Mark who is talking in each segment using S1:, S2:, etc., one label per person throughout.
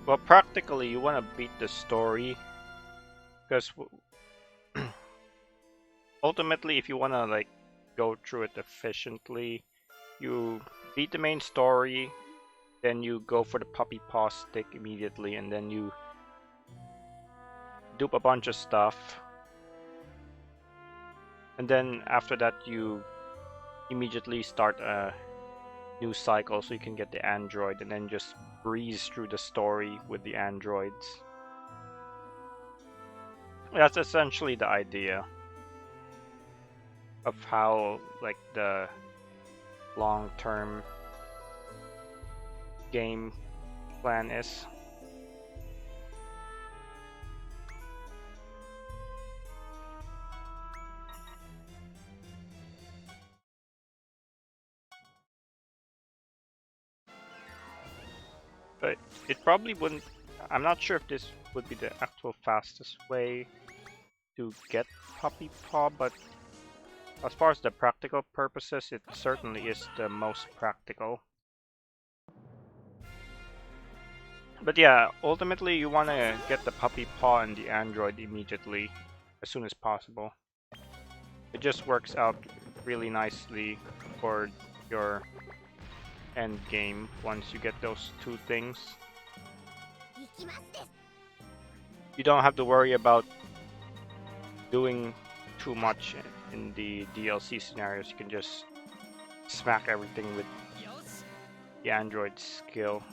S1: Well, practically, you want to beat the story because ultimately, if you want to like go through it efficiently, you beat the main story, then you go for the Puppy Paw Stick immediately, and then you dupe a bunch of stuff, and then after that you immediately start a new cycle so you can get the android, and then just breeze through the story with the androids. That's essentially the idea of how like the long-term game plan is. But it probably wouldn't. I'm not sure if this would be the actual fastest way to get Puppy Paw, but as far as the practical purposes, it certainly is the most practical. But yeah, ultimately you want to get the Puppy Paw and the android immediately, as soon as possible. It just works out really nicely for your end game once you get those two things. You don't have to worry about doing too much in the DLC scenarios. You can just smack everything with the android skill.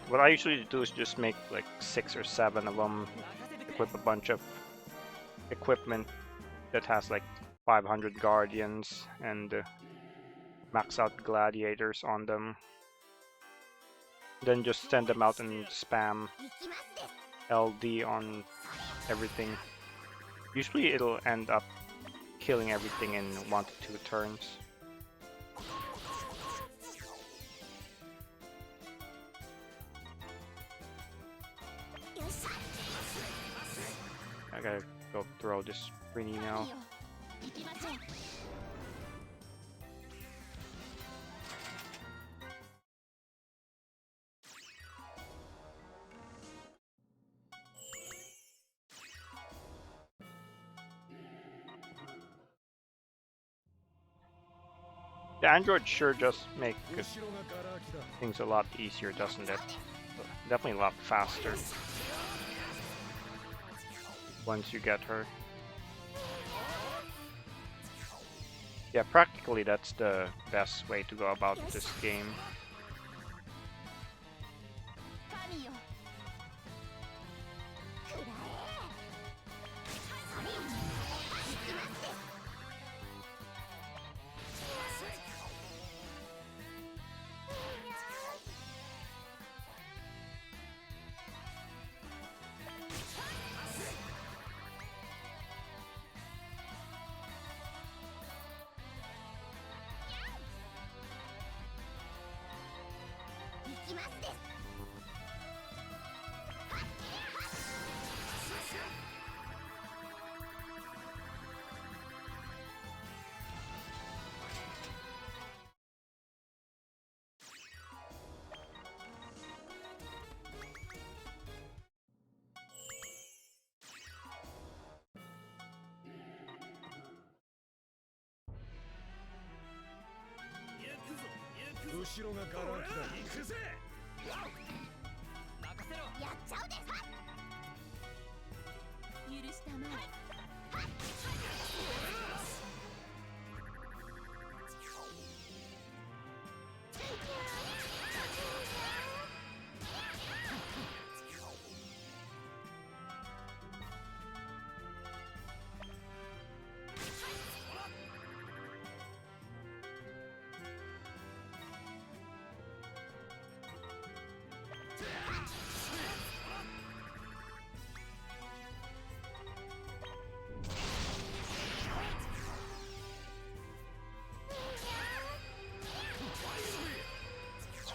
S1: What I usually do is just make like 6 or 7 of them, equip a bunch of equipment that has like 500 guardians, and max out gladiators on them. Then just send them out and spam LD on everything. Usually it'll end up killing everything in 1 to 2 turns. I gotta go throw this Rini now. The android sure does make things a lot easier, doesn't it? Definitely a lot faster once you get her. Yeah, practically that's the best way to go about this game.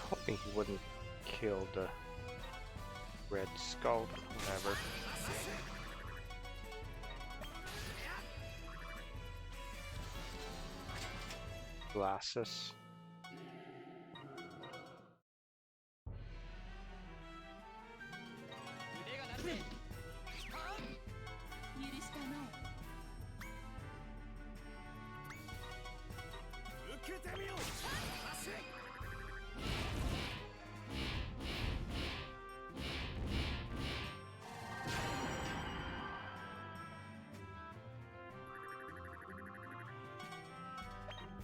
S1: Hoping he wouldn't kill the Red Skull, whatever. Glasses.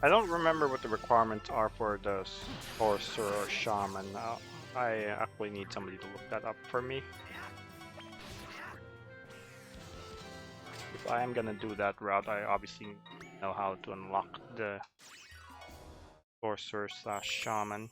S1: I don't remember what the requirements are for the sorcerer or shaman. I actually need somebody to look that up for me. If I am gonna do that route, I obviously know how to unlock the sorcerer slash shaman.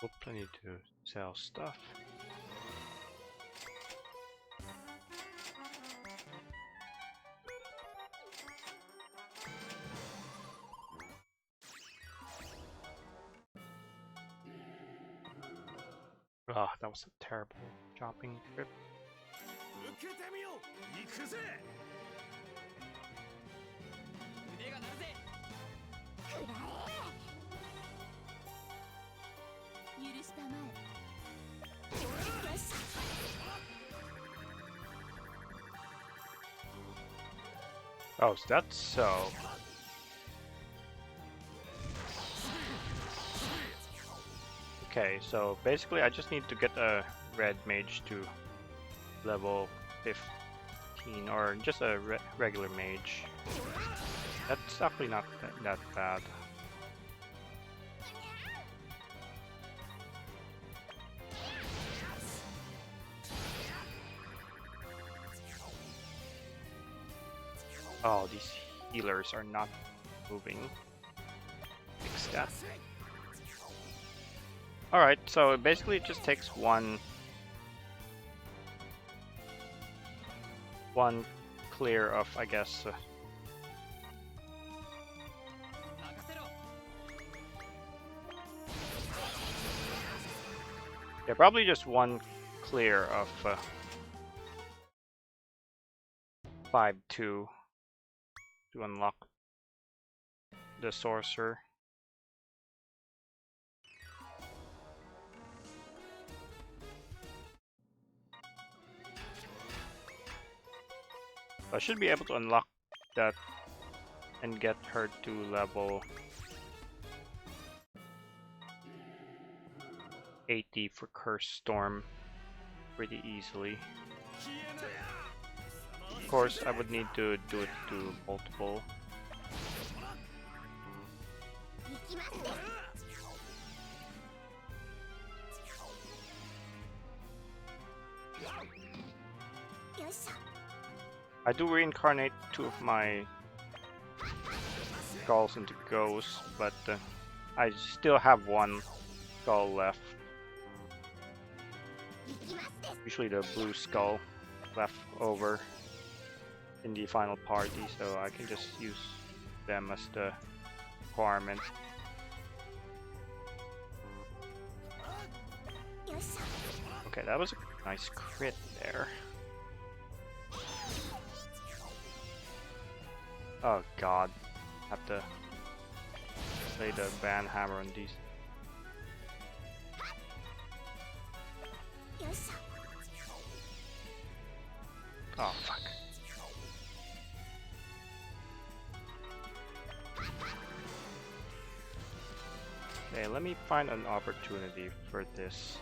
S1: Oops, I need to sell stuff. Oh, that was a terrible shopping trip. Oh, so that's so. Okay, so basically I just need to get a red mage to level 15, or just a regular mage. That's actually not that bad. Oh, these healers are not moving. Fix that. Alright, so basically it just takes one clear of, I guess, yeah, probably just one clear of 5-2 to unlock the sorcerer. I should be able to unlock that and get her to level 80 for Curse Storm pretty easily. Of course, I would need to do it to multiple. I do reincarnate 2 of my skulls into ghosts, but I still have 1 skull left. Usually the blue skull left over in the final party, so I can just use them as the requirement. Okay, that was a nice crit there. Oh god, have to play the ban hammer on these. Oh fuck. Okay, let me find an opportunity for this.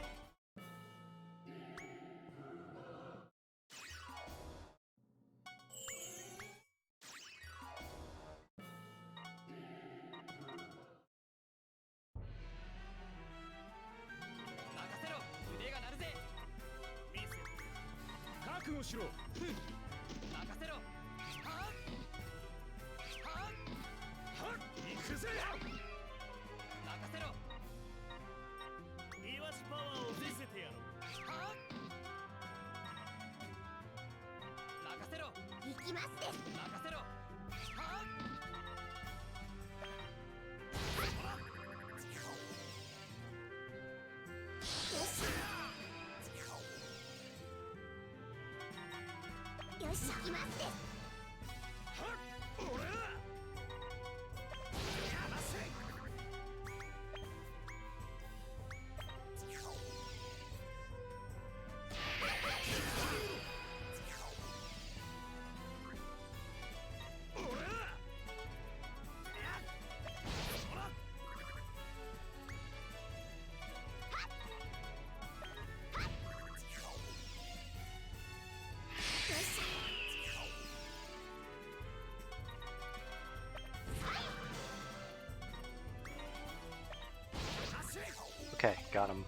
S1: got him.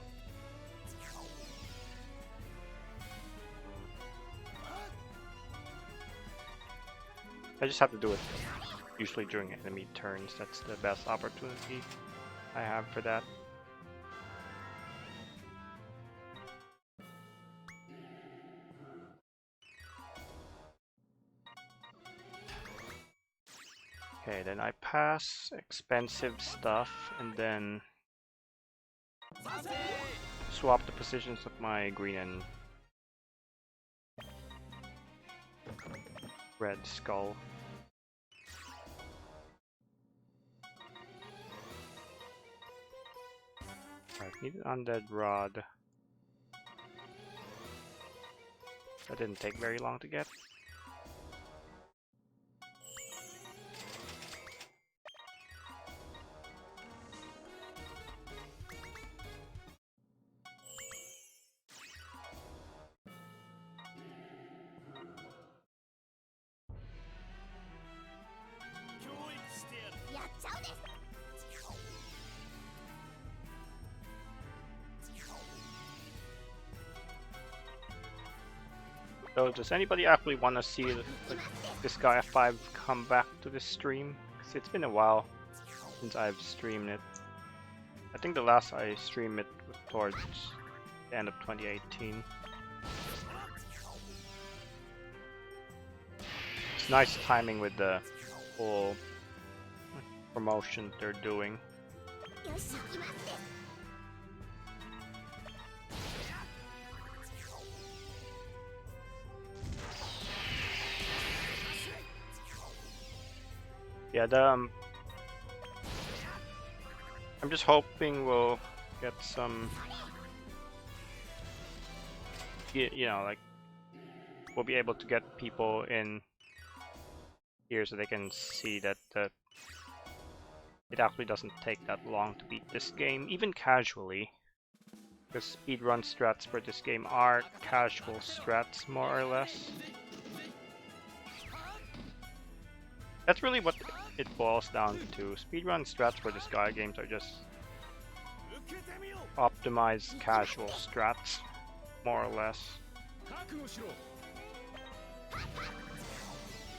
S1: I just have to do it usually during enemy turns. That's the best opportunity I have for that. Okay, then I pass expensive stuff and then swap the positions of my green and red skull. Alright, need an undead rod. That didn't take very long to get. So does anybody actually want to see Disgaea 5 come back to this stream? Because it's been a while since I've streamed it. I think the last I streamed it was towards the end of 2018. It's nice timing with the whole promotion they're doing. Yeah, I'm just hoping we'll get some, you know, like, we'll be able to get people in here so they can see that it actually doesn't take that long to beat this game, even casually. Because speedrun strats for this game are casual strats, more or less. That's really what it boils down to. Speedrun strats for Disgaea games are just optimized casual strats, more or less.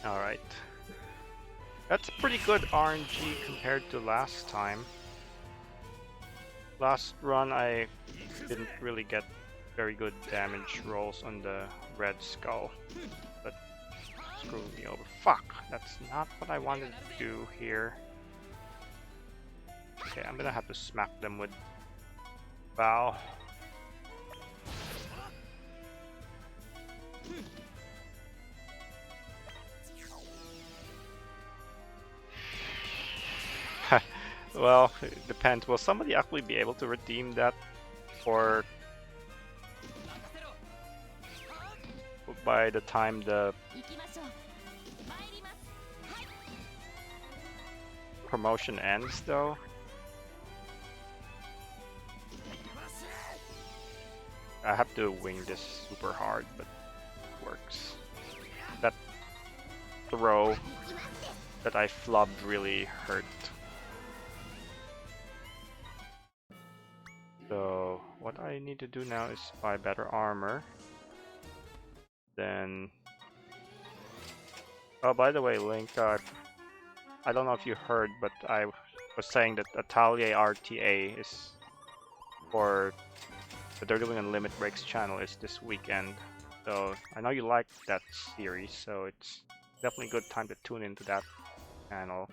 S1: Alright. That's pretty good RNG compared to last time. Last run I didn't really get very good damage rolls on the red skull, but screwed me over. Fuck! That's not what I wanted to do here. Okay, I'm gonna have to smack them with Val. Well, it depends. Will somebody actually be able to redeem that for by the time the promotion ends, though? I have to wing this super hard, but it works. That throw that I flubbed really hurt. So what I need to do now is buy better armor. Then, oh, by the way, Link, I don't know if you heard, but I was saying that Atelier RTA is for that they're doing on Limit Breaks channel is this weekend. So I know you like that series, so it's definitely a good time to tune into that channel.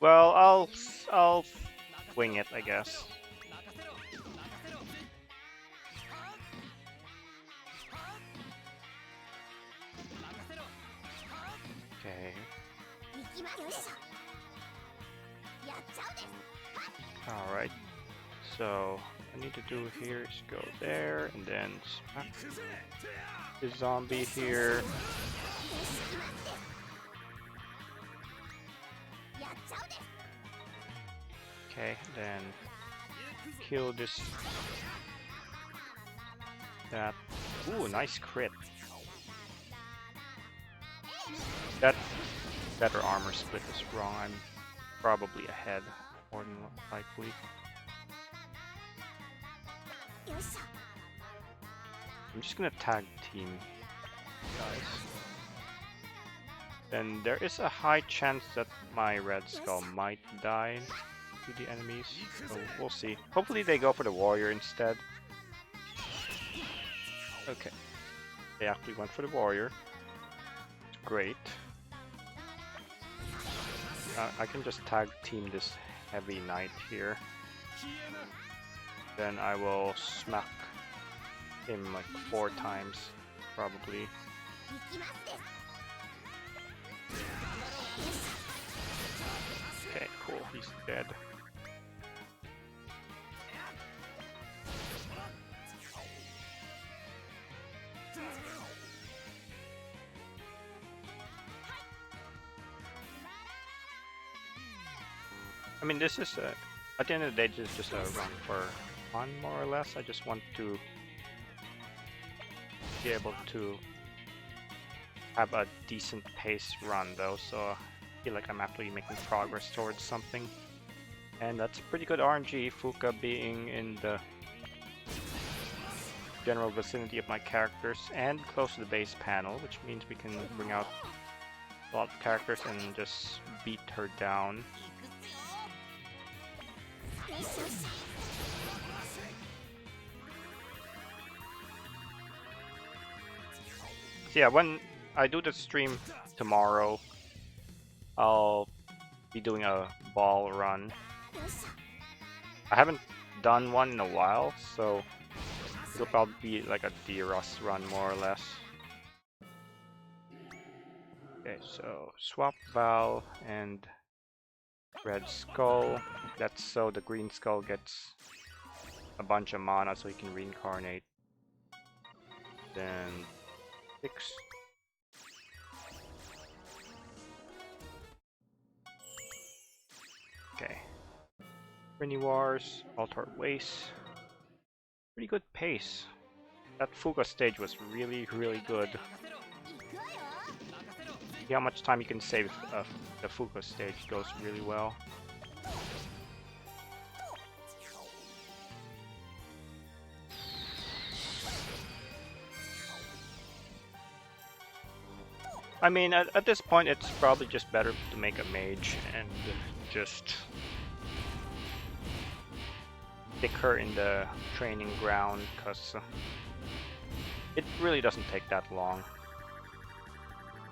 S1: Well, I'll wing it, I guess. Okay. Alright. So what I need to do here is go there and then smack the zombie here. Okay, then kill this. That. Ooh, nice crit. That better armor split is wrong. I'm probably ahead, more than likely. I'm just gonna tag team, guys. Then there is a high chance that my Red Skull might die to the enemies, so we'll see. Hopefully they go for the warrior instead. Okay, they actually went for the warrior. Great. I can just tag team this heavy knight here. Then I will smack him like 4 times, probably. Okay, cool, he's dead. I mean, this is at the end of the day, this is just a run for fun, more or less. I just want to be able to have a decent pace run, though, so I feel like I'm actually making progress towards something. And that's pretty good RNG, Fuka being in the general vicinity of my characters and close to the base panel, which means we can bring out a lot of characters and just beat her down. So yeah, when I do the stream tomorrow, I'll be doing a ball run. I haven't done one in a while, so it'll probably be like a D-Rust run, more or less. Okay, so swap Val and Red Skull. That's so the Green Skull gets a bunch of mana so he can reincarnate. Then 6. Okay. Rainy Wars, Altar Waste. Pretty good pace. That Fuga stage was really, really good. See how much time you can save the Fuga stage goes really well. I mean, at this point, it's probably just better to make a mage and just stick her in the training ground, because it really doesn't take that long.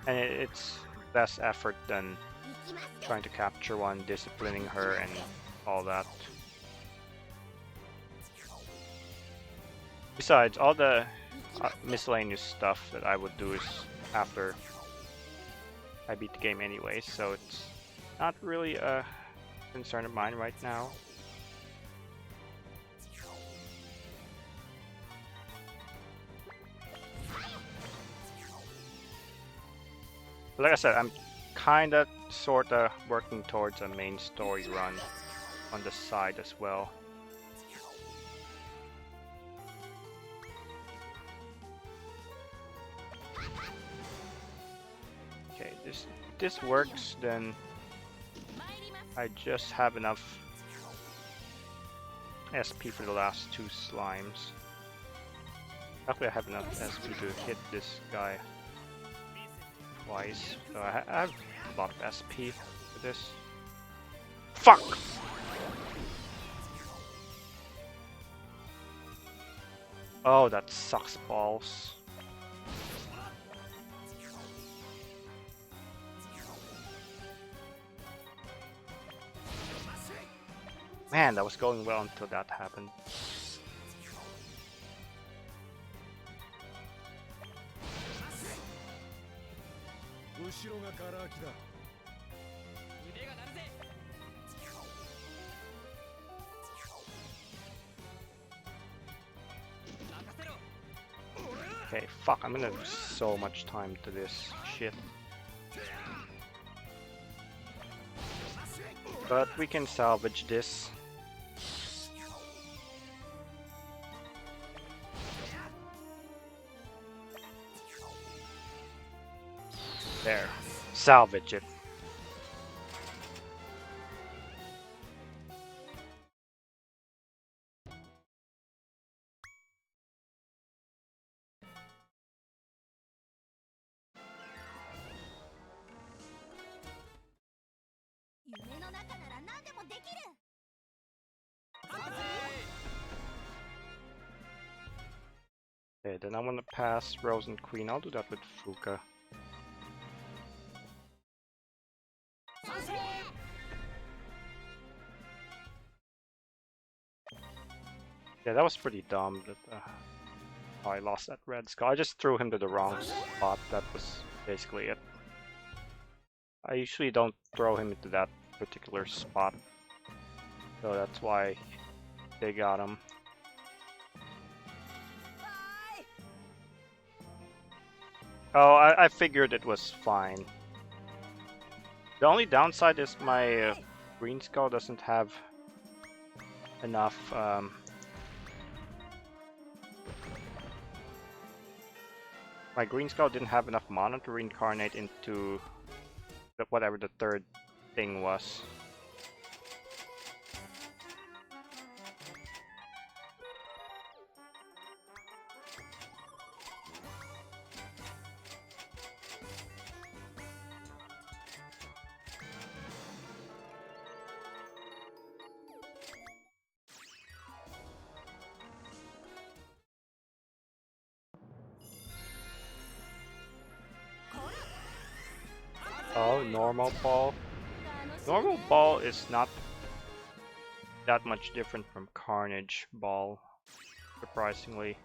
S1: And it's less effort than trying to capture one, disciplining her, and all that. Besides, all the miscellaneous stuff that I would do is after I beat the game anyway, so it's not really a concern of mine right now. But like I said, I'm kinda sorta working towards a main story run on the side as well. Okay, if this works, then I just have enough SP for the last 2 slimes. Luckily I have enough SP to hit this guy twice, so I have a lot of SP for this. Fuck! Oh, that sucks balls. Man, that was going well until that happened. Okay, fuck, I'm gonna lose so much time to this shit. But we can salvage this. There. Salvage it. Okay, then I want to pass Rose and Queen. I'll do that with Fuka. Yeah, that was pretty dumb that I lost that red skull. I just threw him to the wrong spot. That was basically it. I usually don't throw him into that particular spot, so that's why they got him. Oh, I figured it was fine. The only downside is my green skull doesn't have enough my green skull didn't have enough mana to reincarnate into whatever the third thing was. Oh, normal ball. Normal ball is not that much different from Carnage ball, surprisingly.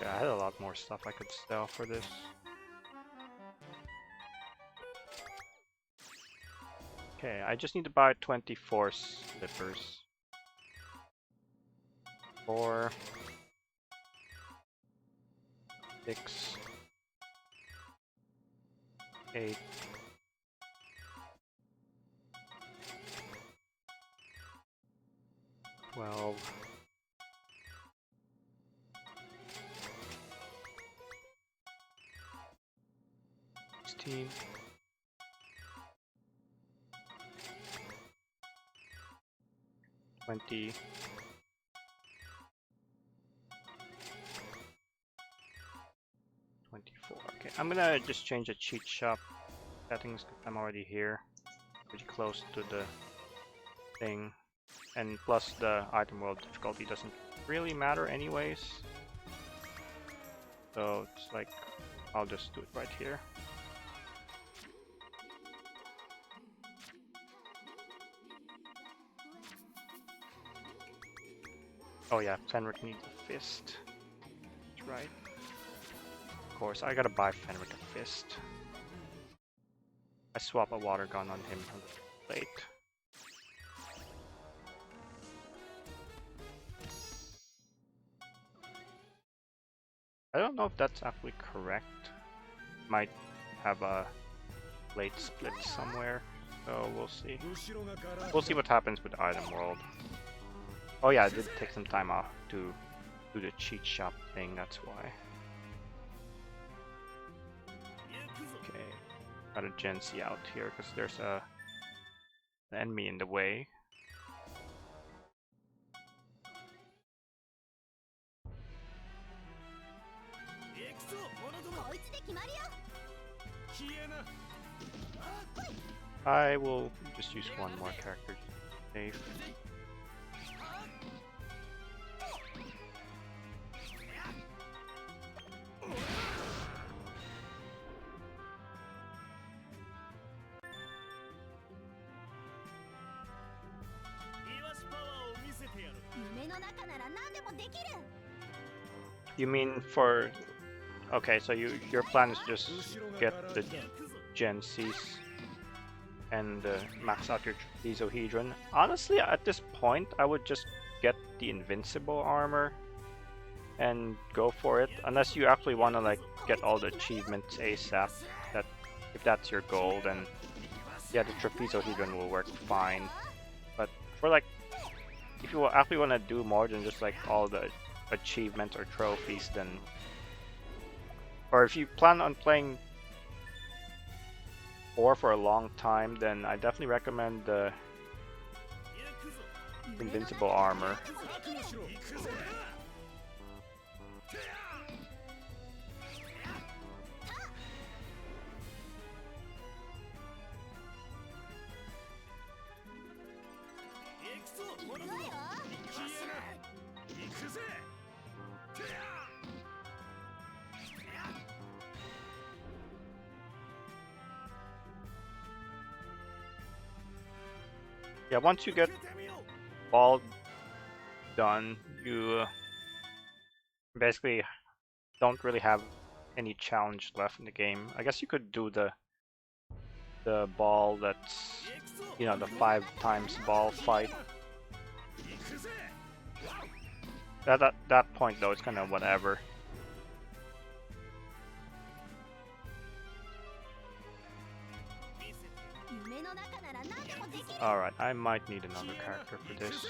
S1: Yeah, I had a lot more stuff I could sell for this. Okay, I just need to buy 24 slippers. 4, 6, 8, 12, 16, 20, 24. Okay, I'm gonna just change the cheat shop settings because I'm already here, pretty close to the thing, and plus the item world difficulty doesn't really matter anyways, so it's like I'll just do it right here. Oh yeah, Fenric needs a fist. That's right. Of course, I gotta buy Fenric a fist. I swap a water gun on him from the plate. I don't know if that's actually correct. Might have a plate split somewhere, so we'll see. We'll see what happens with item world. Oh yeah, I did take some time off to do the cheat shop thing, that's why. Okay, got a Gen C out here because there's an enemy in the way. I will just use one more character to be safe. You mean for... Okay, so your plan is just get the Gen Cs and max out your Trapezohedron. Honestly, at this point, I would just get the Invincible armor and go for it. Unless you actually want to like get all the achievements ASAP. That if that's your goal, then yeah, the Trapezohedron will work fine. But for like, if you actually want to do more than just like all the achievements or trophies, then, or if you plan on playing 4 for a long time, then I definitely recommend the Invincible armor. Yeah, once you get ball done, you basically don't really have any challenge left in the game. I guess you could do the ball that's, you know, the 5 times ball fight. At that point though, it's kind of whatever. Alright, I might need another character for this.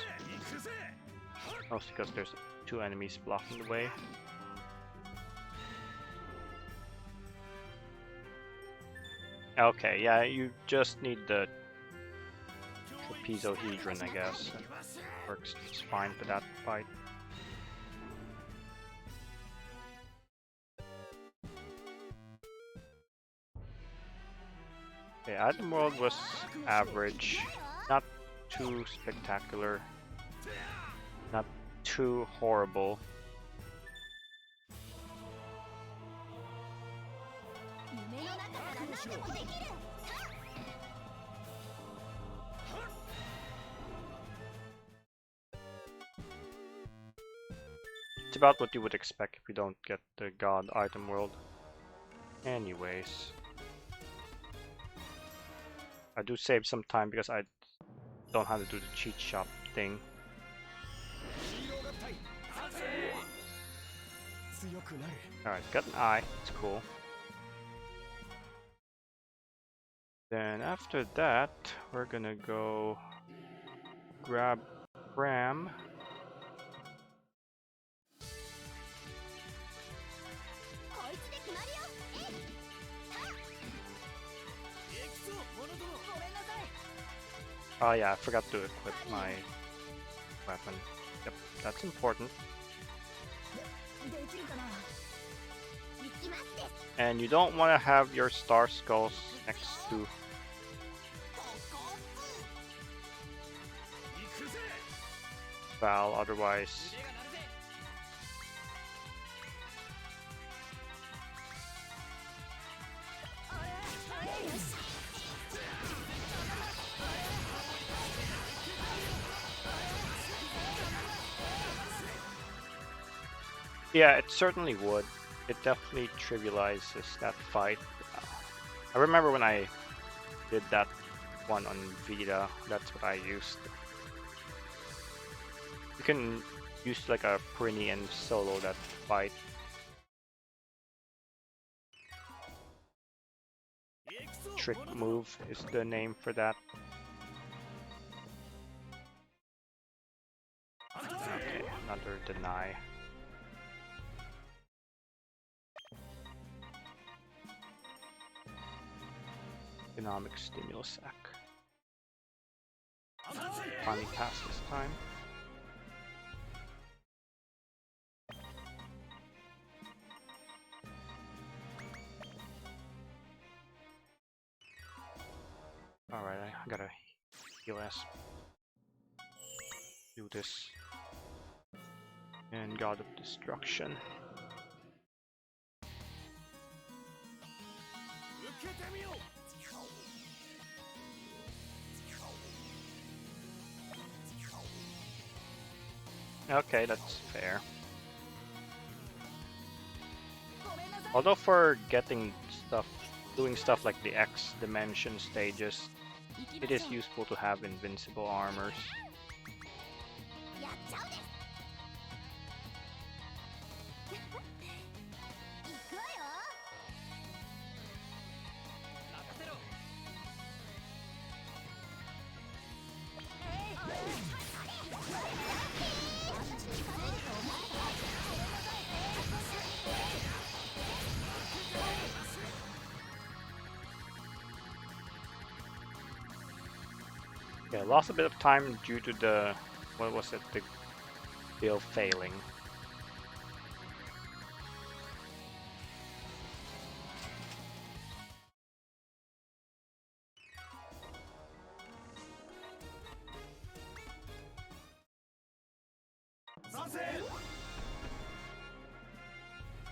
S1: Mostly because there's 2 enemies blocking the way. Okay, yeah, you just need the trapezohedron, I guess. It works just fine for that fight. Okay, Item World was average, not too spectacular, not too horrible. It's about what you would expect if you don't get the God Item World. Anyways. I do save some time because I don't have to do the cheat shop thing. Alright, got an eye. It's cool. Then after that, we're gonna go grab Ram. Oh yeah, I forgot to equip my weapon. Yep, that's important. And you don't want to have your star skulls next to Val, otherwise yeah, it certainly would. It definitely trivializes that fight. I remember when I did that one on Vita, that's what I used. You can use like a Perini and solo that fight. Trick move is the name for that. Okay, another deny. Economic stimulus sack. Finally passed this time. Alright, I gotta heal us. Do this. And God of Destruction. Okay, that's fair. Although for getting stuff, doing stuff like the X dimension stages, it is useful to have invincible armors. Yeah, lost a bit of time due to the, what was it, the bill failing.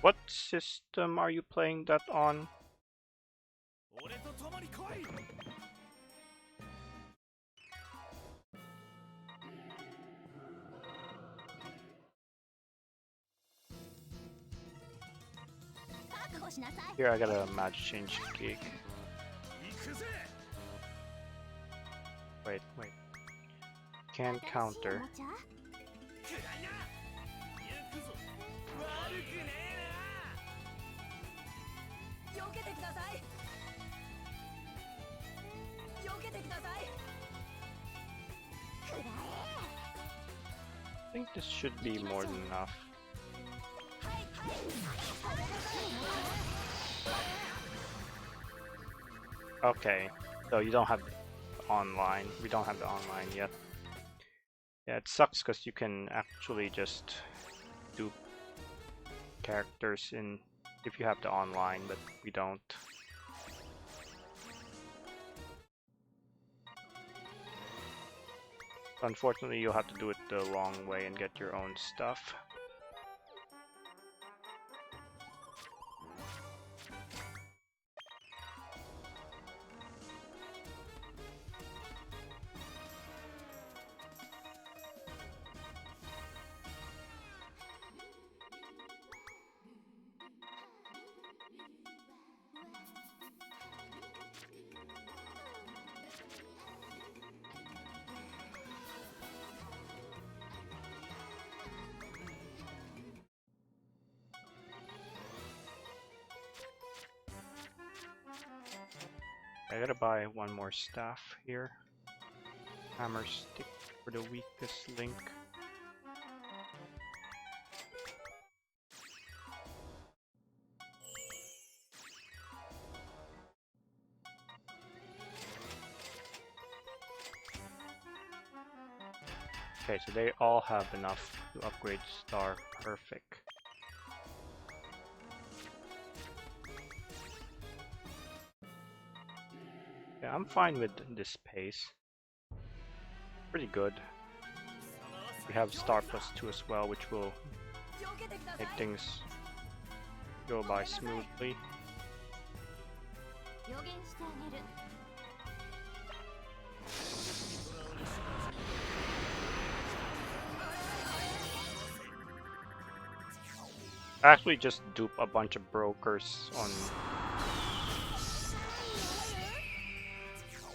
S1: What system are you playing that on? Here I got a match change gig. Wait. Can't counter. I think this should be more than enough. Okay, so you don't have online. We don't have the online yet. Yeah, it sucks because you can actually just do characters in if you have the online, but we don't. Unfortunately, you'll have to do it the long way and get your own stuff. I gotta buy one more staff here. Hammer stick for the weakest link. Okay, so they all have enough to upgrade star. Perfect. Yeah, I'm fine with this pace. Pretty good. We have star +2 as well, which will make things go by smoothly. I actually just dupe a bunch of brokers on...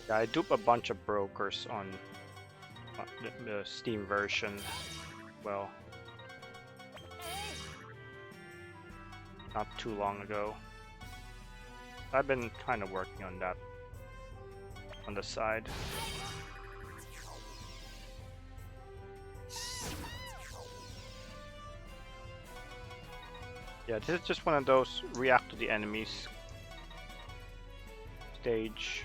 S1: Yeah, I dupe a bunch of brokers on the Steam version. Well, not too long ago. I've been kind of working on that on the side. Yeah, this is just one of those react to the enemies stage.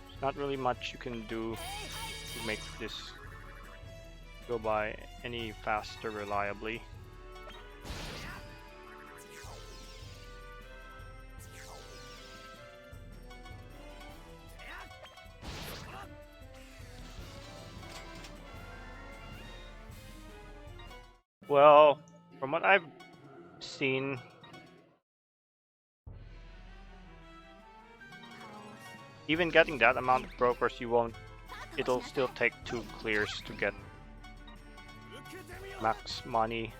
S1: There's not really much you can do to make this go by any faster reliably. Well, from what I've seen, even getting that amount of brokers, you won't. It'll still take 2 clears to get max money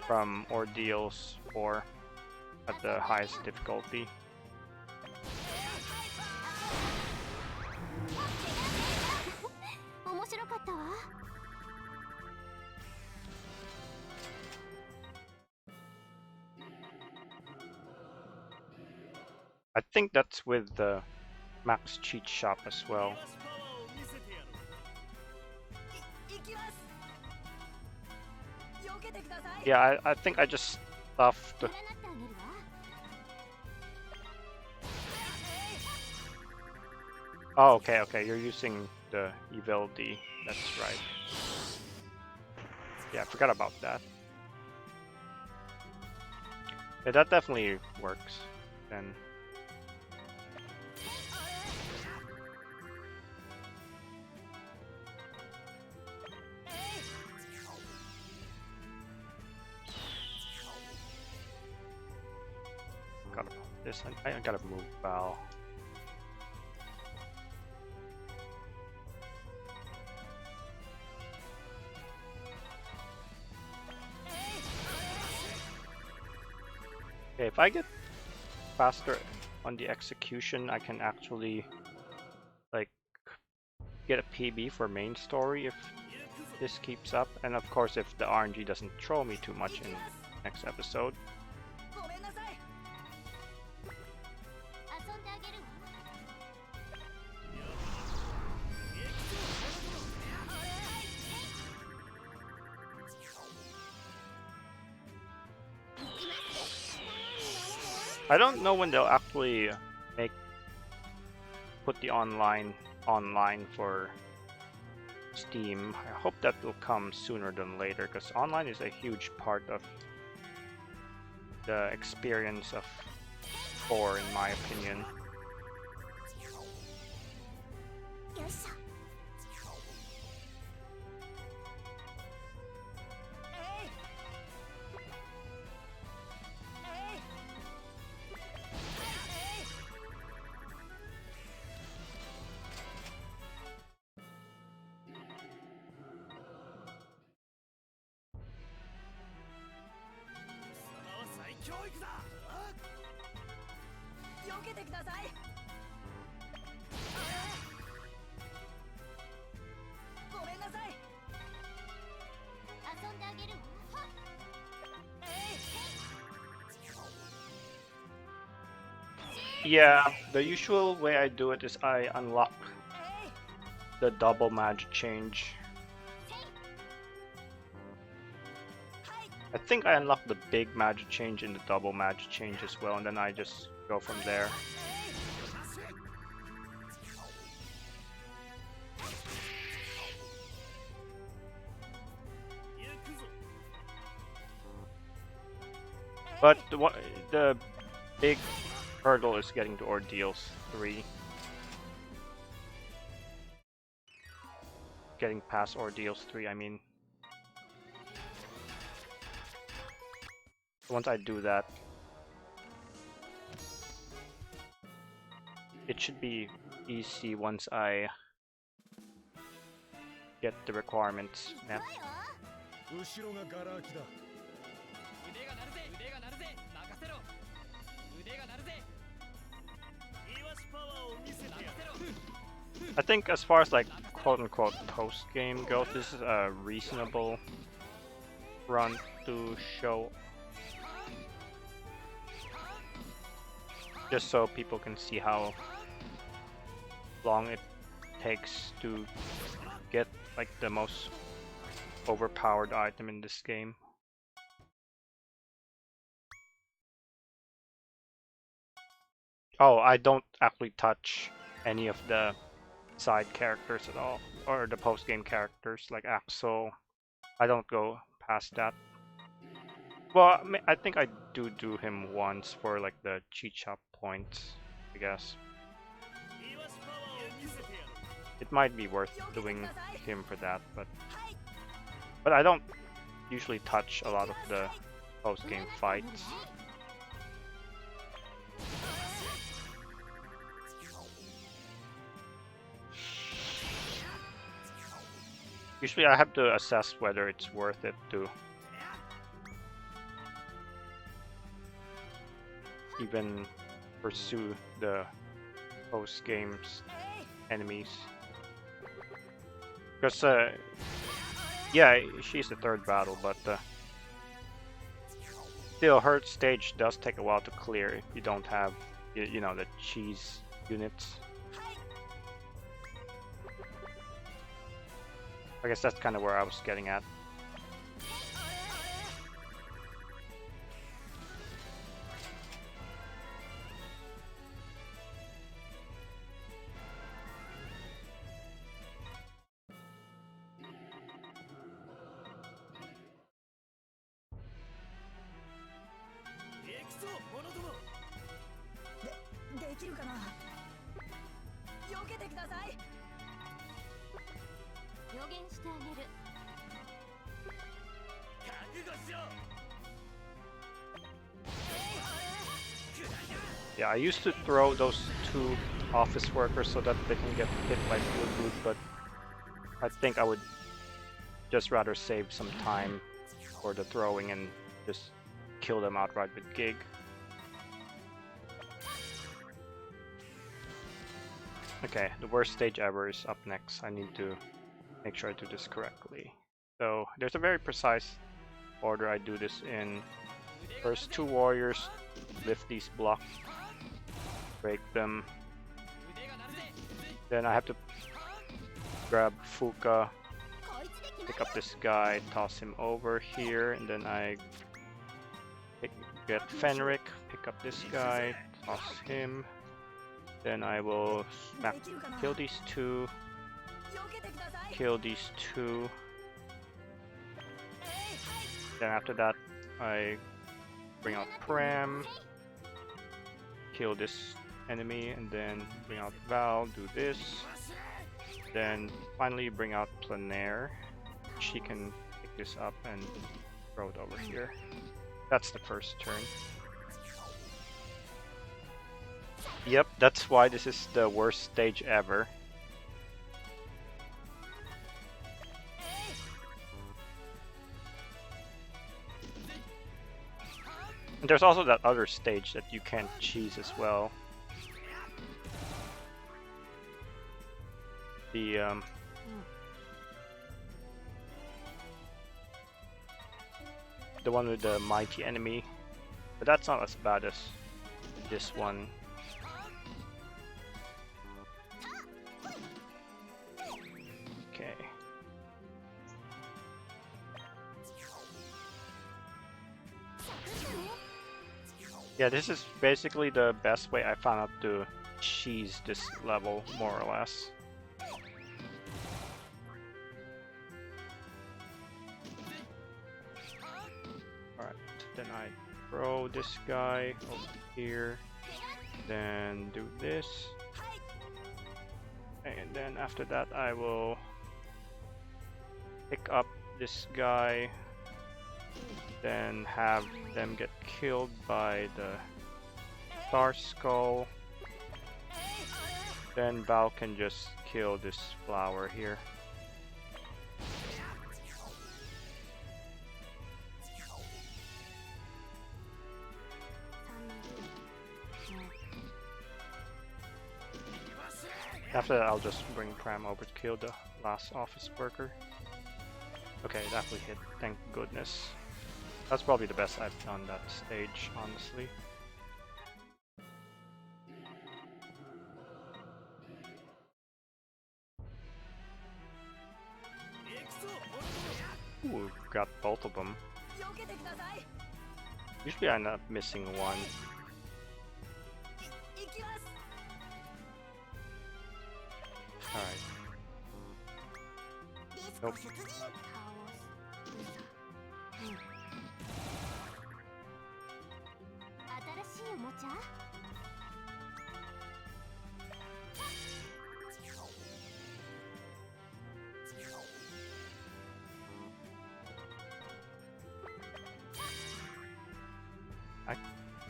S1: from ordeals or at the highest difficulty. I think that's with the max cheat shop as well. Yeah, I think I just stuffed. Oh, okay, you're using the Evil D. That's right. Yeah, I forgot about that. Yeah, that definitely works then. I gotta move Val. Okay, if I get faster on the execution, I can actually like get a PB for main story if this keeps up, and of course if the RNG doesn't troll me too much in next episode. I don't know when they'll actually put the online for Steam. I hope that will come sooner than later, because online is a huge part of the experience of 4, in my opinion. Yeah, the usual way I do it is I unlock the double magic change. I think I unlock the big magic change and the double magic change as well, and then I just go from there. But the big hurdle is getting to Ordeals 3. Getting past Ordeals 3, I mean. Once I do that, it should be easy once I get the requirements met. I think as far as like quote-unquote post-game goes, this is a reasonable run to show. Just so people can see how long it takes to get like the most overpowered item in this game. Oh, I don't actually touch any of the side characters at all, or the post-game characters like Axel. I don't go past that. Well, I think I do him once for like the Chicha points, I guess. It might be worth doing him for that, but I don't usually touch a lot of the post-game fights. Usually I have to assess whether it's worth it to even pursue the post-game's enemies. Because, yeah, she's the third battle, but still, her stage does take a while to clear if you don't have, you know, the cheese units. I guess that's kind of where I was getting at. Yeah, I used to throw those 2 office workers so that they can get hit by Food, but I think I would just rather save some time for the throwing and just kill them outright with Gig. Okay, the worst stage ever is up next. I need to make sure I do this correctly. So there's a very precise order I do this in. First, 2 warriors lift these blocks, break them. Then I have to grab Fuka, pick up this guy, toss him over here, and then I get Fenric, pick up this guy, toss him. Then I will kill these 2, kill these 2. Then after that, I bring out Pram, kill this enemy, and then bring out Val, do this. Then finally bring out Planair. She can pick this up and throw it over here. That's the first turn. Yep, that's why this is the worst stage ever. And there's also that other stage that you can't cheese as well. The one with the mighty enemy, but that's not as bad as this one. Okay. Yeah, this is basically the best way I found out to cheese this level, more or less. Alright, then I throw this guy over here, then do this, and then after that I will pick up this guy, then have them get killed by the Star Skull. Then Val can just kill this flower here. After that, I'll just bring Pram over to kill the last office worker. Okay, that will hit, thank goodness. That's probably the best I've done that stage, honestly. Ooh, got both of them. Usually I end up missing one. Alright. Nope. I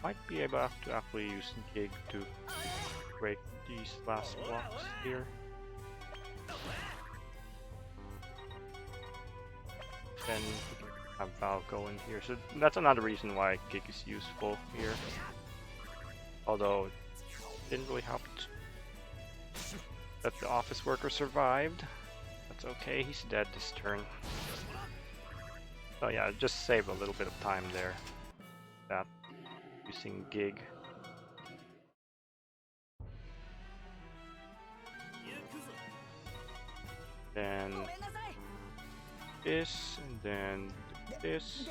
S1: might be able to actually use Gig to break these last blocks here. Then we can have Val go in here. So that's another reason why Gig is useful here. Although it didn't really help that the office worker survived. That's okay, he's dead this turn. So yeah, just save a little bit of time there. That using Gig. Then this, and then this.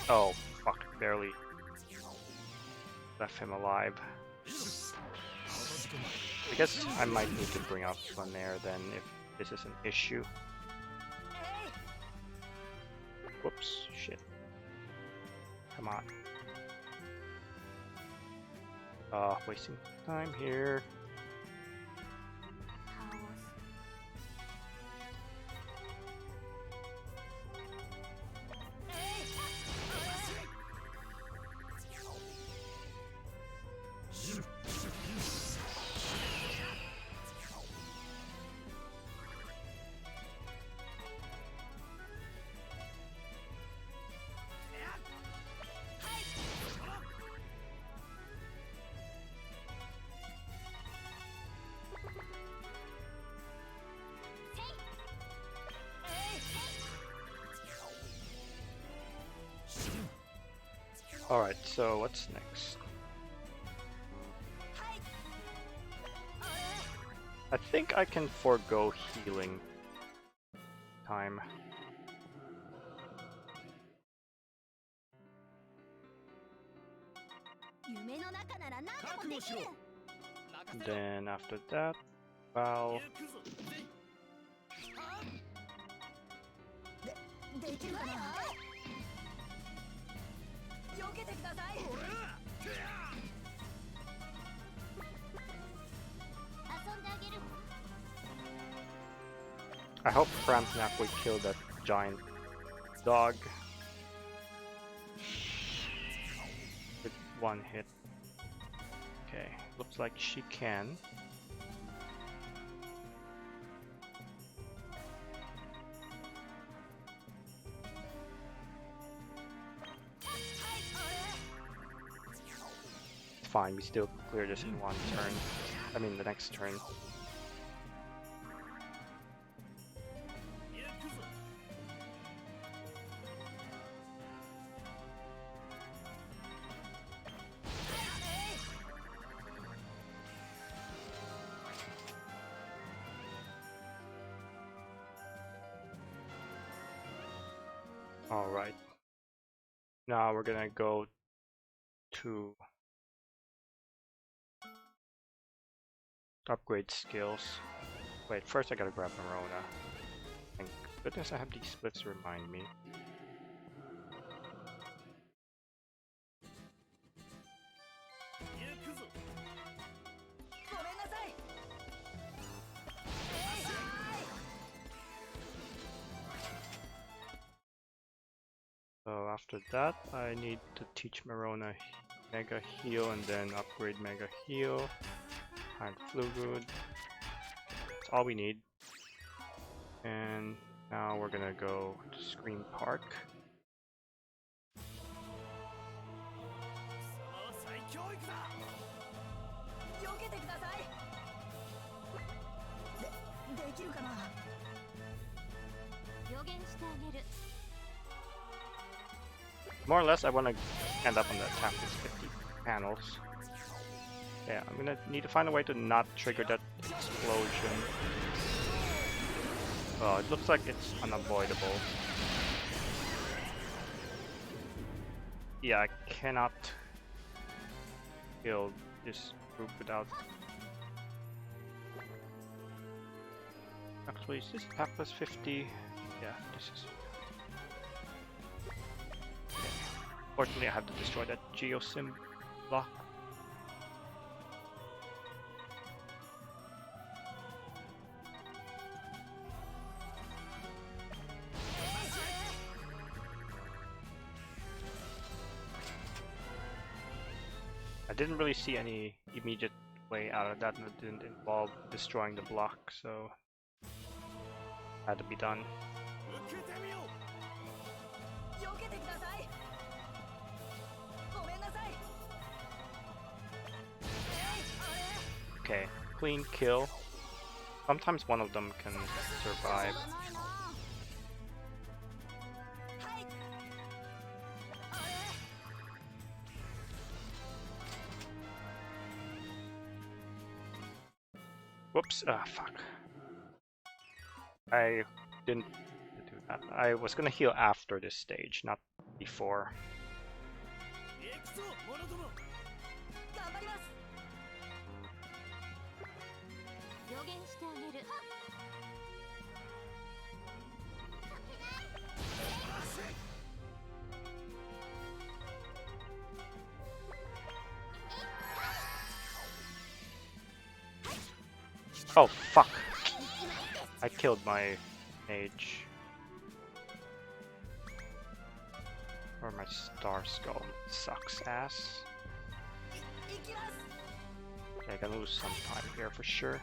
S1: Oh, fuck, barely left him alive. I guess I might need to bring out Planair then if this is an issue. Whoops, shit. Come on. Wasting time here. Alright, so what's next? I think I can forego healing time. Then after that, Val. I hope Framsnack will kill that giant dog with one hit. Okay, looks like she can. Fine, we still clear this in one turn. I mean, the next turn. Alright. Now we're gonna go to upgrade skills. Wait, first I gotta grab Marona. Thank goodness I have these splits to remind me. So after that, I need to teach Marona Mega Heal and then upgrade Mega Heal. And Flugood. That's all we need. And now we're gonna go to Scream Park. More or less, I want to end up on the tap with 50 panels. Yeah, I'm gonna need to find a way to not trigger that explosion. Oh, it looks like it's unavoidable. Yeah, I cannot kill this group without... Actually, is this tap plus 50? Yeah, this is... Okay. Fortunately, I have to destroy that Geosim block. I didn't really see any immediate way out of that, and it didn't involve destroying the block, so had to be done. Okay, clean kill. Sometimes one of them can survive. Whoops, ah, fuck. I didn't do that. I was gonna heal after this stage, not before. Oh, fuck. I killed my mage. Or my Star Skull. Sucks ass. Okay, I gotta lose some time here for sure.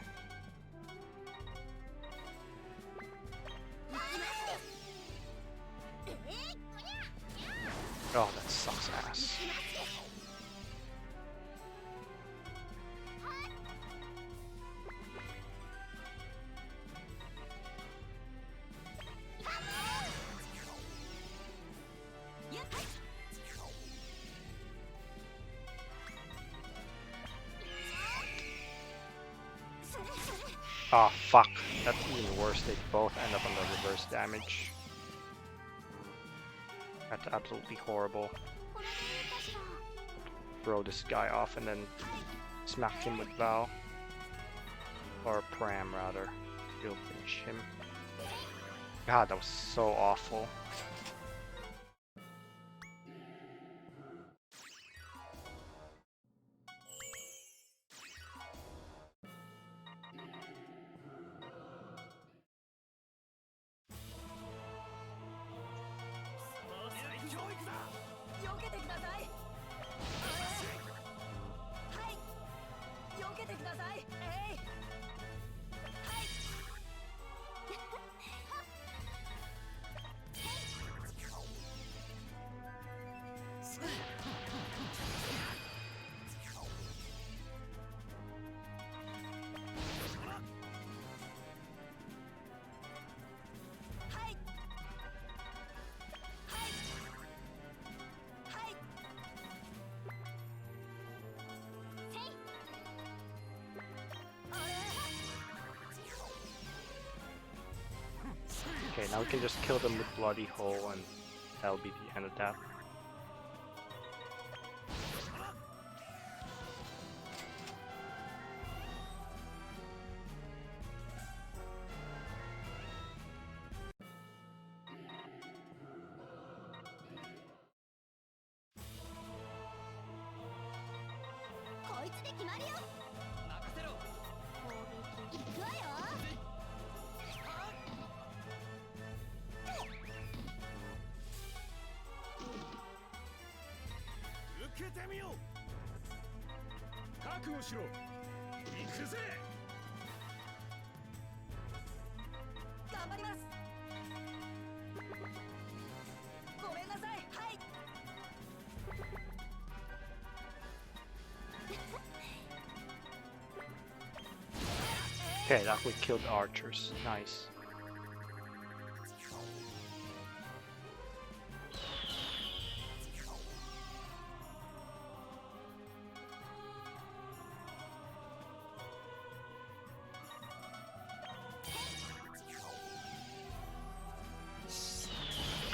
S1: Oh, that sucks ass. Ah, fuck. That's even worse. They both end up on the reverse damage. That's absolutely horrible. Throw this guy off and then smack him with Val. Or Pram, rather. You'll finish him. God, that was so awful. Okay, now we can just kill them with Bloody Hole and that'll be the end of that. Okay, that we killed archers. Nice.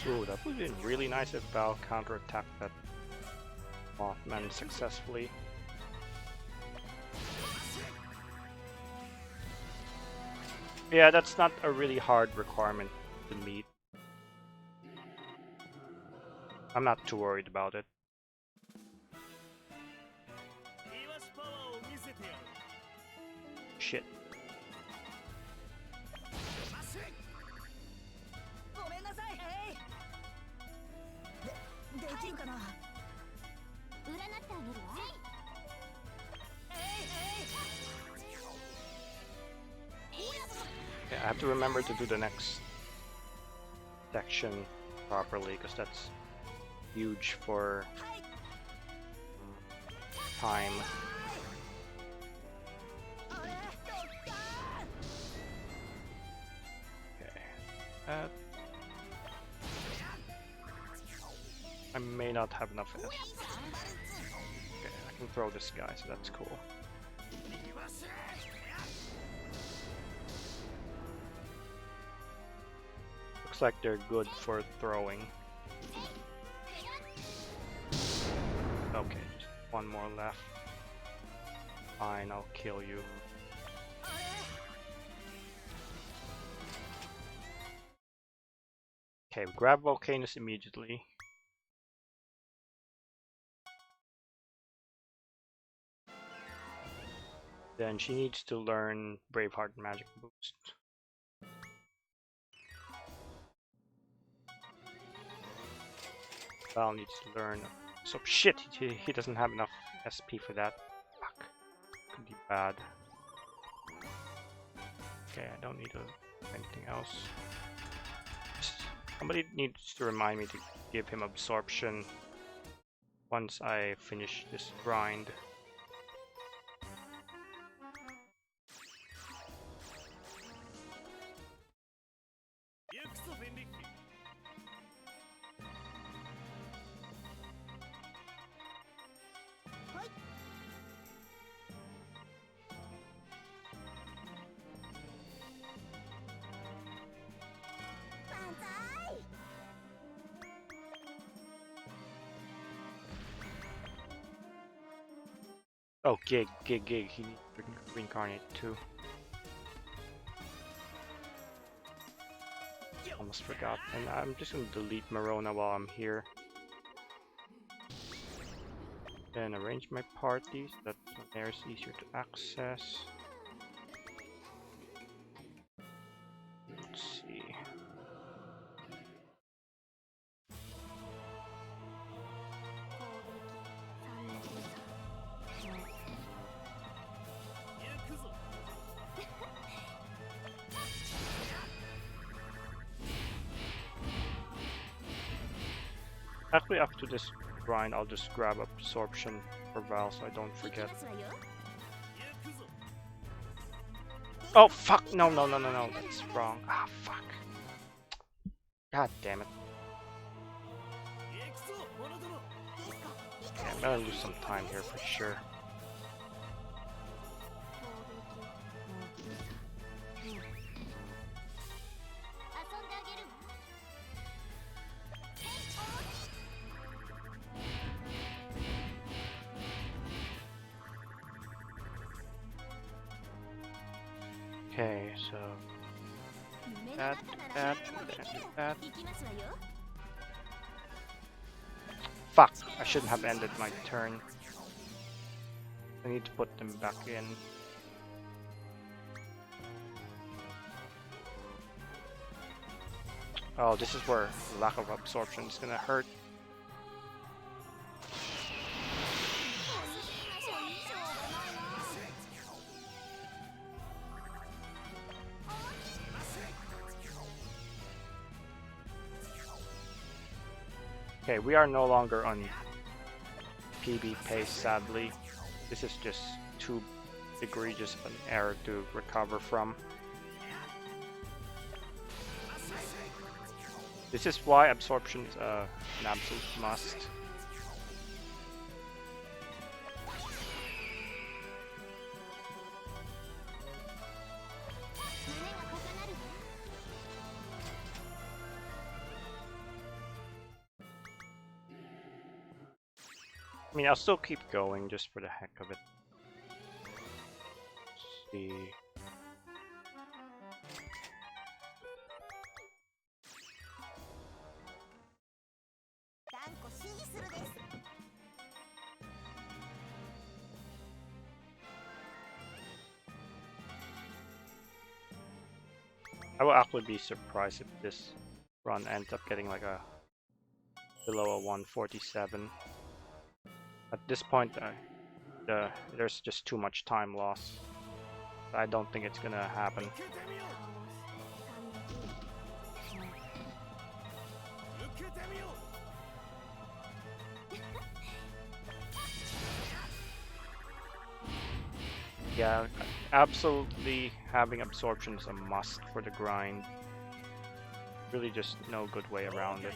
S1: Ooh, that would have been really nice if Val counterattacked that Mothman successfully. Yeah, that's not a really hard requirement to meet. I'm not too worried about it. Shit. Okay, I have to remember to do the next section properly, because that's huge for time. Okay. I may not have enough. Okay, I can throw this guy, so that's cool. Looks like they're good for throwing. Okay, just one more left. Fine, I'll kill you. Okay, grab Volcanus immediately. Then she needs to learn Braveheart Magic Boost. Val needs to learn. So shit, he doesn't have enough SP for that. Fuck. Could be bad. Okay, I don't need anything else. Somebody needs to remind me to give him absorption once I finish this grind. Oh, Gig. He needs to reincarnate too. Almost forgot. And I'm just gonna delete Marona while I'm here. Then arrange my parties so that there's easier to access. Let's see. Actually, after this grind, I'll just grab absorption for Val so I don't forget. Oh fuck! No, that's wrong. Ah, fuck. God damn it. Okay, I'm gonna lose some time here for sure. Okay, so that. Fuck! I shouldn't have ended my turn. I need to put them back in. Oh, this is where lack of absorption is gonna hurt. Okay, we are no longer on PB pace, sadly. This is just too egregious of an error to recover from. This is why absorption is an absolute must. I mean, I'll still keep going just for the heck of it. Let's see. I will actually be surprised if this run ends up getting like a below a 147. At this point, there's just too much time lost. I don't think it's gonna happen. Yeah, absolutely having absorption is a must for the grind. Really just no good way around it.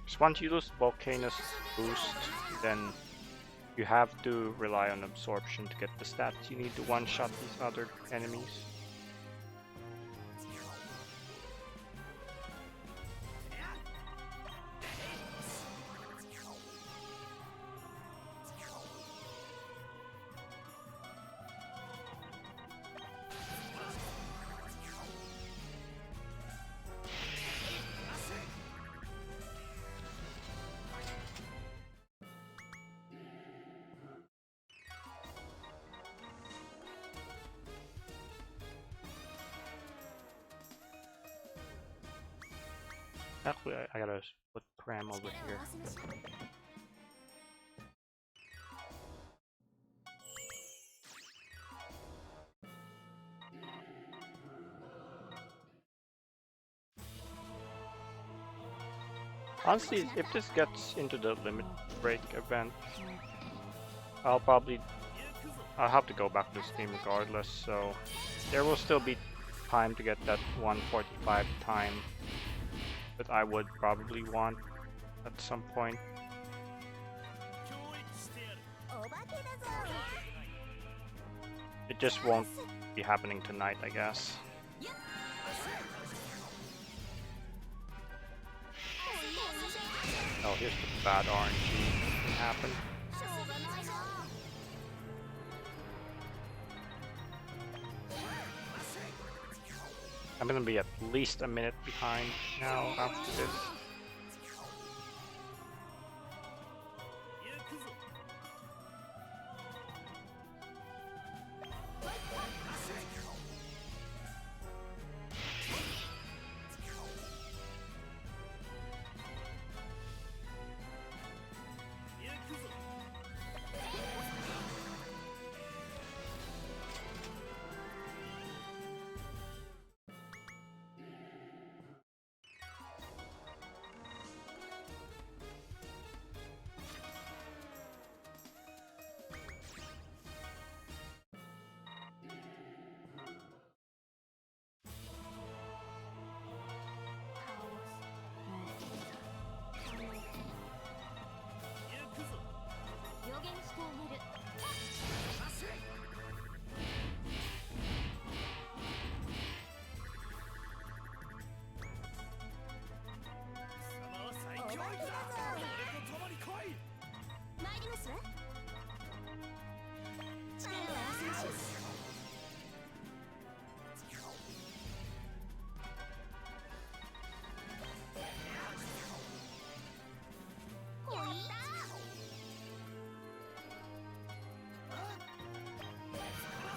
S1: Because once you lose Volcano's boost, then you have to rely on absorption to get the stats you need to one-shot these other enemies. Actually, I gotta put Pram over here. Honestly, if this gets into the limit break event, I'll have to go back to Steam regardless, so there will still be time to get that 145 time that I would probably want at some point. It just won't be happening tonight, I guess. Oh, here's the bad RNG that can happen. I'm gonna be at least a minute behind now after this.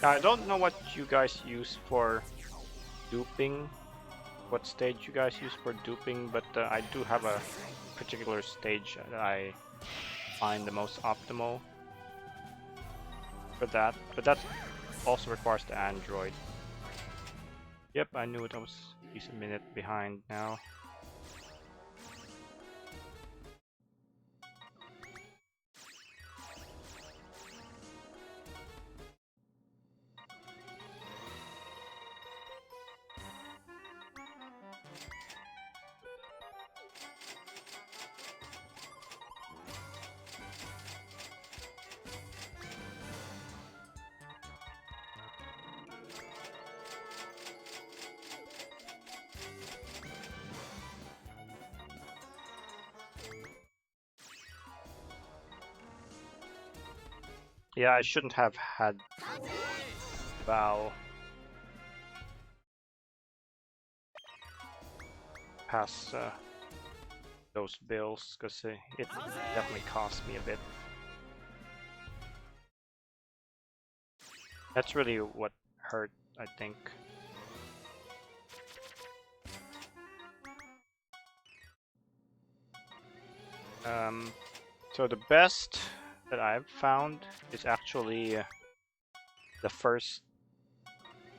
S1: Now, I don't know what you guys use for duping, what stage you guys use for duping, but I do have a particular stage that I find the most optimal for that, but that also requires the Android. Yep, I knew it. I was at least a minute behind now. Yeah, I shouldn't have had Val pass those bills, because it definitely cost me a bit. That's really what hurt, I think. So the best that I've found is actually the first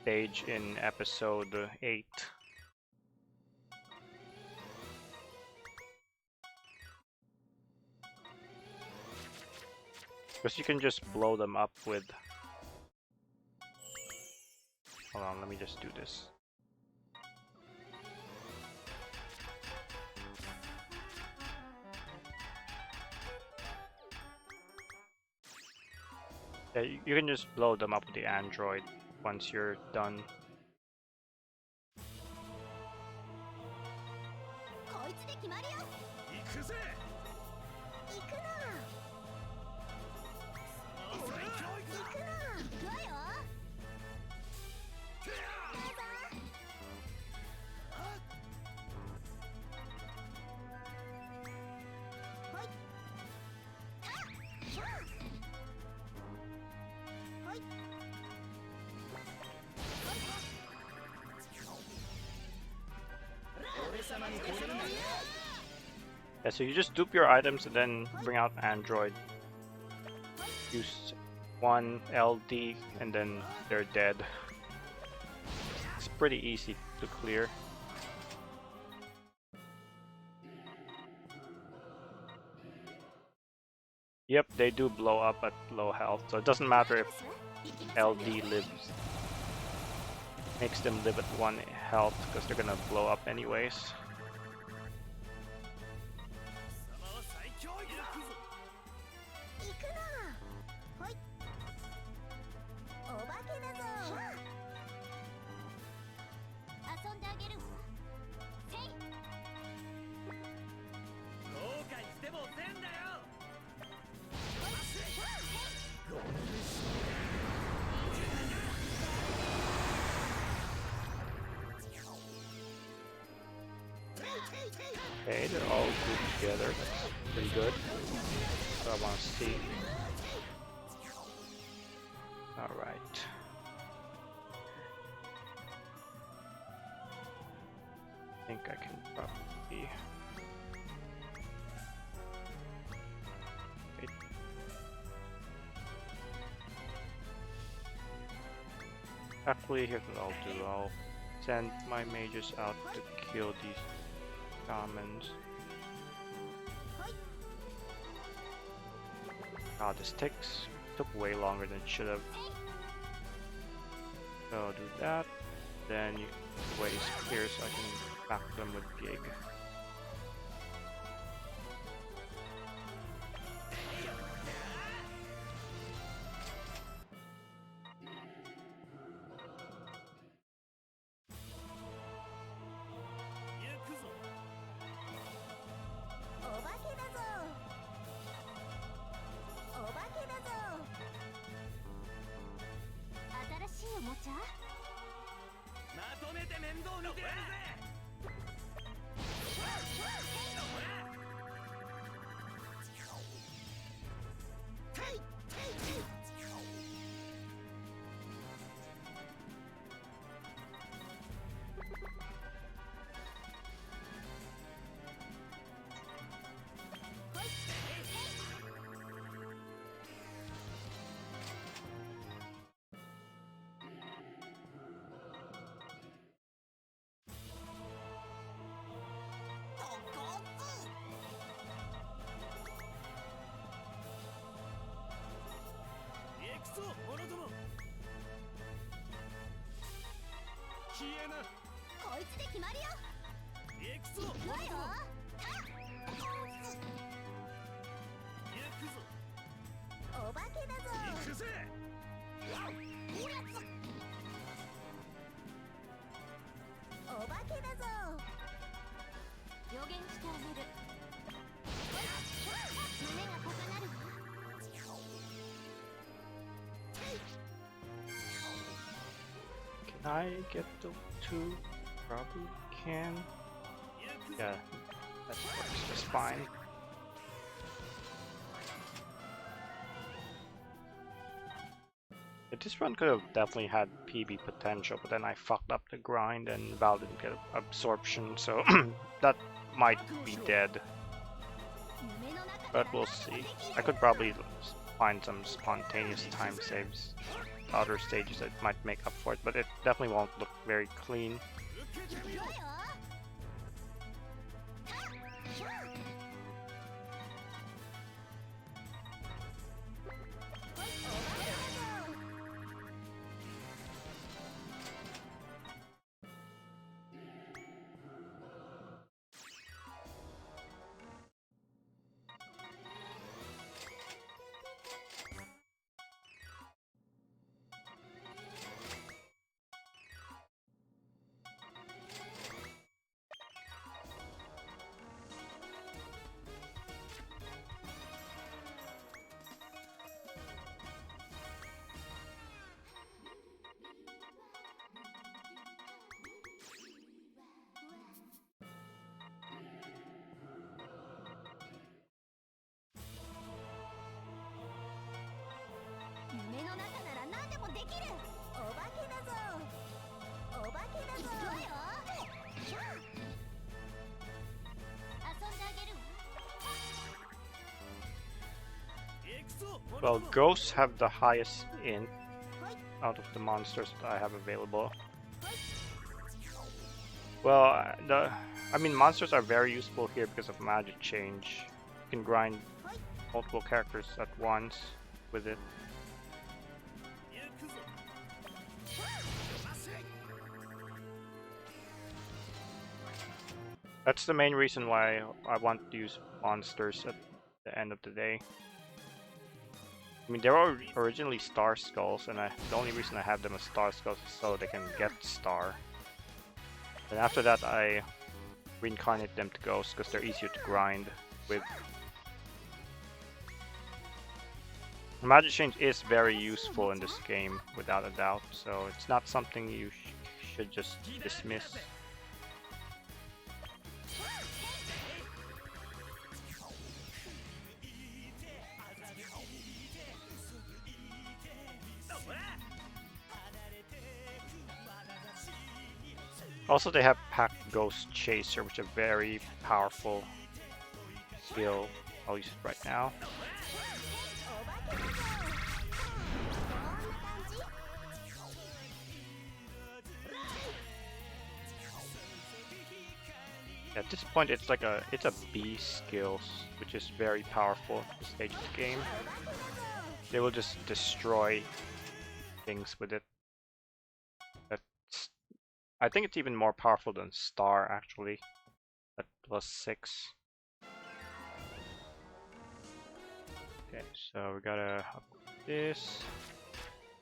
S1: stage in episode 8. Because you can just blow them up with... Hold on, let me just do this. Yeah, you can just blow them up with the Android once you're done. Yeah, so you just dupe your items and then bring out Android. Use one LD and then they're dead. It's pretty easy to clear. Yep, they do blow up at low health, so it doesn't matter if LD lives. Makes them live at 1 health because they're gonna blow up anyways. Okay, they're all grouped together. That's pretty good. That's what I want to see. Alright. I think I can probably... Wait. Actually, here's what I'll do. I'll send my mages out to kill these shamans. Ah, this took way longer than it should have. So do that. Then you waste here so I can back them with Gig. Can I get the two? Probably can. Yeah, that works just fine. This run could have definitely had PB potential, but then I fucked up the grind and Val didn't get absorption, so that might be dead. But we'll see. I could probably find some spontaneous time saves, other stages that might make up for it, but it definitely won't look very clean. Well, ghosts have the highest int out of the monsters that I have available. Well, I mean, monsters are very useful here because of magic change. You can grind multiple characters at once with it. That's the main reason why I want to use monsters at the end of the day. I mean, they were originally Star Skulls, and the only reason I have them as Star Skulls is so they can get Star. And after that, I reincarnate them to Ghosts because they're easier to grind with. Magic Change is very useful in this game, without a doubt, so it's not something you should just dismiss. Also, they have Pack Ghost Chaser, which is a very powerful skill. I'll use it right now. At this point, it's a B skill, which is very powerful at this stage of the game. They will just destroy things with it. I think it's even more powerful than Star, actually. At +6. Okay, so we gotta upgrade this.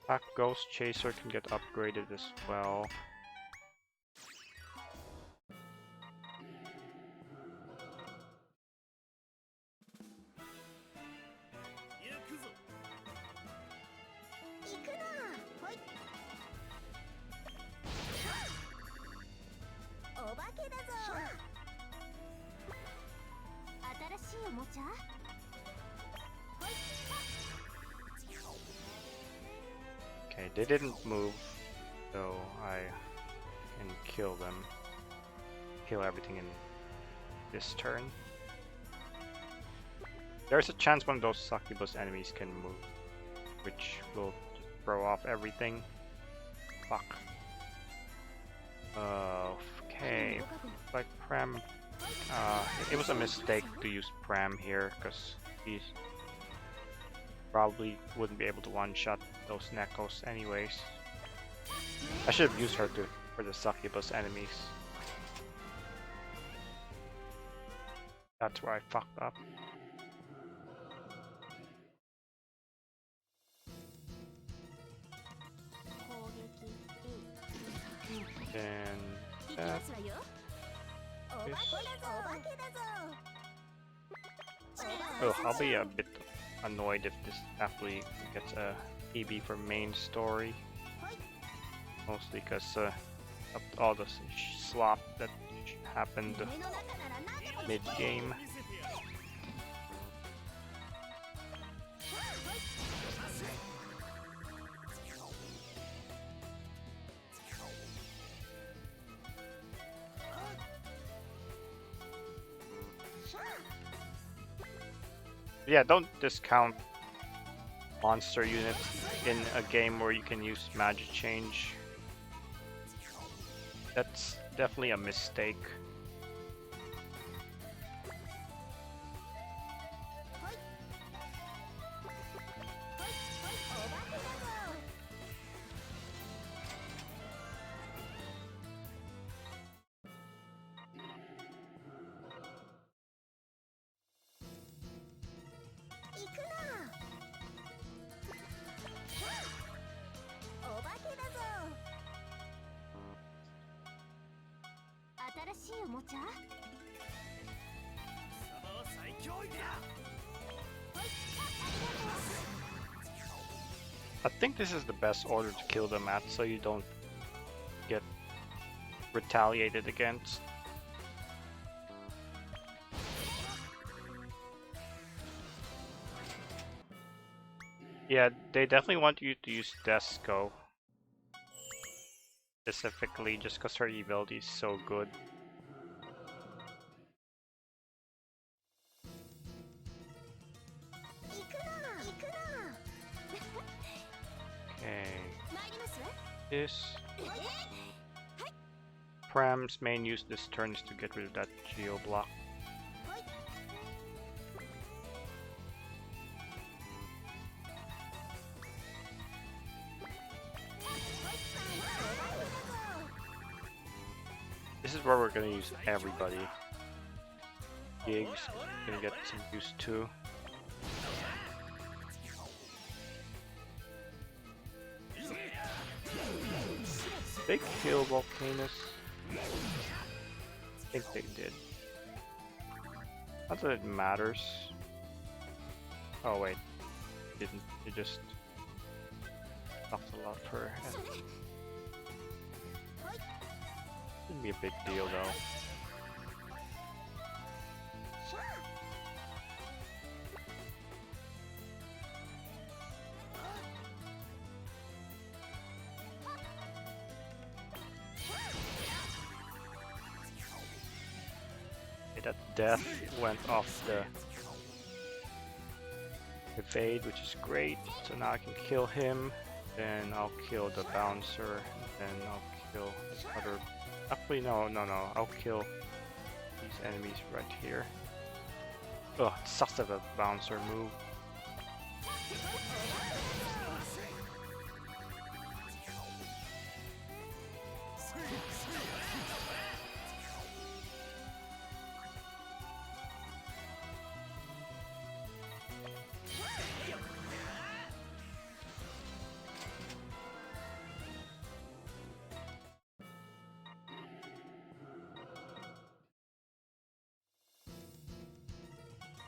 S1: Pack Ghost Chaser can get upgraded as well. Okay, they didn't move, so I can kill them. Kill everything in this turn. There's a chance one of those succubus enemies can move, which will just throw off everything. Fuck. Okay, like Pram. It was a mistake to use Pram here, because he's probably wouldn't be able to one-shot those Nekos anyways. I should have used her for the succubus enemies. That's where I fucked up. Then that. Oh, I'll be a bit annoyed if this athlete gets a PB for main story. Mostly because of all the slop that happened mid-game. Yeah, don't discount monster units in a game where you can use magic change. That's definitely a mistake. I think this is the best order to kill them at, so you don't get retaliated against. Yeah, they definitely want you to use Desco. Specifically, just because her ability is so good. Okay. This. Pram's main use this turn is to get rid of that Geo block. This is where we're gonna use everybody. Gigs gonna get some use too. They kill Volcanus. I think they did. Not that it matters. Oh wait, didn't. It just knocked a lot for her. Shouldn't be a big deal though. that death went off the evade, which is great. So now I can kill him. Then I'll kill the bouncer. Then I'll kill this other. Actually, no. I'll kill these enemies right here. Oh, it sucks that the bouncer move.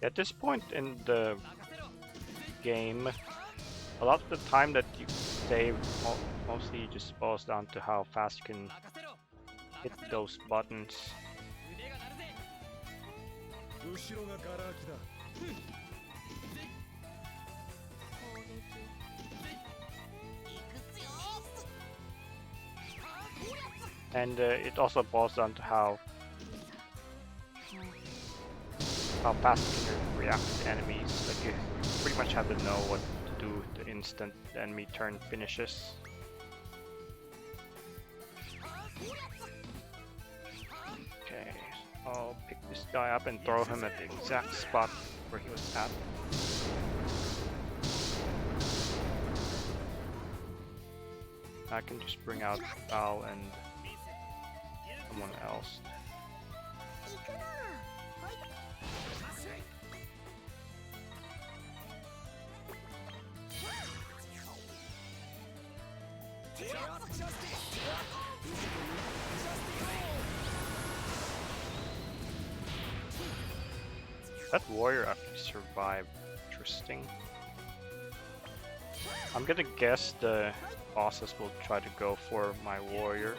S1: At this point in the game, a lot of the time that you save mostly just boils down to how fast you can hit those buttons. And it also boils down to how fast you can react to enemies. Like, you pretty much have to know what to do the instant the enemy turn finishes. Okay, I'll pick this guy up and throw him at the exact spot where he was at. I can just bring out Val and someone else. That warrior actually survived. Interesting. I'm gonna guess the bosses will try to go for my warrior.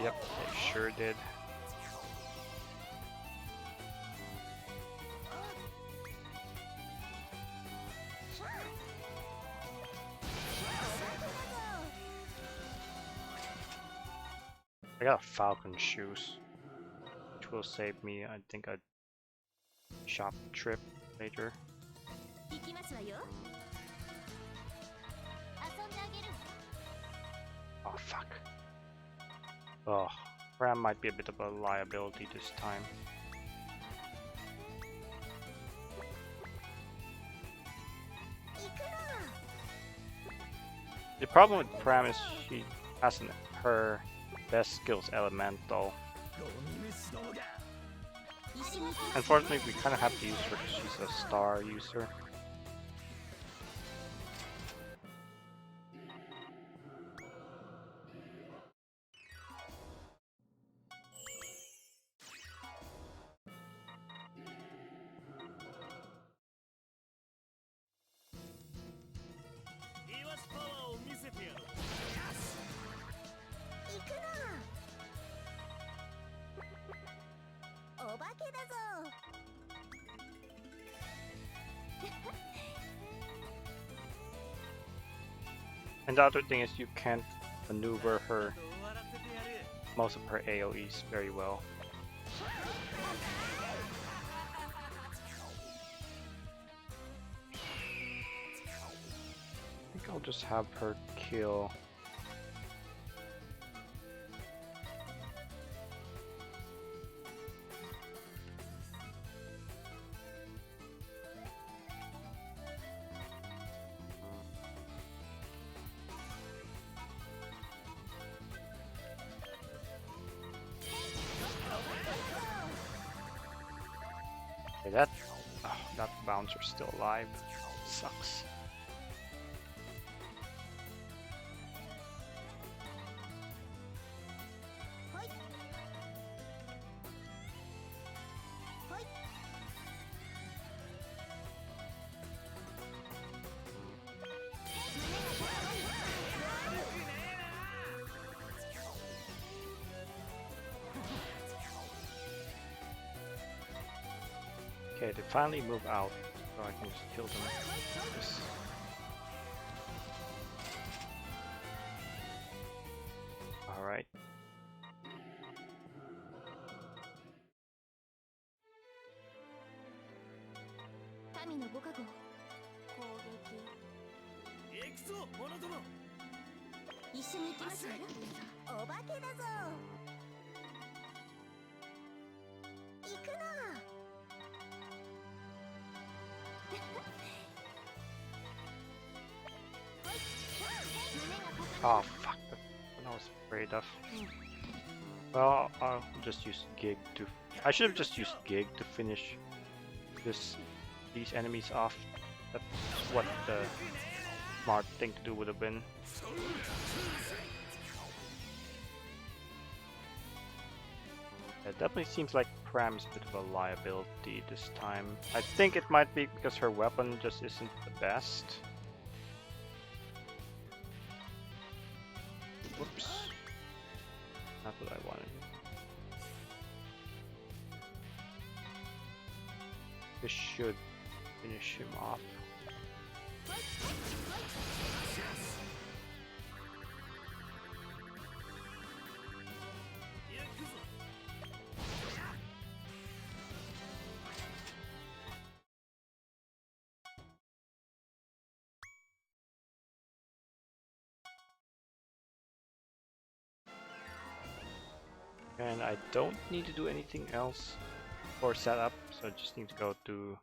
S1: Yep, they sure did. I got falcon shoes, which will save me, I think, a shop trip later. Oh fuck. Oh, Ram might be a bit of a liability this time. The problem with Pram is she hasn't her best skills elemental. Unfortunately, we kind of have to use her because she's a star user. And the other thing is you can't maneuver her, most of her AoEs very well. I think I'll just have her kill. That bouncer's still alive. Sucks. Okay, they finally move out, so I can just kill them. Yes. Alright. Oh fuck, that's what I was afraid of. Well, I'll just use Gig to... I should have just used Gig to finish these enemies off. That's what the smart thing to do would have been. It definitely seems like Pram's a bit of a liability this time. I think it might be because her weapon just isn't the best. Whoops. Not what I wanted. This should finish him off. And I don't need to do anything else for setup, so I just need to go to...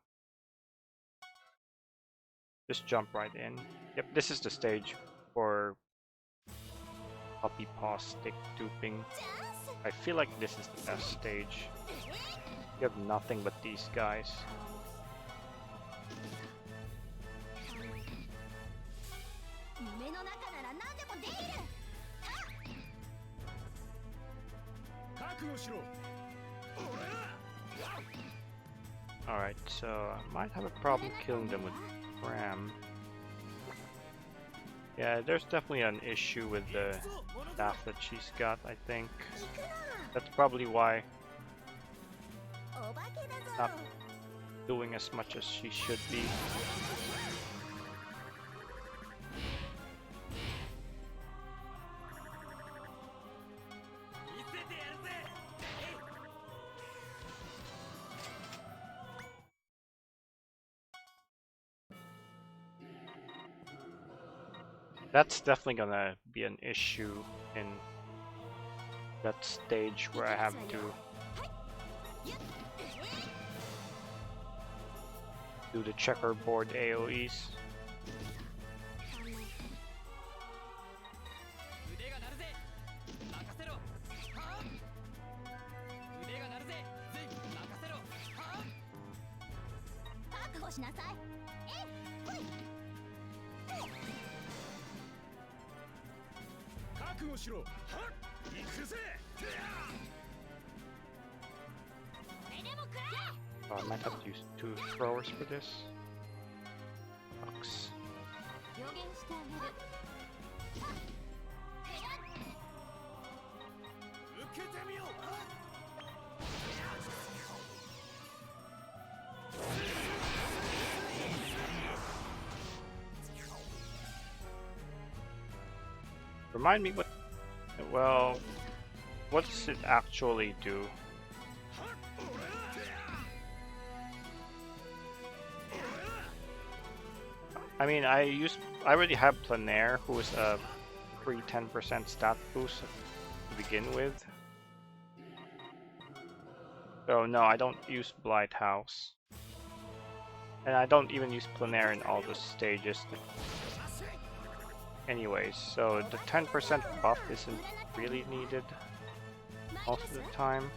S1: just jump right in. Yep, this is the stage for Puppy Paw Stick duping. I feel like this is the best stage. You have nothing but these guys. Alright, so I might have a problem killing them with Ram. Yeah, there's definitely an issue with the staff that she's got, I think. That's probably why not doing as much as she should be. That's definitely gonna be an issue in that stage where I have to do the checkerboard AoEs. Oh, I might have to use 2 throwers for this. Sucks. Remind me what... well, what does it actually do? I mean, I already have Plenaire, who is a free 10% stat boost to begin with. So no, I don't use Blight House. And I don't even use Plenaire in all the stages. Anyways, so the 10% buff isn't really needed most of the time.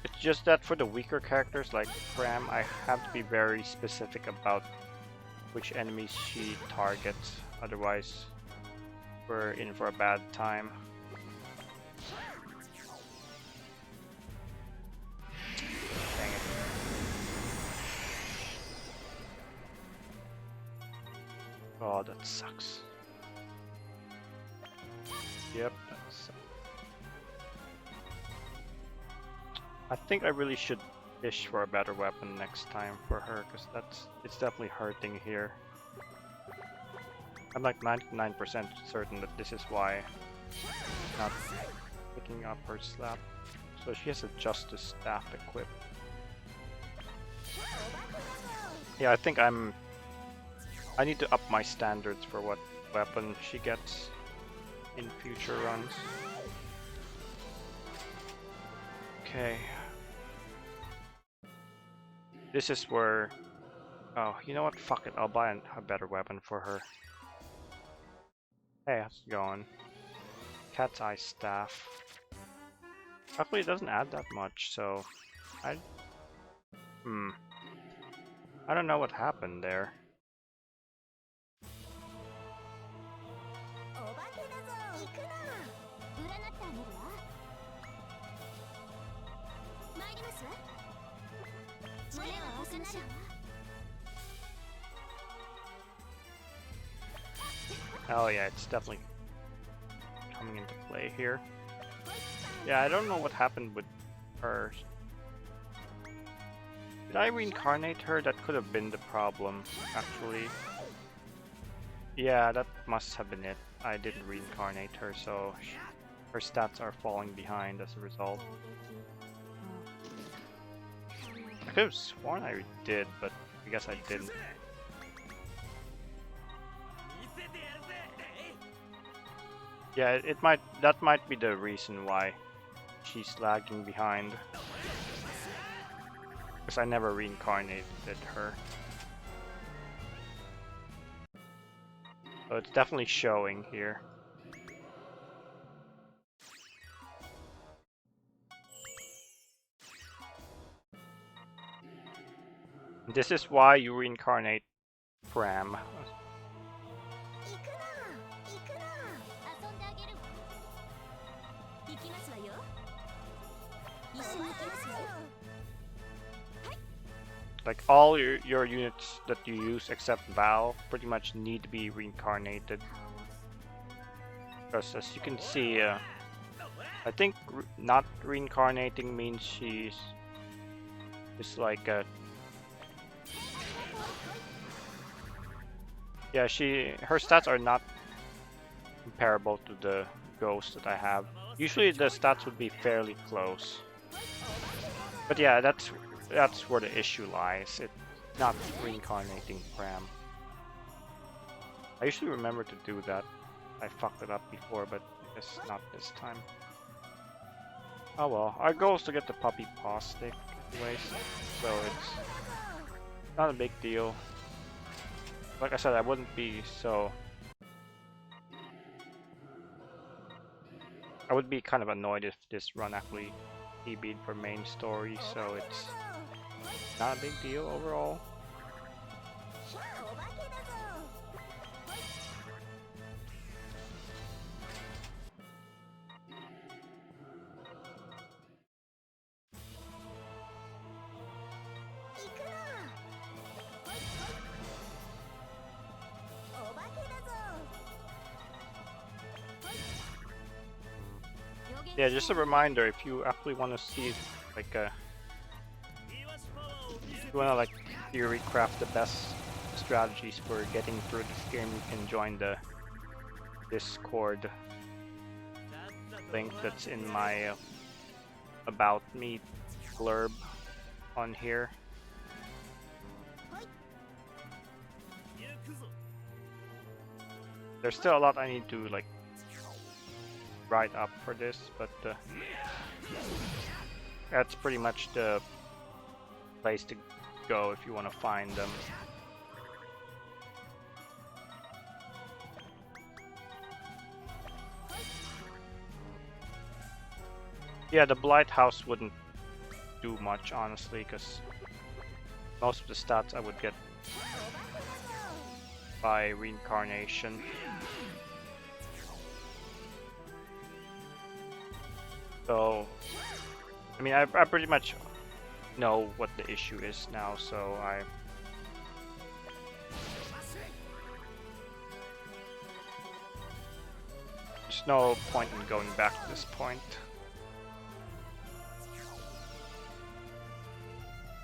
S1: It's just that for the weaker characters like Pram, I have to be very specific about which enemies she targets, otherwise we're in for a bad time. Dang it. Oh, that sucks. Yep, that sucks. I think I really should fish for a better weapon next time for her, because it's definitely hurting here. I'm like 99% certain that this is why I'm not picking up her slap. So she has a Justice Staff equipped. Yeah, I think I need to up my standards for what weapon she gets in future runs. Okay. This is where... Oh, you know what? Fuck it. I'll buy a better weapon for her. Hey, how's it going? Cat's Eye Staff. Luckily, it doesn't add that much, so... I don't know what happened there. Oh yeah, it's definitely coming into play here. Yeah, I don't know what happened with her. Did I reincarnate her? That could have been the problem, actually. Yeah, that must have been it. I didn't reincarnate her, so her stats are falling behind as a result. I could have sworn I did, but I guess I didn't. Yeah, that might be the reason why she's lagging behind. Because I never reincarnated her. So it's definitely showing here. This is why you reincarnate Pram. Like all your units that you use except Val pretty much need to be reincarnated. Because as you can see, I think not reincarnating means she's like a... Yeah, her stats are not comparable to the ghost that I have. Usually the stats would be fairly close. But yeah, that's where the issue lies. It's not reincarnating Pram. I usually remember to do that. I fucked it up before, but I guess not this time. Oh well, our goal is to get the Puppy Paw Stick anyways, so it's not a big deal. Like I said, I wouldn't be so... I would be kind of annoyed if this run actually EB'd for main story, so it's not a big deal overall. Yeah, just a reminder, if you actually want to see like if you want to like theory craft the best strategies for getting through this game, you can join the Discord link that's in my About Me blurb on here. There's still a lot I need to like write up for this, but that's pretty much the place to go if you want to find them. Yeah, the Blight House wouldn't do much, honestly, because most of the stats I would get by reincarnation. So, I mean, I pretty much know what the issue is now, so there's no point in going back to this point.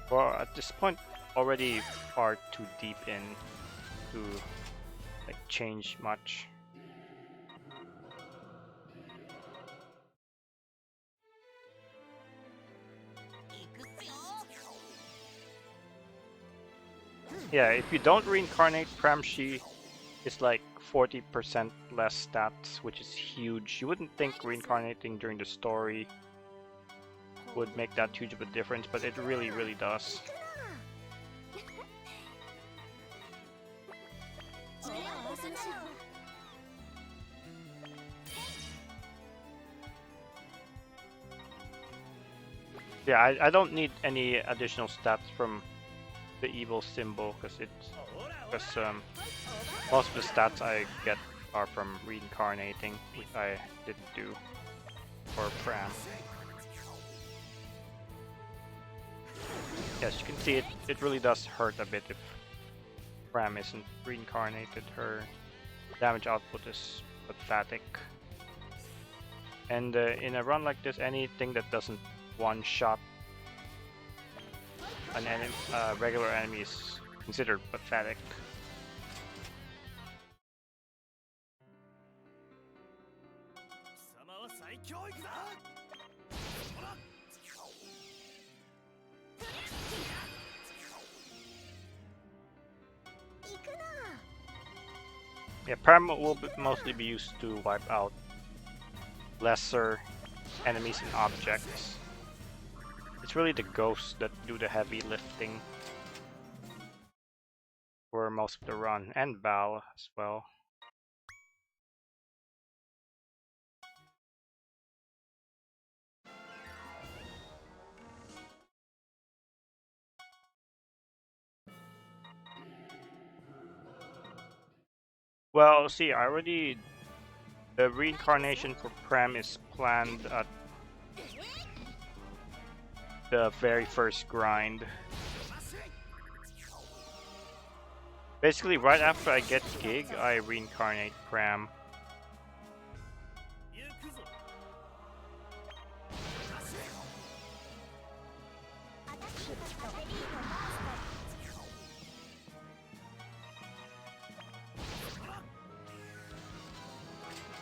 S1: Well, at this point, already far too deep in to like change much. Yeah, if you don't reincarnate Pram, she is like 40% less stats, which is huge. You wouldn't think reincarnating during the story would make that huge of a difference, but it really, really does. Yeah, I don't need any additional stats from the evil symbol because most of the stats I get are from reincarnating, which I didn't do for Pram. Yes, you can see it really does hurt a bit if Pram isn't reincarnated. Her damage output is pathetic. And in a run like this, anything that doesn't one-shot an regular enemy is considered pathetic. Yeah, Pram will mostly be used to wipe out lesser enemies and objects. It's really the ghosts that do the heavy lifting for most of the run, and Val as well. Well, see, the reincarnation for Pram is planned at the very first grind. Basically, right after I get Gig, I reincarnate Pram.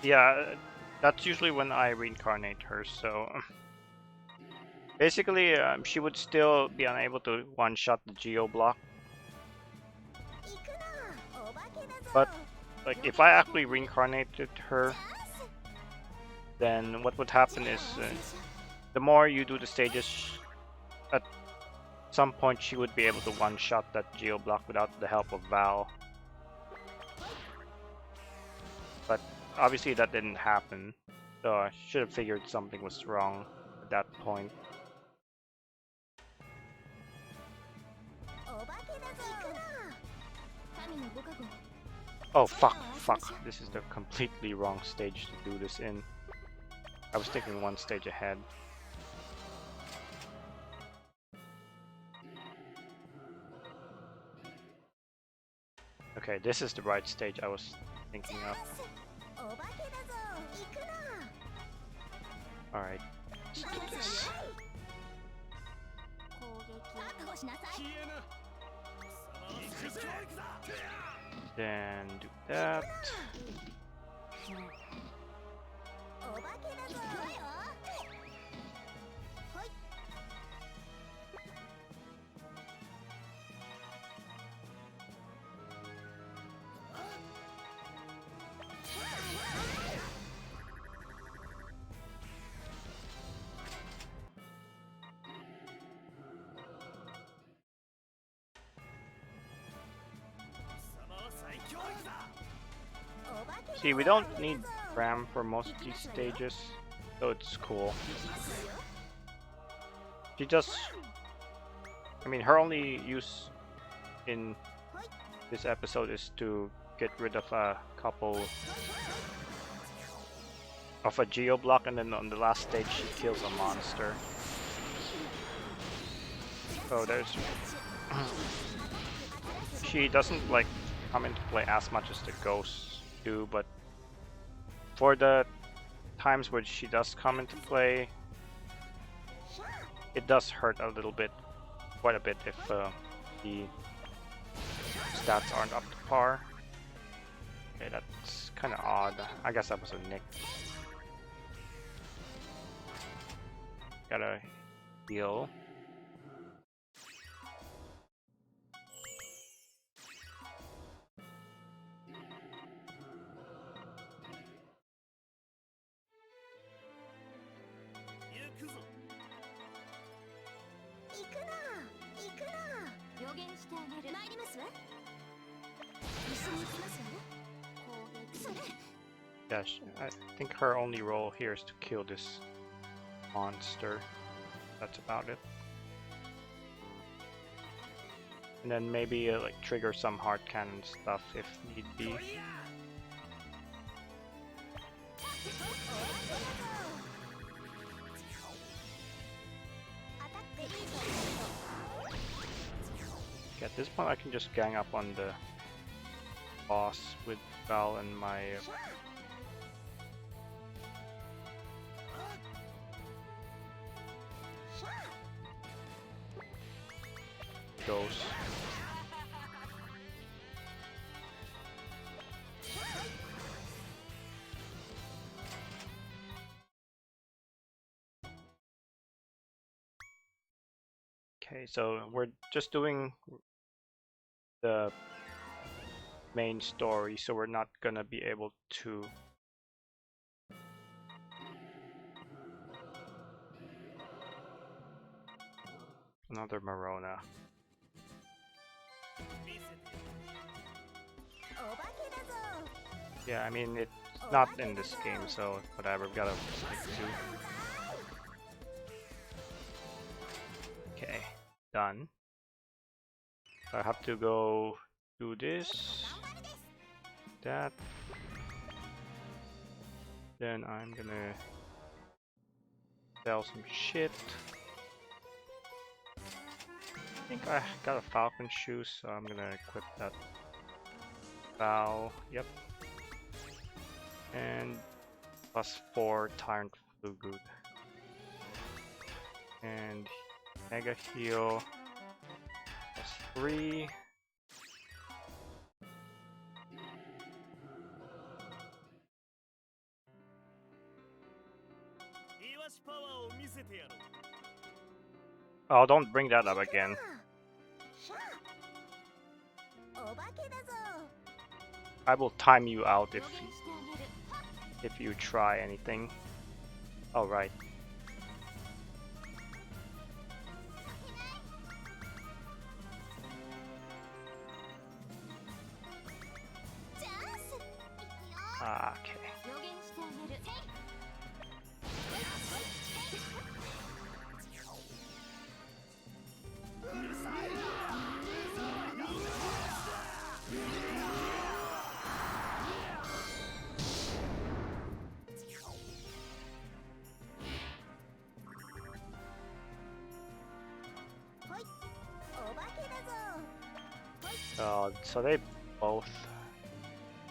S1: Yeah, that's usually when I reincarnate her, so... Basically, she would still be unable to one-shot the Geo block. But, like, if I actually reincarnated her, then what would happen is, the more you do the stages, at some point she would be able to one-shot that Geo block without the help of Val. But obviously that didn't happen, so I should have figured something was wrong at that point. Oh fuck, this is the completely wrong stage to do this in. I was thinking one stage ahead. Okay, this is the right stage I was thinking of. Alright, let's do this. Then do that. See, we don't need Ram for most of these stages, so it's cool. She just... I mean, her only use in this episode is to get rid of a couple of a Geo block, and then on the last stage she kills a monster. So there's... she doesn't like come into play as much as the ghosts do, but for the times where she does come into play, it does hurt a little bit, quite a bit, if the stats aren't up to par. Okay, that's kind of odd. I guess that was a nick. Gotta heal. Yeah, I think her only role here is to kill this monster. That's about it. And then maybe like trigger some hard cannon stuff if need be. Okay, at this point I can just gang up on the boss with Val and my ghost. Okay, so we're just doing the main story, so we're not gonna be able to another Marona. Yeah, I mean it's not in this game, so whatever, we gotta stick to. Okay, done. So I have to go do this, that. Then I'm gonna sell some shit. I think I got a falcon shoe, so I'm gonna equip that. Bow, yep. And +4 Tyrant Flu Good. And Mega Heal +3. Oh, don't bring that up again. I will time you out if you try anything. All right. Okay. So they both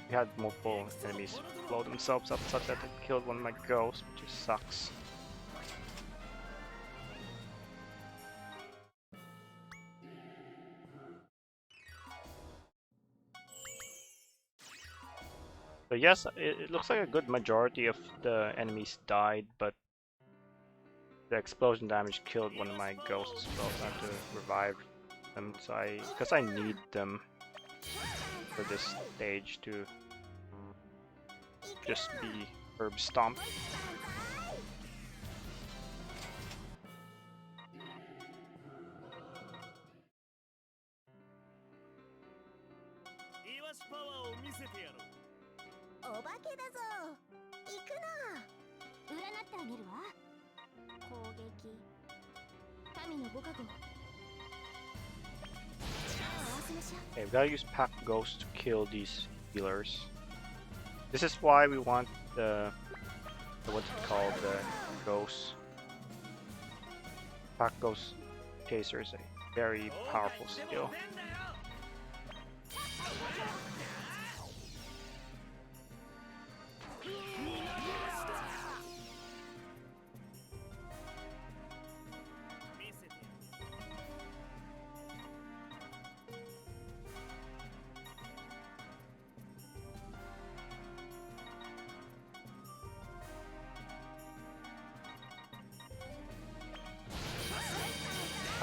S1: had multiple enemies blow themselves up such that it killed one of my ghosts, which just sucks. So yes, it looks like a good majority of the enemies died, but the explosion damage killed one of my ghosts, so I have to revive them. So because I need them for this stage to just be herb stomp. Okay, we gotta use Pack Ghost to kill these healers. This is why we want the what's it called, the ghost. Pack Ghost Chaser is a very powerful skill.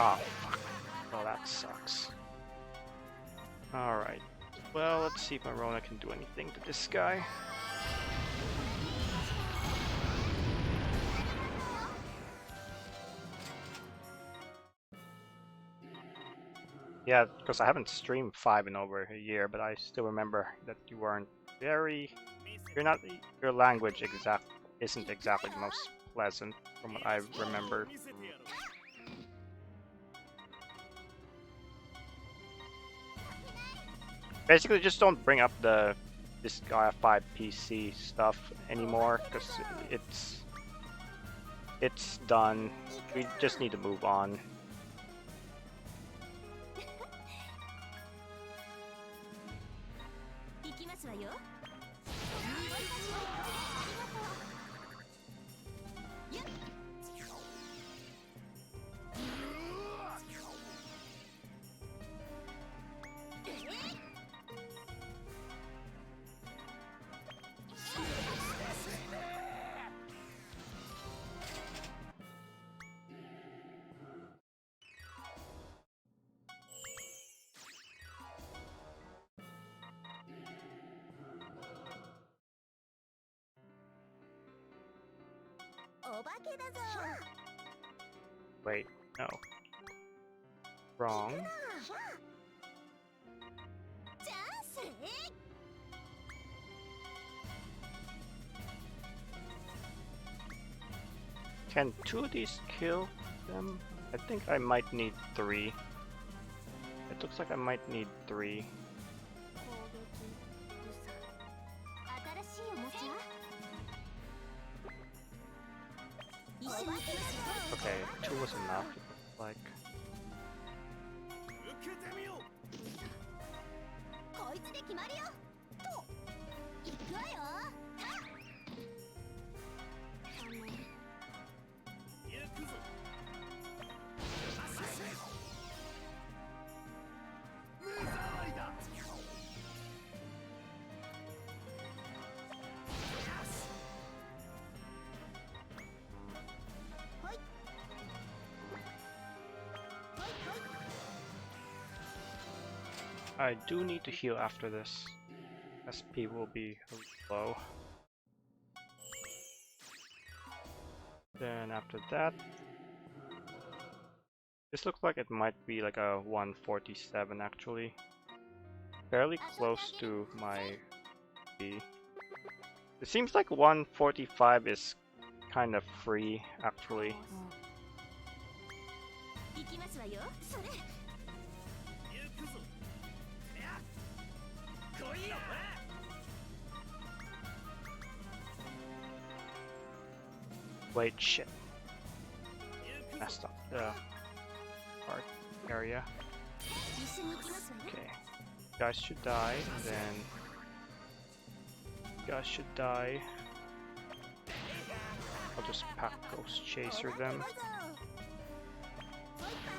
S1: Ah, fuck. Oh, that sucks. Alright. Well, let's see if Marona can do anything to this guy. Yeah, because I haven't streamed 5 in over a year, but I still remember that you weren't very... You're not... Your language isn't exactly the most pleasant from what I remember. Basically, just don't bring up the Disgaea 5 PC stuff anymore, because it's done. We just need to move on. Wait, no. Wrong. Can 2 of these kill them? I think I might need 3. It looks like I might need 3. Okay, 2 was enough, it looks like. I do need to heal after this. SP will be low. Then after that, this looks like it might be like a 147 actually. Fairly close to my B. It seems like 145 is kind of free actually. Wait, shit. Messed up the part area. Okay. You guys should die, and then you guys should die. I'll just pack Ghost Chaser them.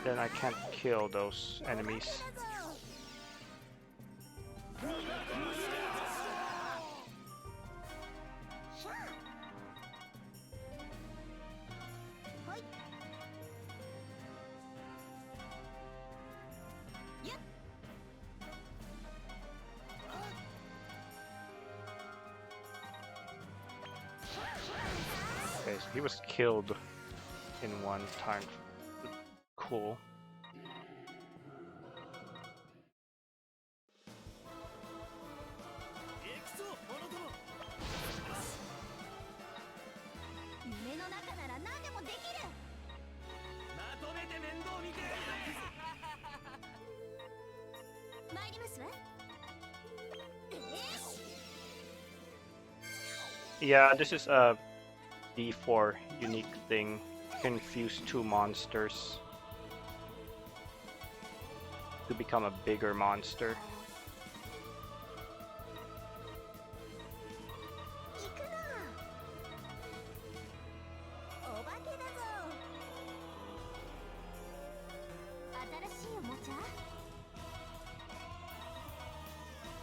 S1: Then I can't kill those enemies. Okay, so he was killed in one time. Cool. Yeah, this is a D4 unique thing. You can fuse 2 monsters to become a bigger monster.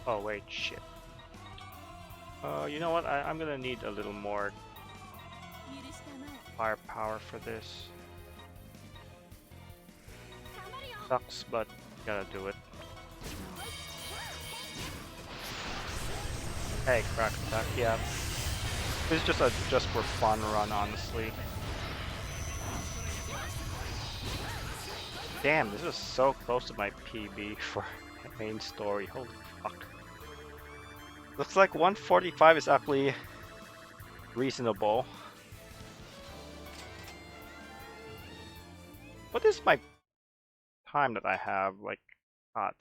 S1: Oh wait, shit. You know what? I'm gonna need a little more firepower for this. Sucks, but gotta do it. Hey, crack attack, yeah. This is just a just for fun run, honestly. Damn, this was so close to my PB for the main story. Holy fuck. Looks like 145 is actually reasonable. What is my time that I have? Like, God.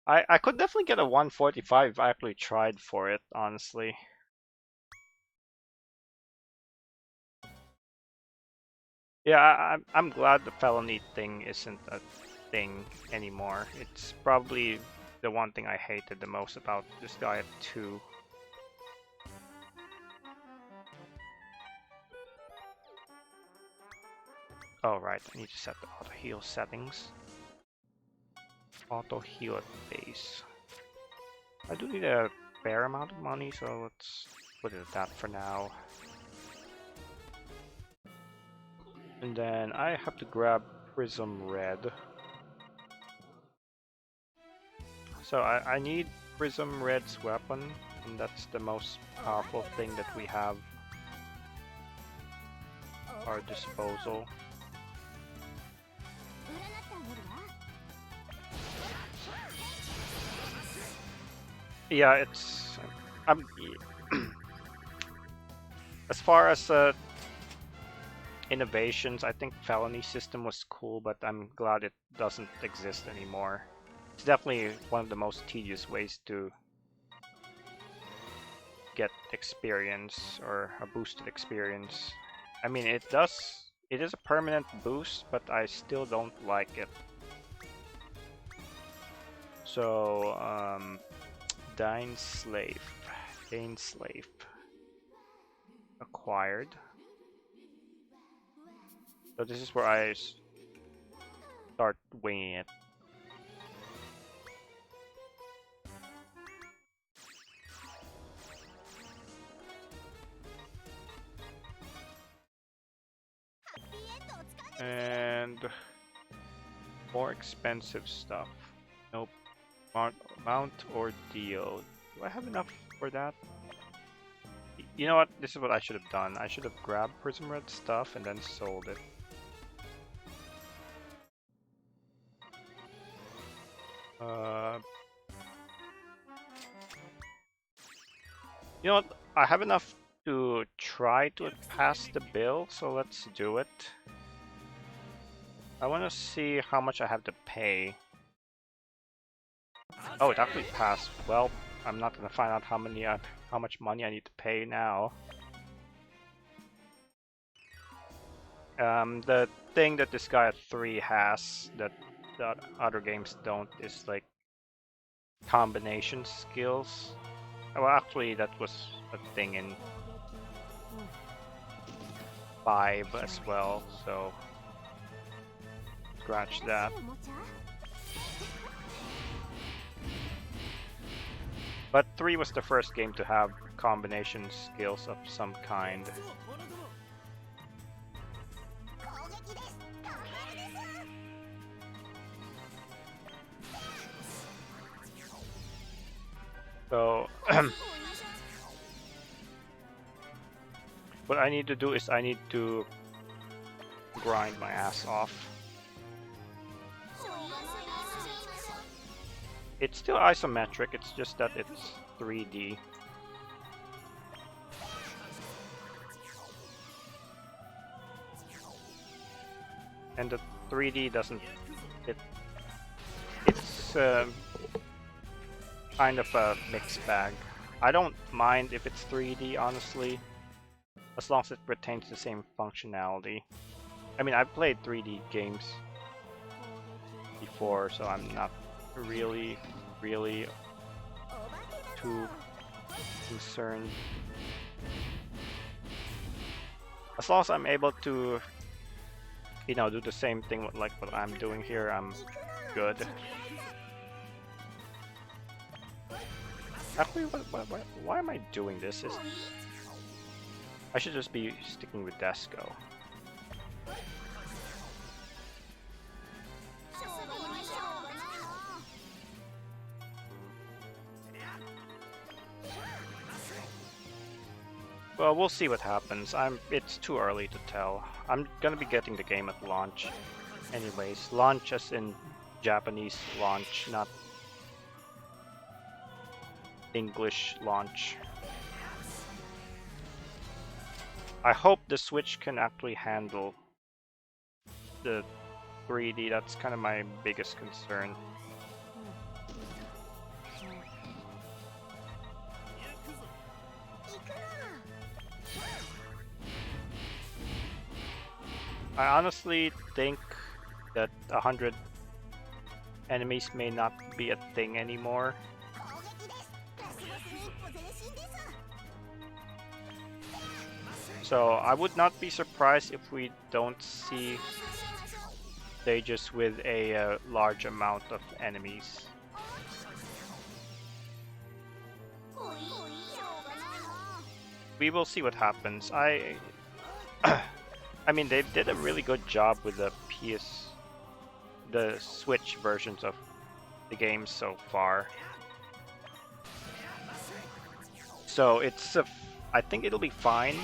S1: I could definitely get a 145 if I actually tried for it, honestly. Yeah, I'm glad the felony thing isn't a thing anymore. It's probably the one thing I hated the most about Disgaea 2. Oh right, I need to set the auto heal settings. Auto heal at base. I do need a fair amount of money, so let's put it at that for now. And then I have to grab Prism Red. So I need Prism Red's weapon, and that's the most powerful thing that we have at our disposal. Yeah, it's as far as innovations, I think felony system was cool, but I'm glad it doesn't exist anymore. It's definitely one of the most tedious ways to get experience, or a boosted experience. I mean, it is a permanent boost, but I still don't like it. So, Dine Slave. Acquired. So this is where I start winging it. And more expensive stuff. Nope. Mount Ordeal. Do I have enough for that? You know what? This is what I should have done. I should have grabbed Prism Red stuff and then sold it. You know what? I have enough to try to pass the bill, so let's do it. I want to see how much I have to pay. Oh, it actually passed. Well, I'm not gonna find out how much money I need to pay now. The thing that Disgaea 3 has that the other games don't is like combination skills. Well, actually, that was a thing in 5 as well, so scratch that. But 3 was the first game to have combination skills of some kind. So, what I need to do is I need to grind my ass off. It's still isometric, it's just that it's 3D. And the 3D doesn't... It's kind of a mixed bag. I don't mind if it's 3D, honestly, as long as it retains the same functionality. I mean, I've played 3D games before, so I'm not really too concerned. As long as I'm able to, you know, do the same thing with like what I'm doing here, I'm good. Actually, why am I doing this? I should just be sticking with Desco. Well, we'll see what happens. It's too early to tell. I'm gonna be getting the game at launch. Anyways, launch as in Japanese launch, not English launch. I hope the Switch can actually handle the 3D. That's kind of my biggest concern. I honestly think that 100 enemies may not be a thing anymore. So I would not be surprised if we don't see stages with a large amount of enemies. We will see what happens. I mean, they did a really good job with the Switch versions of the game so far. So I think it'll be fine.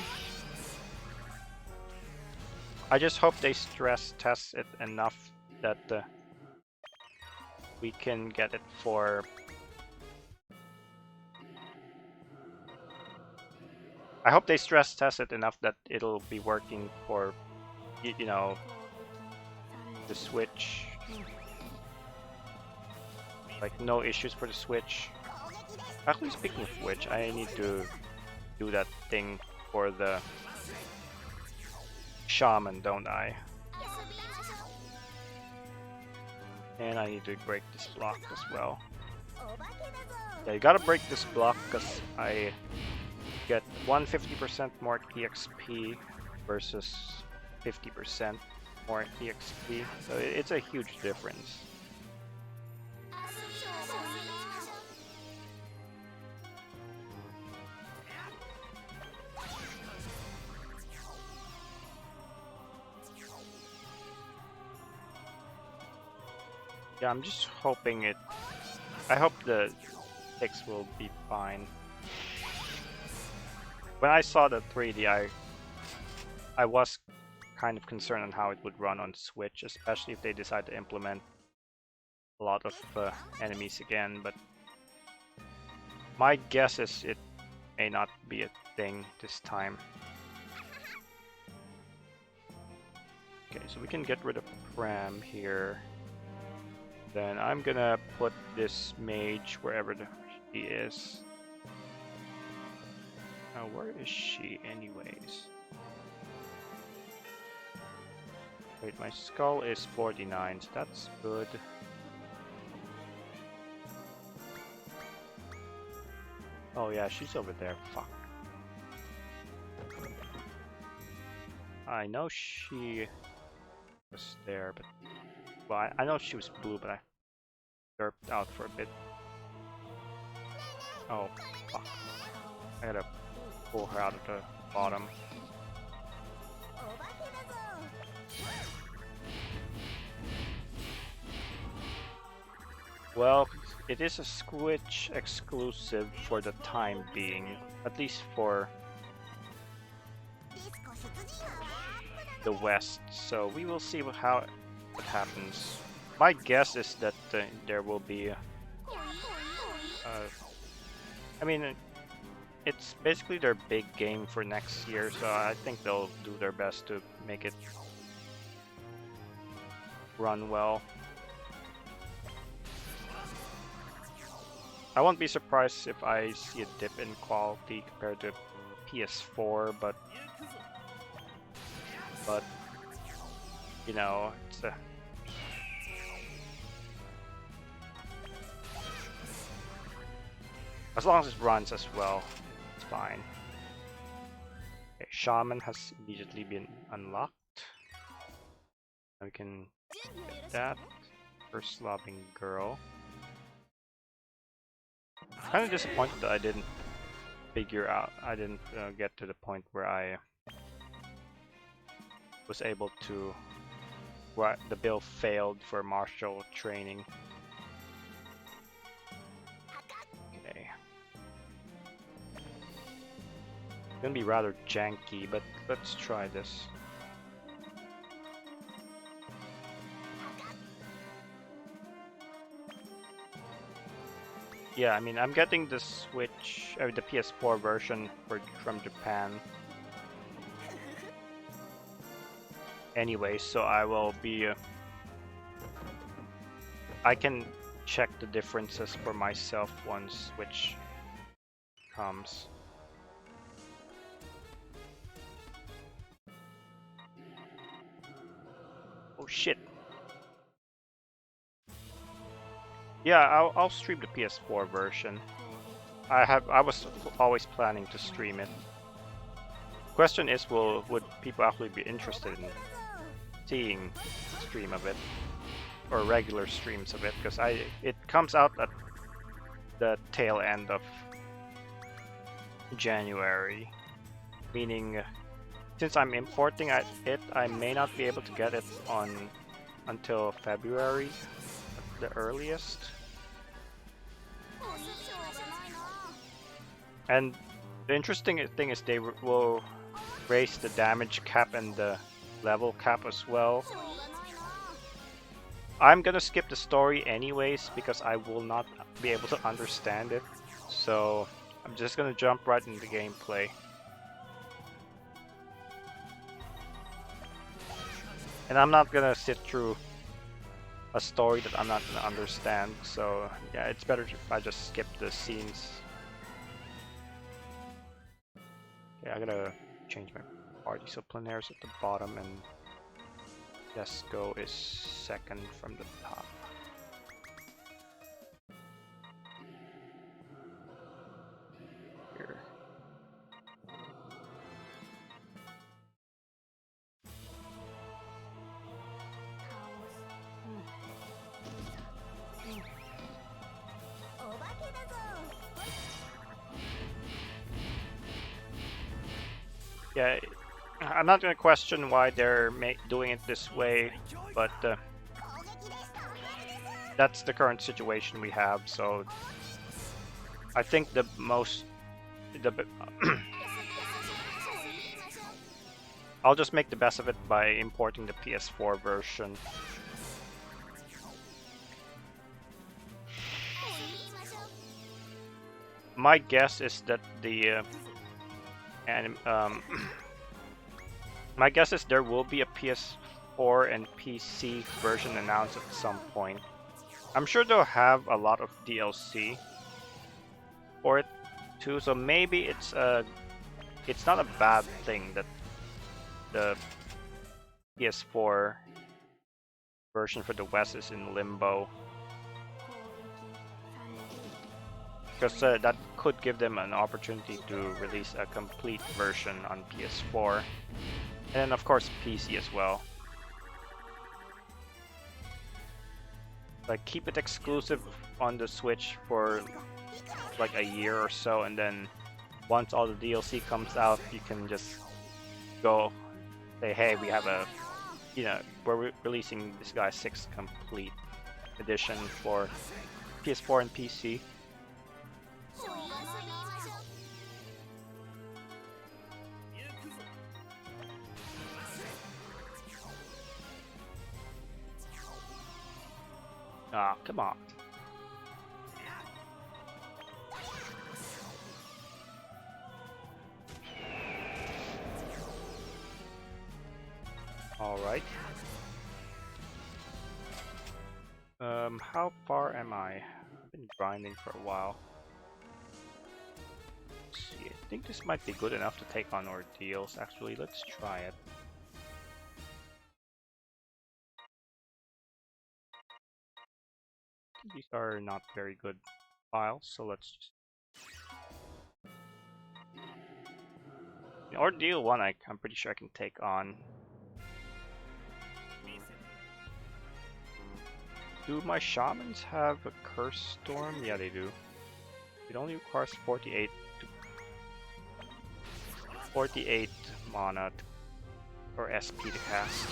S1: I just hope they stress test it enough that we can get it for... I hope they stress test it enough that it'll be working for, you know, the Switch. Like, no issues for the Switch. Actually, speaking of which, I need to do that thing for the Shaman, don't I? And I need to break this block as well. Yeah, you gotta break this block because I get 150% more EXP versus 50% more EXP. So it's a huge difference. Yeah, I'm just hoping I hope the fix will be fine. When I saw the 3D, I was kind of concerned on how it would run on Switch, especially if they decide to implement a lot of enemies again, but my guess is it may not be a thing this time. Okay, so we can get rid of Pram here. Then I'm gonna put this mage wherever she is. Now, where is she anyways? Wait, my skull is 49, so that's good. Oh yeah, she's over there, fuck. I know she was there, but... Well, I know she was blue, but I derped out for a bit. Oh, fuck. I gotta pull her out of the bottom. Well, it is a Switch exclusive for the time being, at least for the West, so we will see what happens. My guess is that there will be I mean, it's basically their big game for next year, so I think they'll do their best to make it run well. I won't be surprised if I see a dip in quality compared to PS4, but you know, it's a... As long as it runs as well, it's fine. Okay, Shaman has immediately been unlocked. We can get that. First Loving Girl. I'm kind of disappointed that I didn't get to the point where I was able to... Where the build failed for martial training. Okay. It's gonna be rather janky, but let's try this. Yeah, I mean, I'm getting the Switch, the PS4 version from Japan. Anyway, so I will be. I can check the differences for myself once Switch comes. Oh shit! Yeah, I'll stream the PS4 version. I was always planning to stream it. Question is, would people actually be interested in seeing a stream of it or regular streams of it? Because it comes out at the tail end of January, meaning since I'm importing it, I may not be able to get it on until February at the earliest. And the interesting thing is they will raise the damage cap and the level cap as well. I'm gonna skip the story anyways because I will not be able to understand it. So I'm just gonna jump right into the gameplay. And I'm not gonna sit through a story that I'm not gonna understand. So yeah, it's better if I just skip the scenes. Yeah, I gotta change my party. So Planair's at the bottom and Disgaea is second from the top. Here. Yeah, I'm not gonna question why they're doing it this way, but that's the current situation we have. So I think the I'll just make the best of it by importing the PS4 version. My guess is that my guess is there will be a PS4 and PC version announced at some point. I'm sure they'll have a lot of DLC for it too, so maybe it's not a bad thing that the PS4 version for the West is in limbo, because that could give them an opportunity to release a complete version on PS4, and then of course PC as well. Like keep it exclusive on the Switch for like a year or so, and then once all the DLC comes out, you can just go say, hey, we have a, we're releasing Disgaea 6 complete edition for PS4 and PC. Ah, come on. All right. How far am I? I've been grinding for a while. Let's see, I think this might be good enough to take on ordeals. Actually, let's try it. These are not very good files, so let's just... Ordeal 1, I'm pretty sure I can take on. Do my shamans have a curse storm? Yeah, they do. It only requires 48 mana or SP to cast.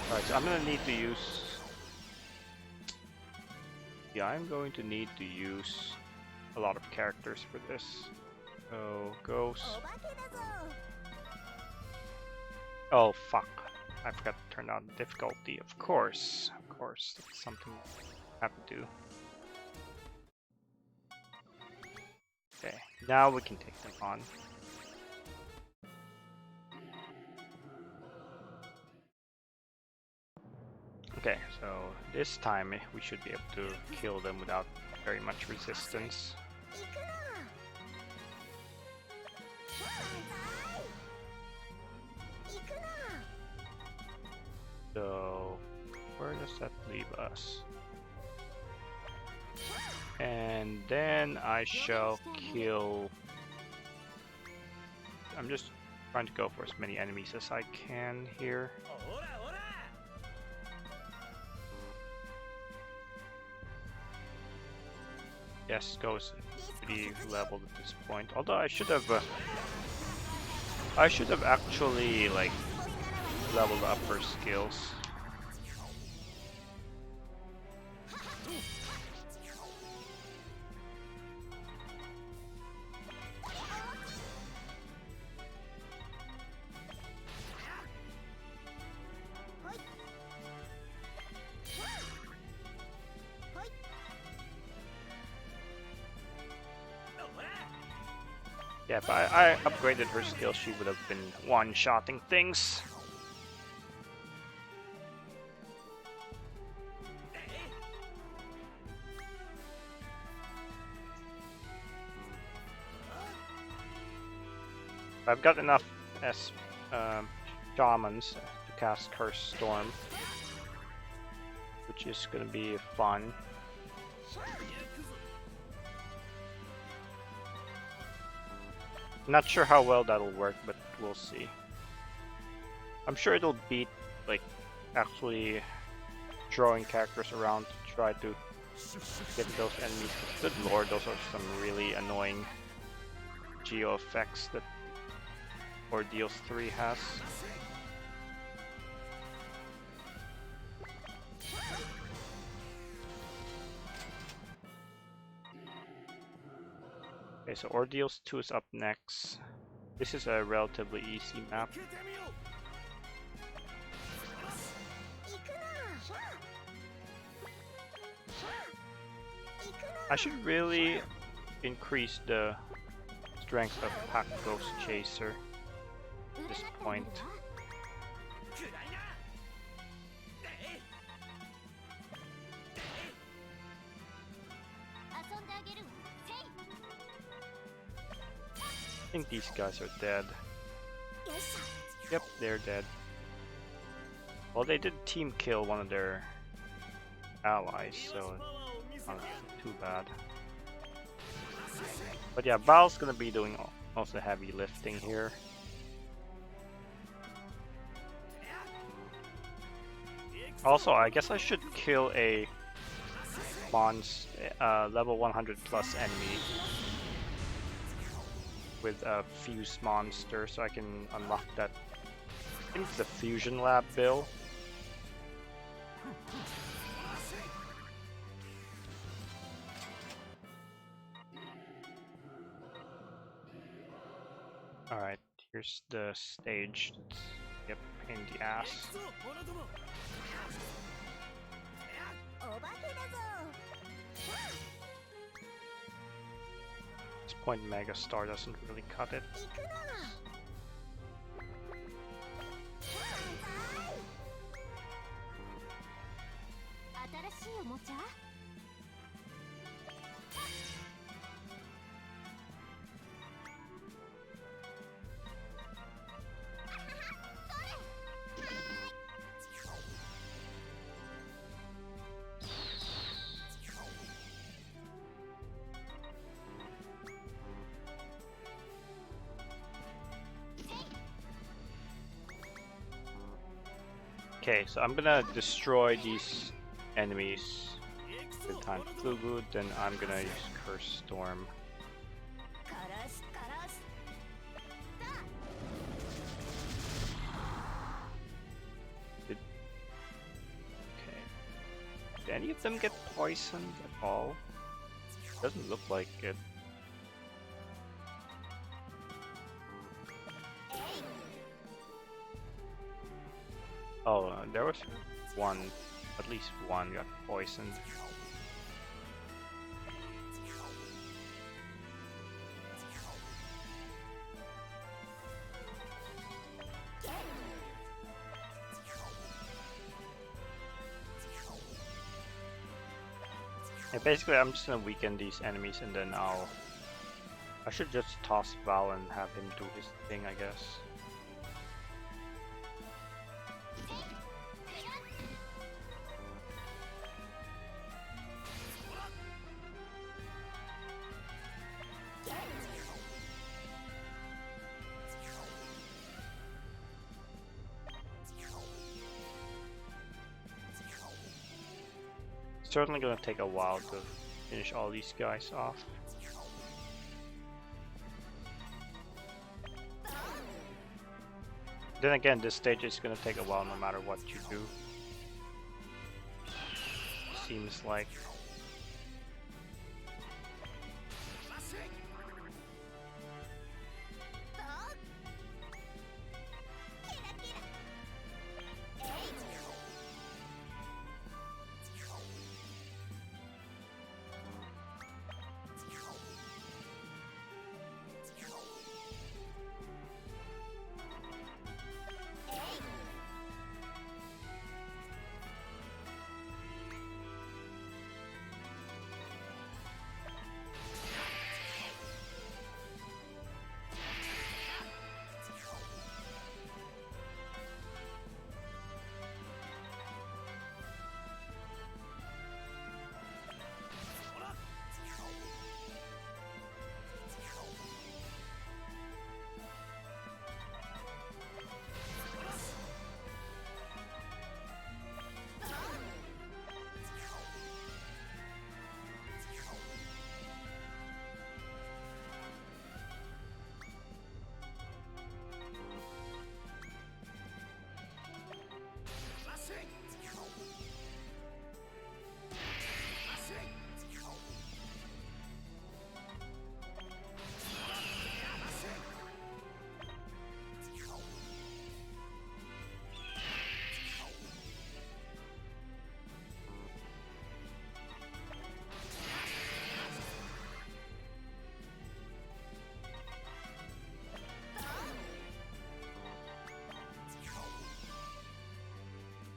S1: Alright, so I'm gonna need to use... Yeah, I'm going to need to use a lot of characters for this. So, Ghost. Oh, fuck. I forgot to turn down difficulty. Of course. That's something have to. Okay, now we can take them on. Okay, so this time we should be able to kill them without very much resistance. So, where does that leave us? And then I shall kill... I'm just trying to go for as many enemies as I can here. Yes, goes pretty leveled at this point. Although I should have actually like leveled up her skills. Yeah, if I upgraded her skill, she would have been one-shotting things. I've got enough as shamans to cast Curse Storm, which is gonna be fun. Not sure how well that'll work, but we'll see. I'm sure it'll beat, like, actually drawing characters around to try to get those enemies. Good lord, those are some really annoying geo effects that Ordeals 3 has. Okay, so Ordeals 2 is up next. This is a relatively easy map. I should really increase the strength of Pack Ghost Chaser at this point. I think these guys are dead. Yep, they're dead. Well, they did team kill one of their allies, so not too bad. But yeah, Val's gonna be doing most of the heavy lifting here. Also, I guess I should kill a level 100 plus enemy with a fuse monster, so I can unlock that. I think it's the Fusion Lab bill. Alright, here's the stage. Yep, in the ass. At this point, Megastar doesn't really cut it. Okay, so I'm gonna destroy these enemies with Time Flugu, then I'm gonna use Curse Storm. Did any of them get poisoned at all? Doesn't look like it. Oh, there was one, at least one got poisoned. Yeah, basically, I'm just gonna weaken these enemies and then I should just toss Val and have him do his thing, I guess. Certainly gonna take a while to finish all these guys off. Then again, this stage is gonna take a while no matter what you do. Seems like.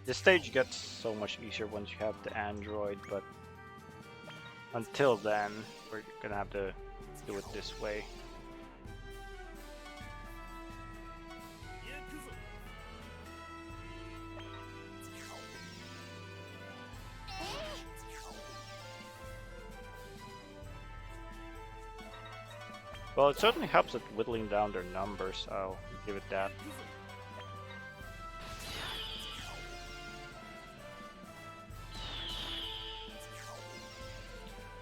S1: This stage gets so much easier once you have the android, but until then, we're gonna have to do it this way. Well, it certainly helps at whittling down their numbers, I'll give it that.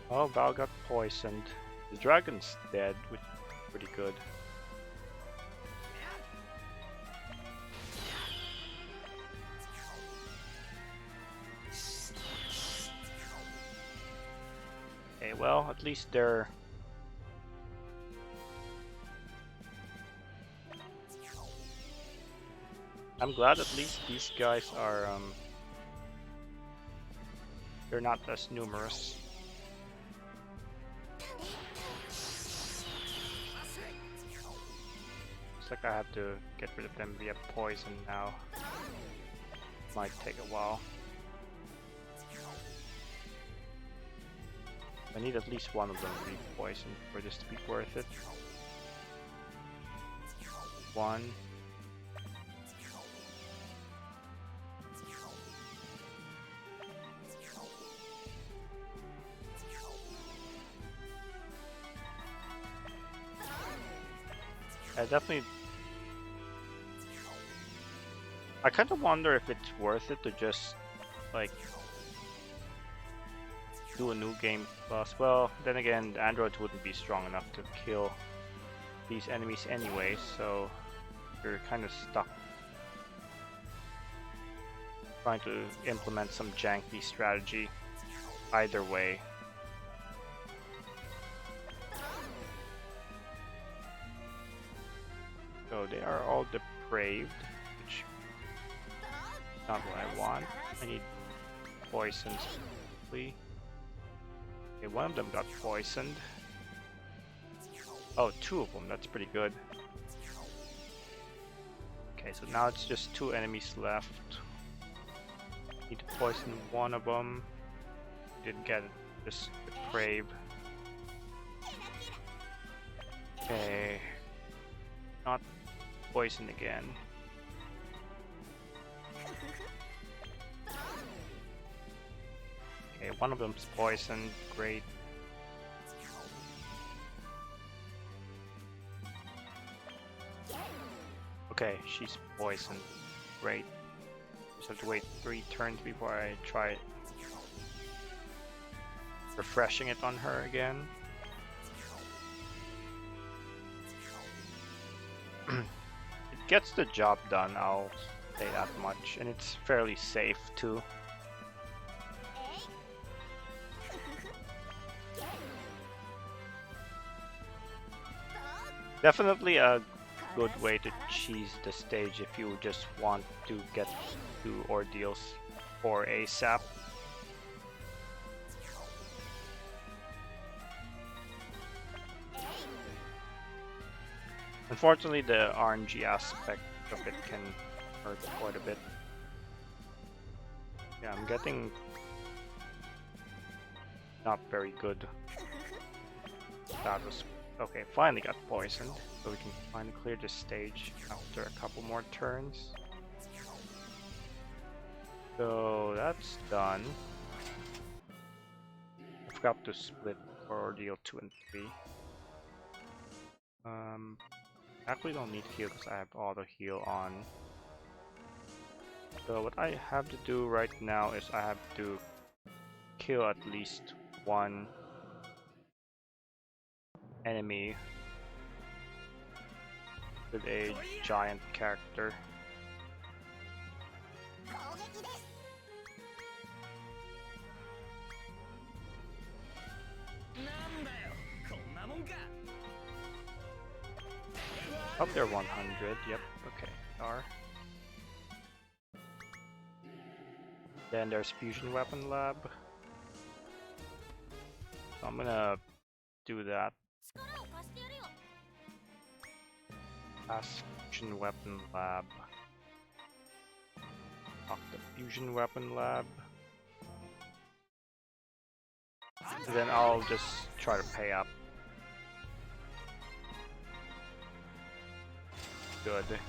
S1: Oh, Val got poisoned. The dragon's dead, which is pretty good. Okay, well, at least they're... I'm glad at least these guys are, they're not as numerous. Looks like I have to get rid of them via poison now. Might take a while. I need at least one of them to be poisoned for this to be worth it. One. I definitely... I kind of wonder if it's worth it to just, like, do a new game plus. Well, then again, the androids wouldn't be strong enough to kill these enemies anyway, so you're kind of stuck trying to implement some janky strategy either way. So they are all depraved, which is not what I want. I need poisons, please. Okay, one of them got poisoned. Oh, two of them, that's pretty good. Okay, so now it's just two enemies left. Need to poison one of them. Didn't get it Just crave. Okay. Not poison again. Okay, one of them's poisoned. Great. Okay, she's poisoned. Great. Just have to wait 3 turns before I try refreshing it on her again. It gets the job done, I'll say that much, and it's fairly safe too. Definitely a good way to cheese the stage if you just want to get to ordeals for ASAP. Unfortunately, the RNG aspect of it can hurt quite a bit. Yeah, I'm getting not very good. That was okay. Finally got poisoned, so we can finally clear this stage after a couple more turns. So that's done. I forgot to split for ordeal 2 and 3. Actually don't need heal because I have auto heal on. So what I have to do right now is I have to kill at least one enemy with a giant character. Up there 100, yep, okay, are. Then there's Fusion Weapon Lab. So I'm gonna do that. Last Fusion Weapon Lab. Off the Fusion Weapon Lab. And then I'll just try to pay up. Good.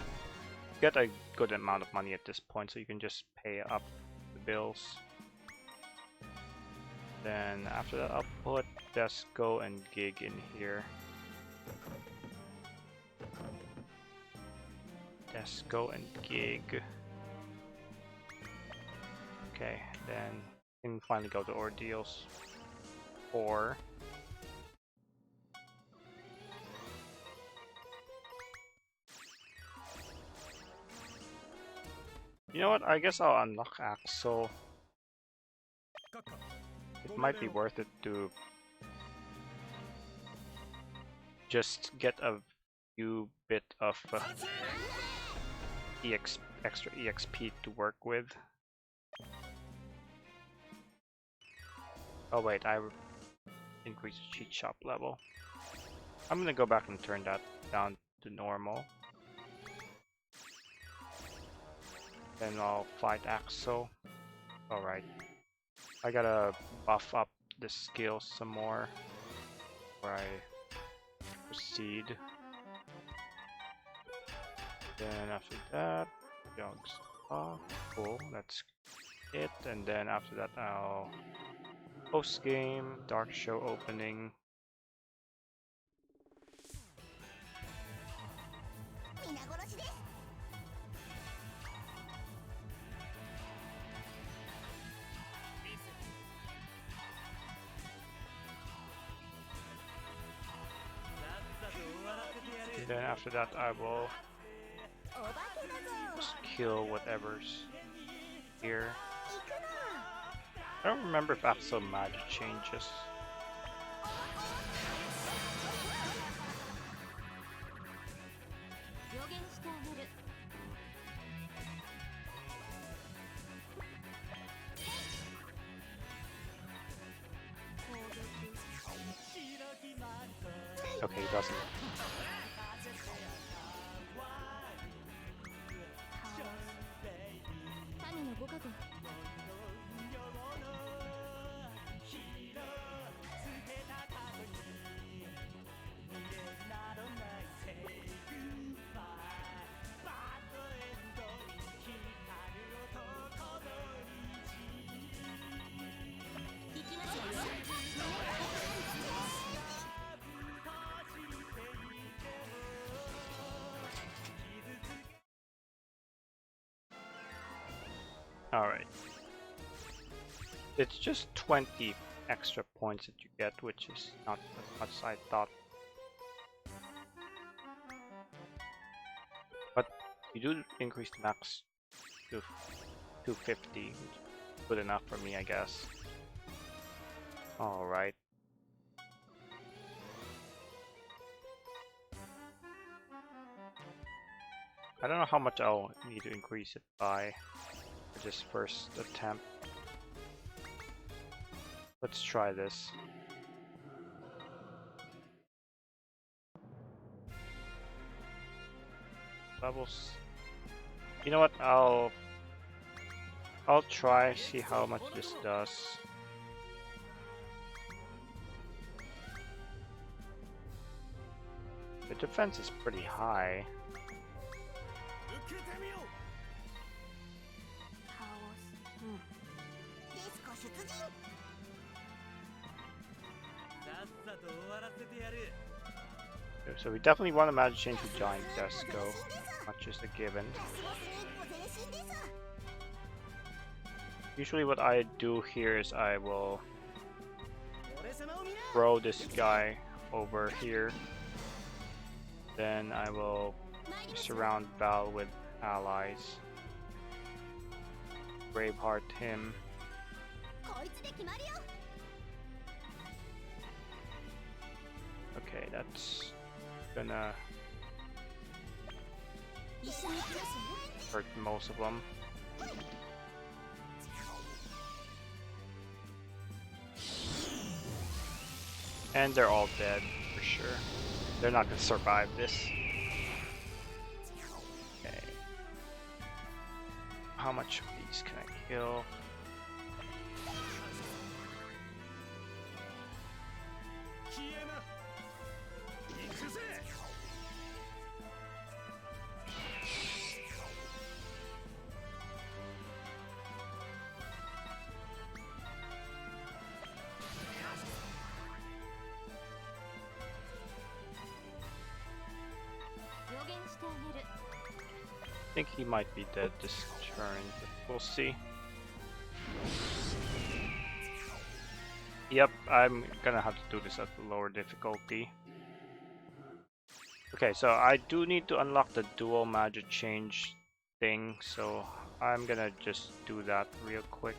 S1: Get a good amount of money at this point, so you can just pay up the bills. Then after that, I'll put Disgaea and Gig in here. Disgaea and Gig. Okay, then we can finally go to ordeals 4. You know what? I guess I'll unlock Axel. It might be worth it to just get a few bit of extra EXP to work with. Oh wait, I increased the cheat shop level. I'm gonna go back and turn that down to normal. Then I'll fight Axel. Alright. I gotta buff up the skills some more before I proceed. Then after that, Young's off. Cool, that's it. And then after that, I'll post-game, Dark Show opening. And then after that, I will just kill whatever's here. I don't remember if Axel magic changes. Okay, he doesn't. Alright. It's just 20 extra points that you get, which is not as much as I thought. But you do increase the max to 250, which is good enough for me, I guess. Alright. I don't know how much I'll need to increase it by for this first attempt. Let's try this. Levels. You know what? I'll try, see how much this does. The defense is pretty high. So we definitely want to magic change to Giant Disco, not just a given. Usually what I do here is I will throw this guy over here. Then I will surround Val with allies. Braveheart him. Okay, that's gonna hurt most of them. And they're all dead for sure. They're not gonna survive this. Okay. How much of these can I kill? I think he might be dead this turn, but we'll see. Yep, I'm gonna have to do this at the lower difficulty. Okay, so I do need to unlock the dual magic change thing, so I'm gonna just do that real quick.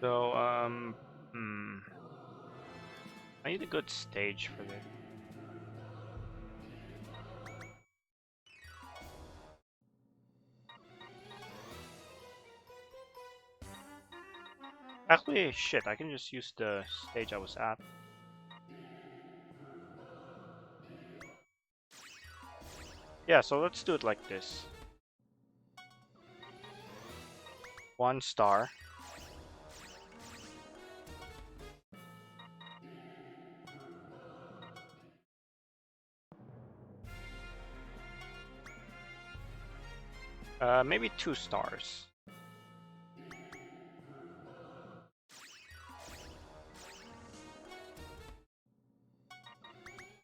S1: So, I need a good stage for this. Actually, shit, I can just use the stage I was at. Yeah, so let's do it like this. 1 star. Maybe 2 stars.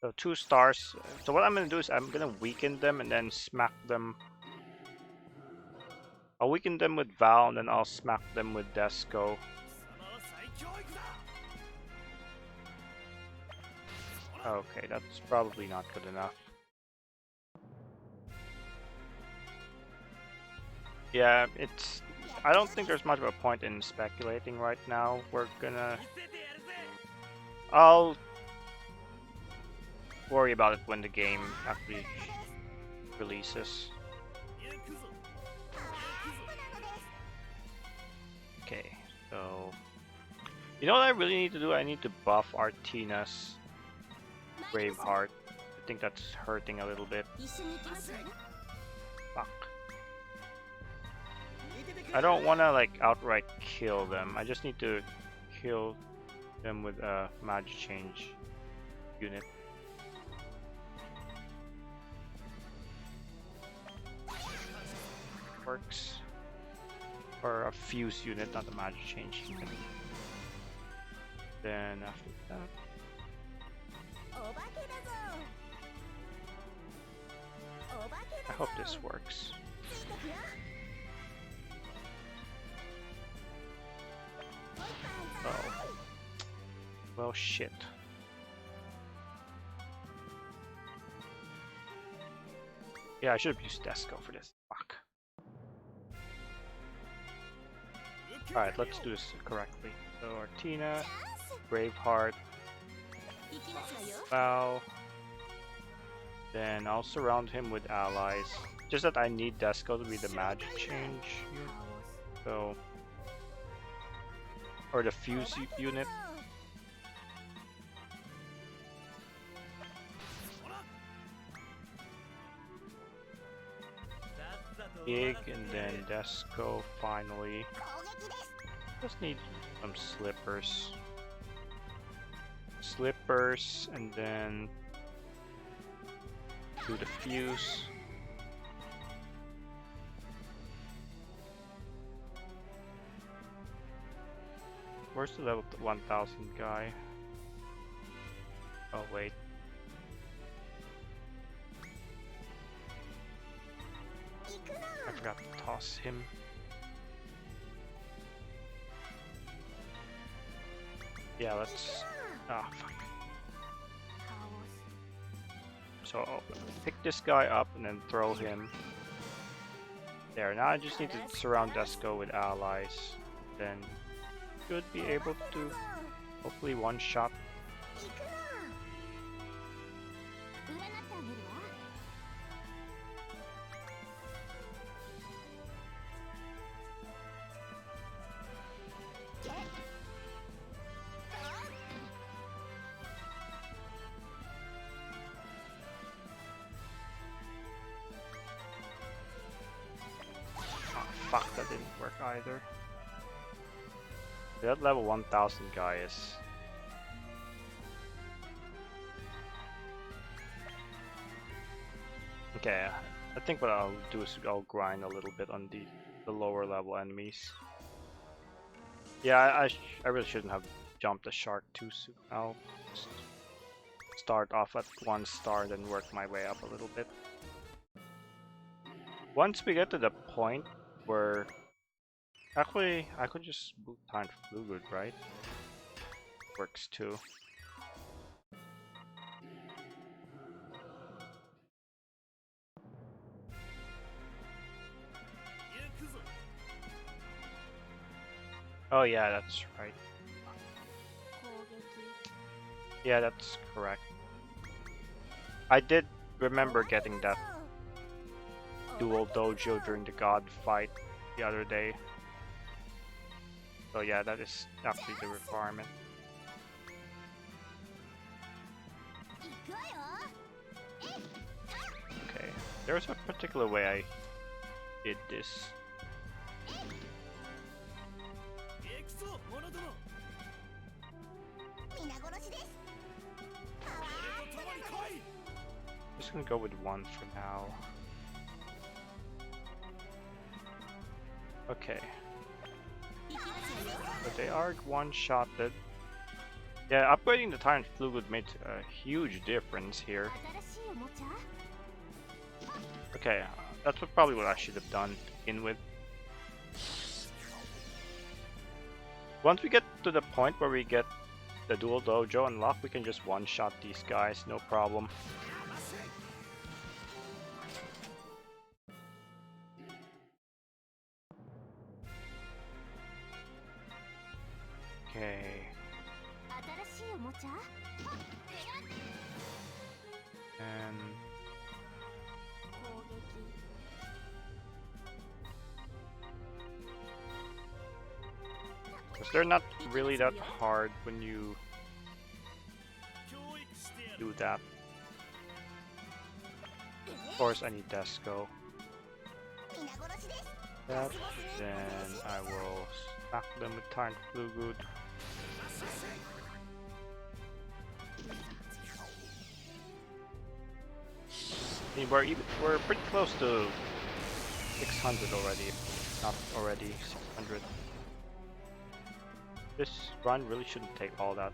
S1: So 2 stars. So what I'm gonna do is I'm gonna weaken them and then smack them. I'll weaken them with Val and then I'll smack them with Desco. Okay, that's probably not good enough. Yeah, I don't think there's much of a point in speculating right now. I'll worry about it when the game actually releases. Okay, so you know what I really need to do? I need to buff Artina's Braveheart. I think that's hurting a little bit. Fuck. I don't want to like outright kill them. I just need to kill them with a magic change unit. works. Or a fuse unit, not a magic change unit. Then after that, I hope this works. Oh. Well, shit. Yeah, I should have used Desco for this. Fuck. Alright, let's do this correctly. So, Artina, Braveheart, Val. Then I'll surround him with allies. Just that I need Desco to be the magic change unit. So, or the fuse unit. Gig and then Desco finally. Just need some slippers. Slippers and then do the fuse. Where's the level 1000 guy? Oh wait. I forgot to toss him. Yeah, let's... Ah, fuck. So I'll pick this guy up and then throw him. There, now I just need to surround Desco with allies. Then should be able to hopefully one-shot. Fuck, that didn't work either. That level 1000 guy is... Okay, I think what I'll do is I'll grind a little bit on the lower level enemies. Yeah, I really shouldn't have jumped the shark too soon. I'll just start off at 1 star and then work my way up a little bit. Once we get to the point where... Actually, I could just boot time Fluid, right? Works too. Oh yeah, that's right. Yeah, that's correct. I did remember getting that dual dojo during the god fight the other day. So yeah, that is actually the requirement. Okay, there's a particular way I did this. Just gonna go with 1 for now. Okay. But they are one-shotted. Yeah, upgrading the Tyrant Fluid made a huge difference here. Okay, that's probably what I should have done to begin with. Once we get to the point where we get the dual dojo unlocked, we can just one-shot these guys, no problem. Okay. And because they're not really that hard when you do that. Of course, I need Desco. That, then I will smack them with Tyrant Fluid. I mean, we're pretty close to 600 already, if not already 600. This run really shouldn't take all that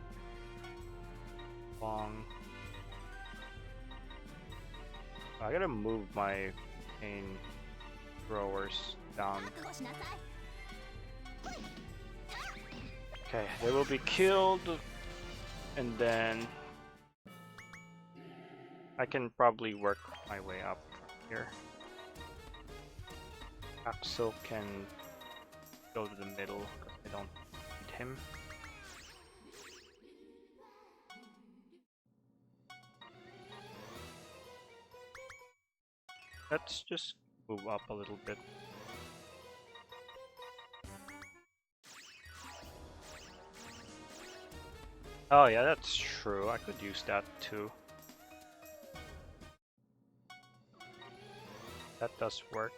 S1: long. I gotta move my main throwers down. Okay, they will be killed, and then I can probably work my way up here. Axel can go to the middle because I don't need him. Let's just move up a little bit. Oh yeah, that's true. I could use that too. That does work.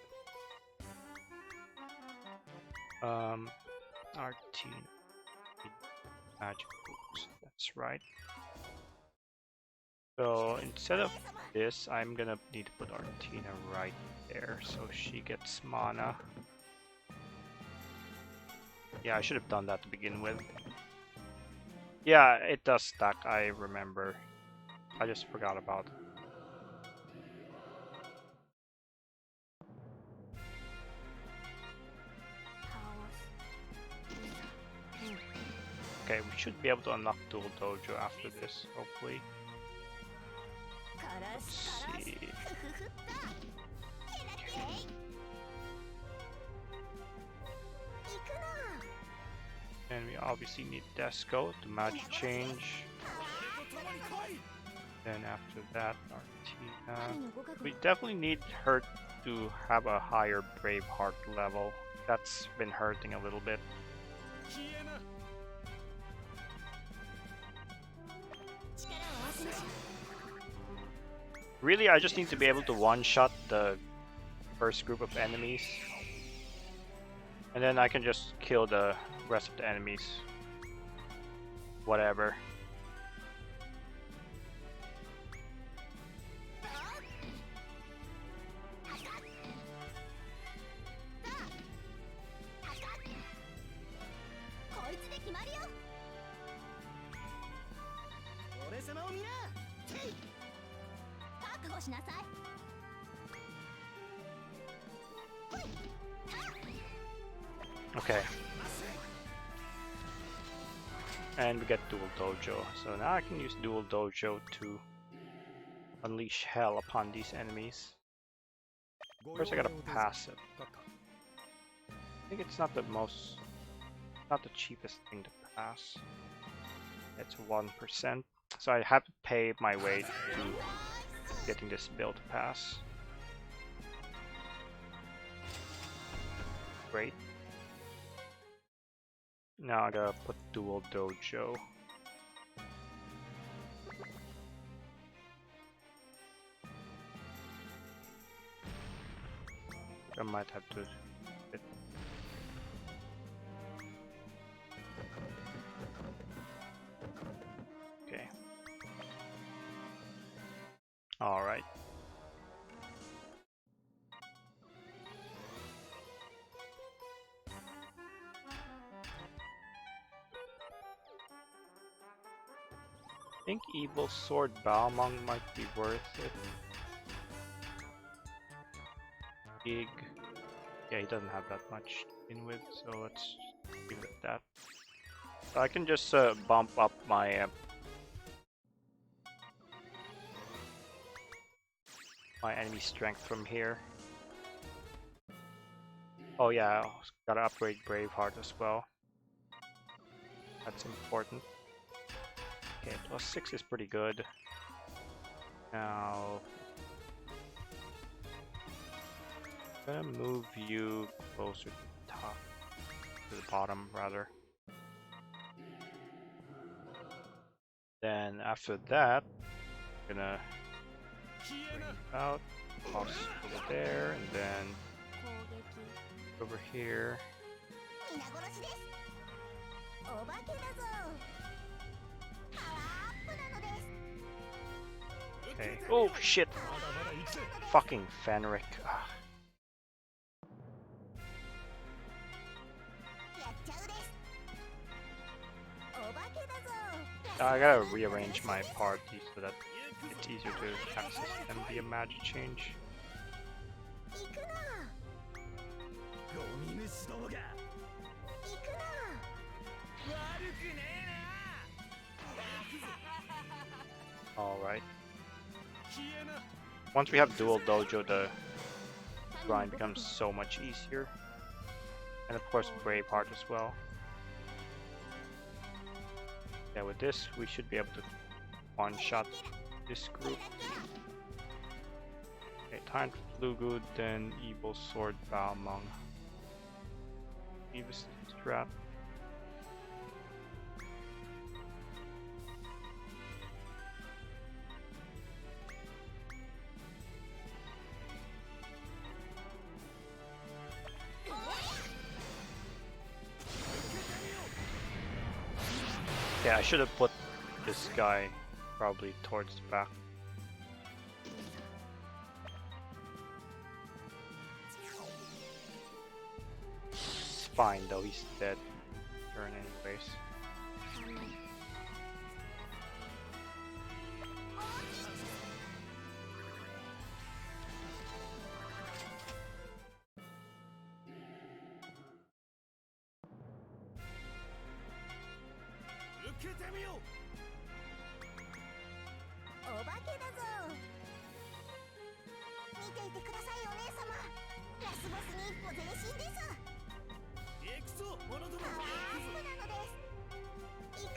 S1: RT magic boots. That's right. So instead of this, I'm gonna need to put Artina right there so she gets mana. Yeah, I should have done that to begin with. Yeah, it does stack, I remember. I just forgot about it. Okay, we should be able to unlock Dual Dojo after this, hopefully. Let's see. And we obviously need Desco to magic change. Then after that, Artina. We definitely need her to have a higher Braveheart level. That's been hurting a little bit. Really, I just need to be able to one-shot the first group of enemies. And then I can just kill the rest of the enemies. Whatever. Okay. And we get Dual Dojo. So now I can use Dual Dojo to unleash hell upon these enemies. First I gotta pass it. I think it's not the cheapest thing to pass. It's 1%. So I have to pay my way to getting this build to pass. Great. Now I gotta put Dual Dojo. I might have to. Okay. All right. I think Evil Sword Balmung might be worth it. Gig. Yeah, he doesn't have that much to begin with, so let's leave it at that. So I can just bump up my my enemy strength from here. Oh yeah, gotta upgrade Braveheart as well. That's important. Okay, +6 is pretty good. Now, I'm gonna move you closer to the top, to the bottom rather. Then after that, I'm gonna bring you out, toss over there, and then over here. Okay. Oh shit! Fucking Fenric. Ugh. I gotta rearrange my party so that it's easier to access them via magic change. Alright. Once we have dual dojo, the grind becomes so much easier. And of course Braveheart as well. Yeah, with this we should be able to one-shot this group. Okay, Tyrant Flugud, then Evil Sword Balmung. Beavis Strap. Yeah, I should have put this guy probably towards the back. It's fine though, he's dead. Turn anyways.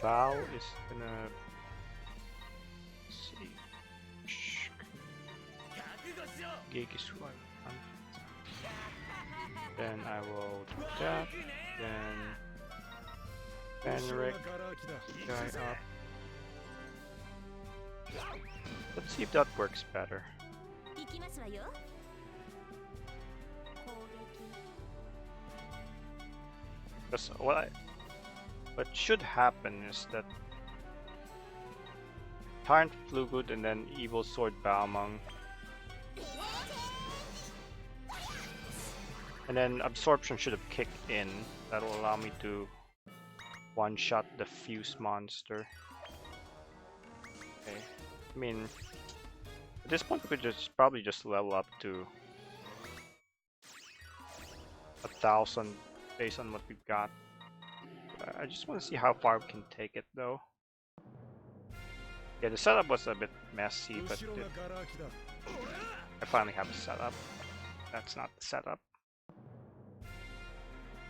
S1: Val is gonna see Gigiswipe. Then I will do that. Then Fenric guy up. Let's see if that works better. Because what should happen is that Tyrant Flugud and then Evil Sword Balmung. And then Absorption should have kicked in. That will allow me to one-shot the Fuse monster. Okay. I mean, at this point we could probably just level up to 1,000 based on what we've got. I just want to see how far we can take it though. Yeah, the setup was a bit messy, but I finally have a setup. That's not the setup.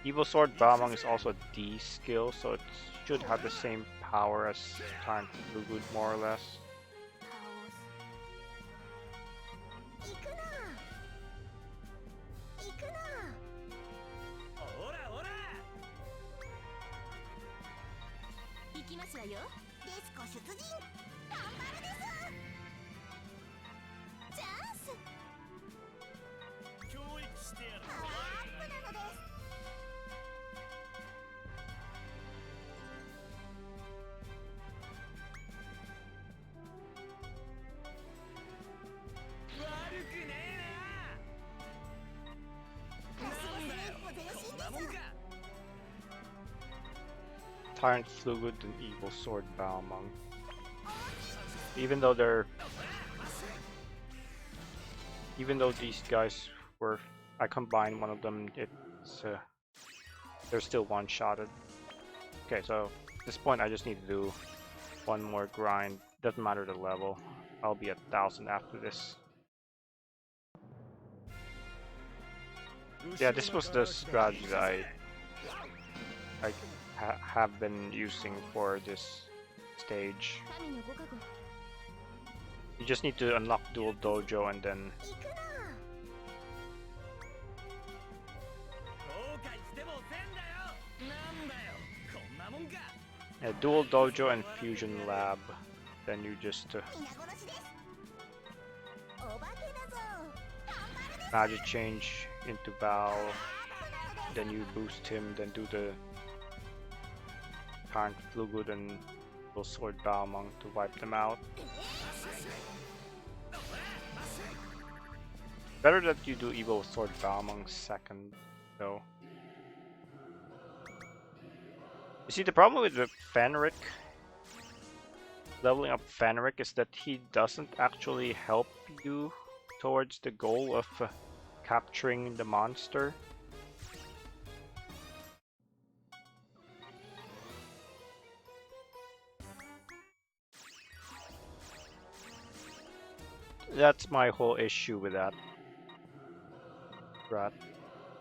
S1: Evil Sword Balmung is also a D skill, so it should have the same power as Tyrant Flugud, more or less. Tyrant Flugud and Evil Sword Balmung. Even though these guys were, I combined one of them, they're still one-shotted. Okay, so at this point I just need to do one more grind. Doesn't matter the level. I'll be at 1,000 after this. Yeah, this was the strategy that I have been using for this stage. You just need to unlock dual dojo and then dual dojo and fusion lab. Then you just magic change into Val. Then you boost him. Then do the Tyrant Flugud and Evil Sword Balmung to wipe them out. Better that you do Evil Sword Balmung second, though. You see, the problem with the Fenric leveling up Fenric is that he doesn't actually help you towards the goal of capturing the monster. That's my whole issue with that. Right.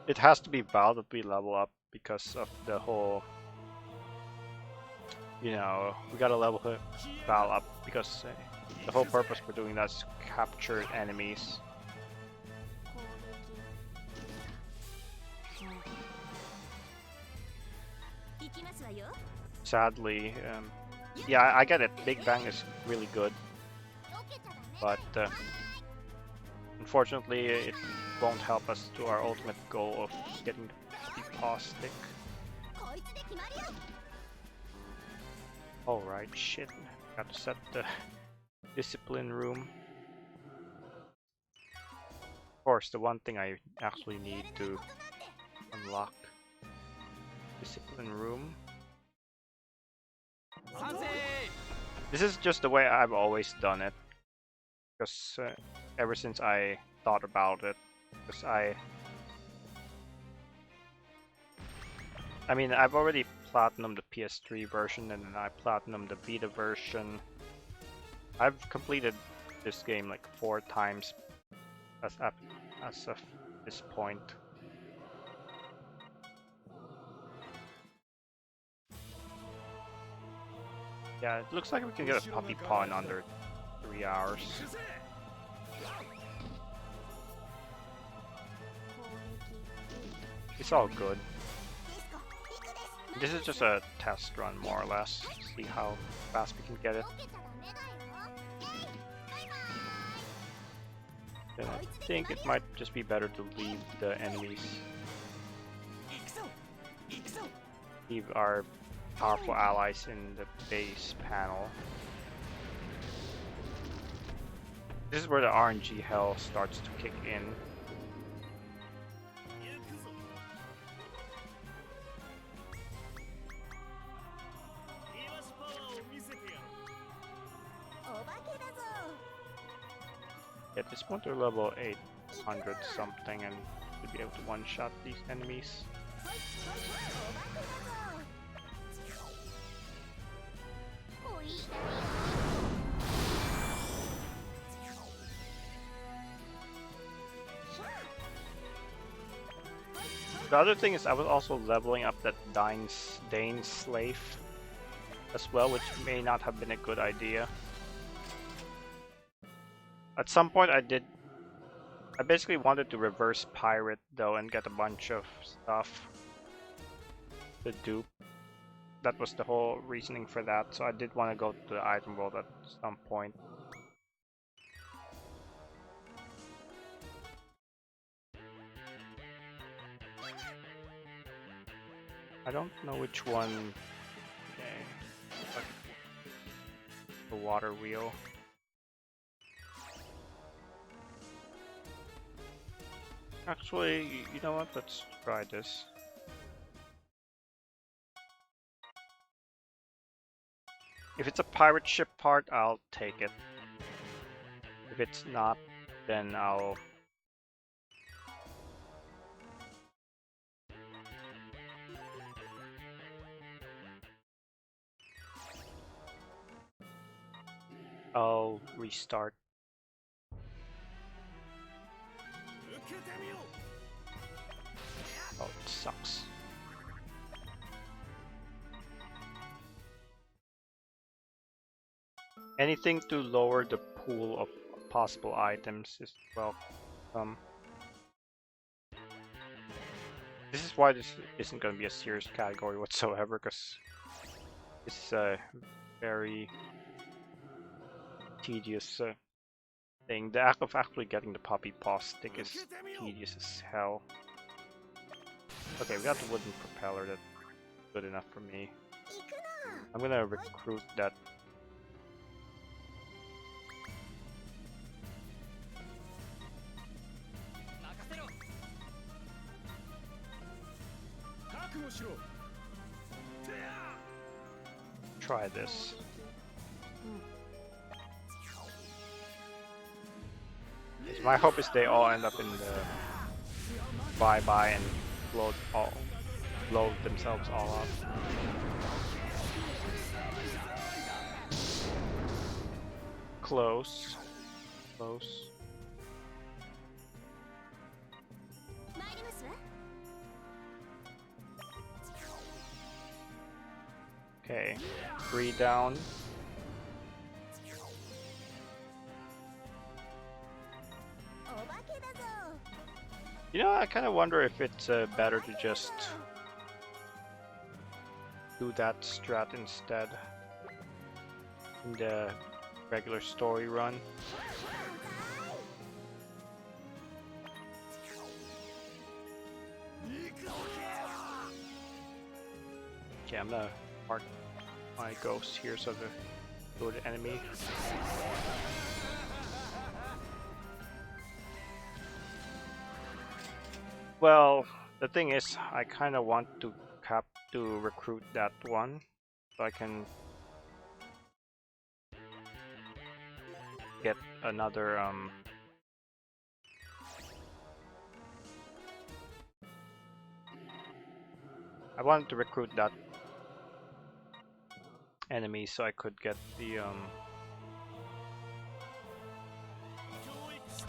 S1: It has to be Val that we level up because of the whole, you know, we gotta level Val up because the whole purpose for doing that is to capture enemies. Sadly, yeah, I get it. Big Bang is really good, but unfortunately, it won't help us to our ultimate goal of getting the Puppy Paw Stick. Alright, shit. Got to set the discipline room. Of course, the one thing I actually need to unlock discipline room. This is just the way I've always done it, because ever since I thought about it, because I mean, I've already platinumed the PS3 version and then I platinumed the Vita version. I've completed this game like 4 times as of this point. Yeah, it looks like we can get a Puppy Paw in under 3 hours. It's all good. This is just a test run, more or less. See how fast we can get it. Then I think it might just be better to leave the enemies. Leave our powerful allies in the base panel. This is where the RNG hell starts to kick in. At this point, they're level 800 something and should be able to one-shot these enemies. The other thing is I was also leveling up that Dane slave as well, which may not have been a good idea. At some point I basically wanted to reverse pirate though and get a bunch of stuff to dupe. That was the whole reasoning for that, so I did want to go to the item world at some point. I don't know which one. Okay. The water wheel. Actually, you know what? Let's try this. If it's a pirate ship part, I'll take it. If it's not, then I'll... I'll restart. Oh, it sucks. Anything to lower the pool of possible items is welcome. This is why this isn't going to be a serious category whatsoever, because it's a very tedious thing. The act of actually getting the Puppy Paw Stick is tedious as hell. Okay, we got the wooden propeller, that's good enough for me. I'm gonna recruit that. Try this. So my hope is they all end up in the bye-bye and blow themselves all up. Close. Close. Okay, 3 down. You know, I kind of wonder if it's better to just do that strat instead in the regular story run. Okay, I'm gonna mark my ghost here so the go to enemy. Well, the thing is, I kind of want to recruit that one so I can get another I wanted to recruit that enemy so I could get the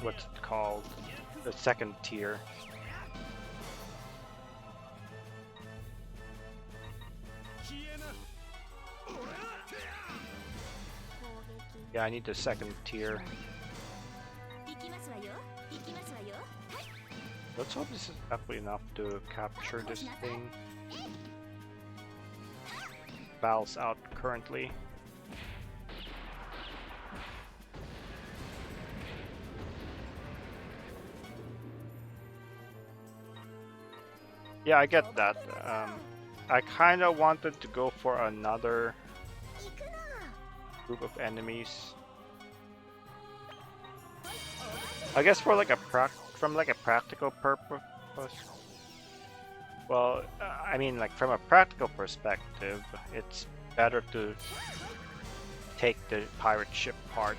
S1: what's it called? The second tier. Yeah, I need the second tier. Let's hope this is definitely enough to capture this thing. Val's out currently. Yeah, I get that. I kind of wanted to go for another group of enemies. I guess for like a practical purpose. Well, I mean, like from a practical perspective, it's better to take the pirate ship part.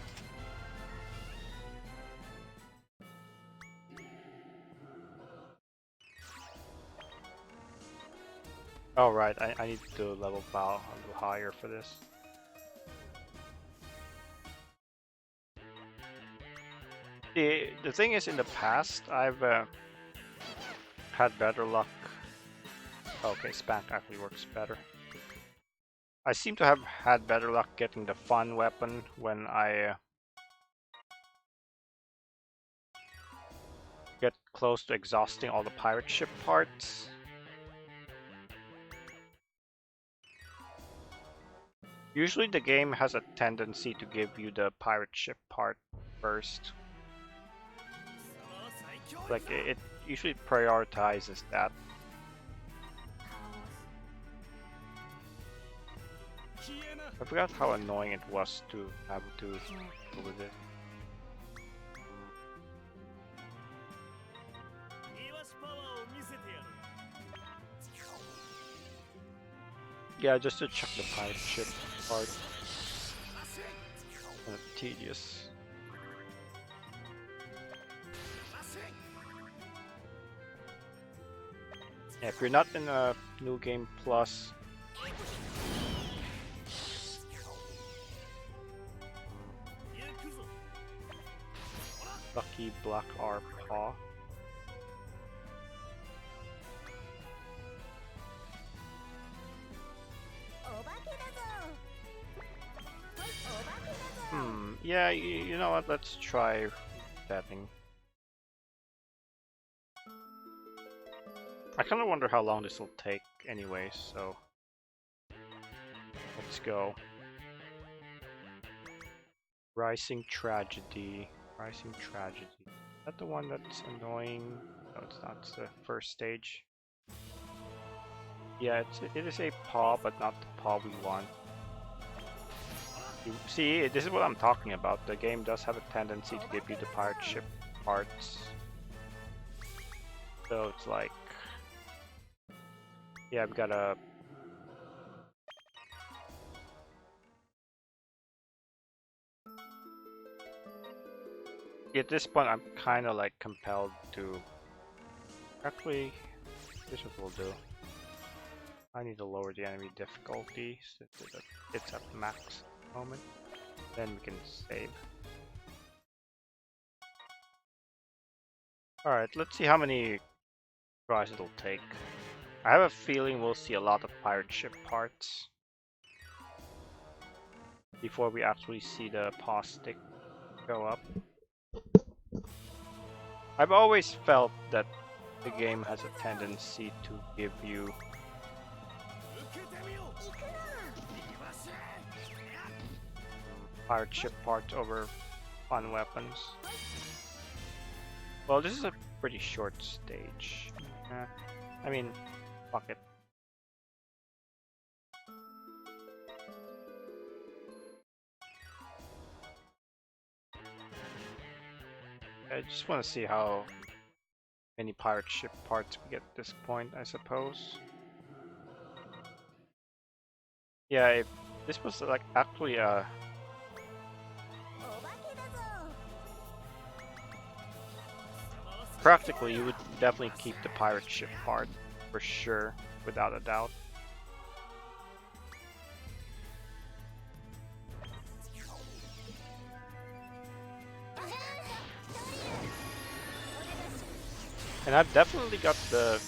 S1: Oh right, I need to level Val a little higher for this. The thing is, in the past, I've had better luck. Okay, Spank actually works better. I seem to have had better luck getting the fun weapon when I get close to exhausting all the pirate ship parts. Usually the game has a tendency to give you the pirate ship part first. Like, it usually prioritizes that. I forgot how annoying it was to have to deal with it. Yeah, just to check the pirate ship part. Kind of tedious. Yeah, if you're not in a New Game Plus, Lucky Black R Paw. Yeah, you know what, let's try setting. I kind of wonder how long this will take anyway, so let's go. Rising Tragedy. Rising Tragedy. Is that the one that's annoying? No, it's not. It's the first stage. Yeah, it is a paw, but not the paw we want. You see, this is what I'm talking about. The game does have a tendency to give you the pirate ship parts. So it's like, yeah, we gotta. At this point, I'm kind of like compelled to. Actually, this is what we'll do. I need to lower the enemy difficulty since it's at max moment. Then we can save. Alright, let's see how many tries it'll take. I have a feeling we'll see a lot of pirate ship parts before we actually see the paw stick go up. I've always felt that the game has a tendency to give you pirate ship parts over fun weapons. Well, this is a pretty short stage. I mean, fuck it. I just want to see how many pirate ship parts we get at this point, I suppose. Yeah, if this was like actually a practically, you would definitely keep the pirate ship part for sure, without a doubt. And I've definitely got the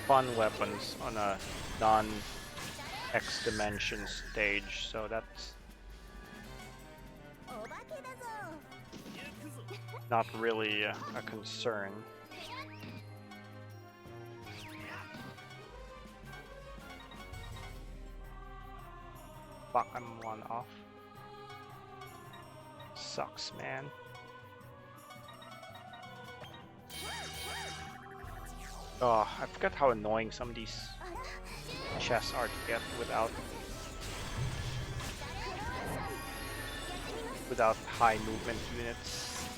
S1: fun weapons on a non-X dimension stage, so that's not really a concern. Fuck, I'm one off. Sucks, man. Oh, I forgot how annoying some of these chests are to get without high movement units.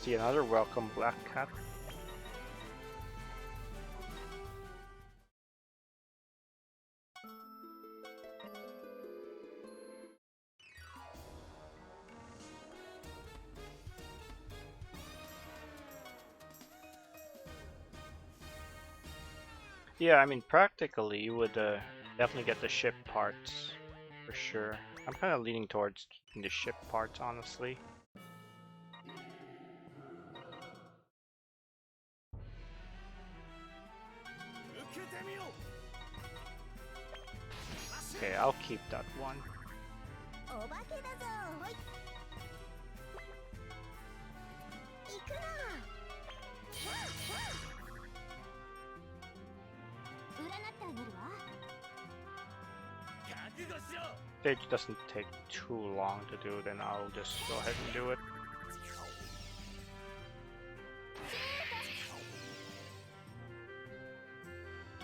S1: See, another welcome black cat. Yeah, I mean, practically, you would definitely get the ship parts, for sure. I'm kind of leaning towards keeping the ship parts, honestly. Okay, I'll keep that one. Stage doesn't take too long to do, then I'll just go ahead and do it.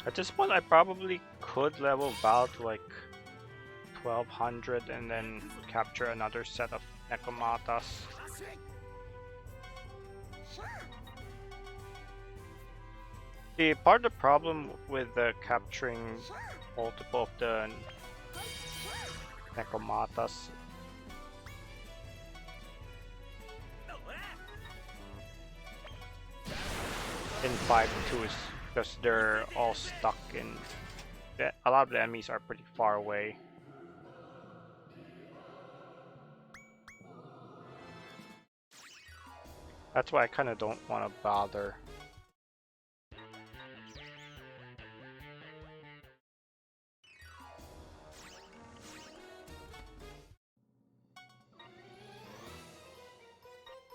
S1: At this point, I probably could level Val to like 1200 and then capture another set of Nekomatas. See, part of the problem with capturing multiple of the Nekomatas in 5.2 is because they're all stuck in. A lot of the enemies are pretty far away. That's why I kind of don't want to bother.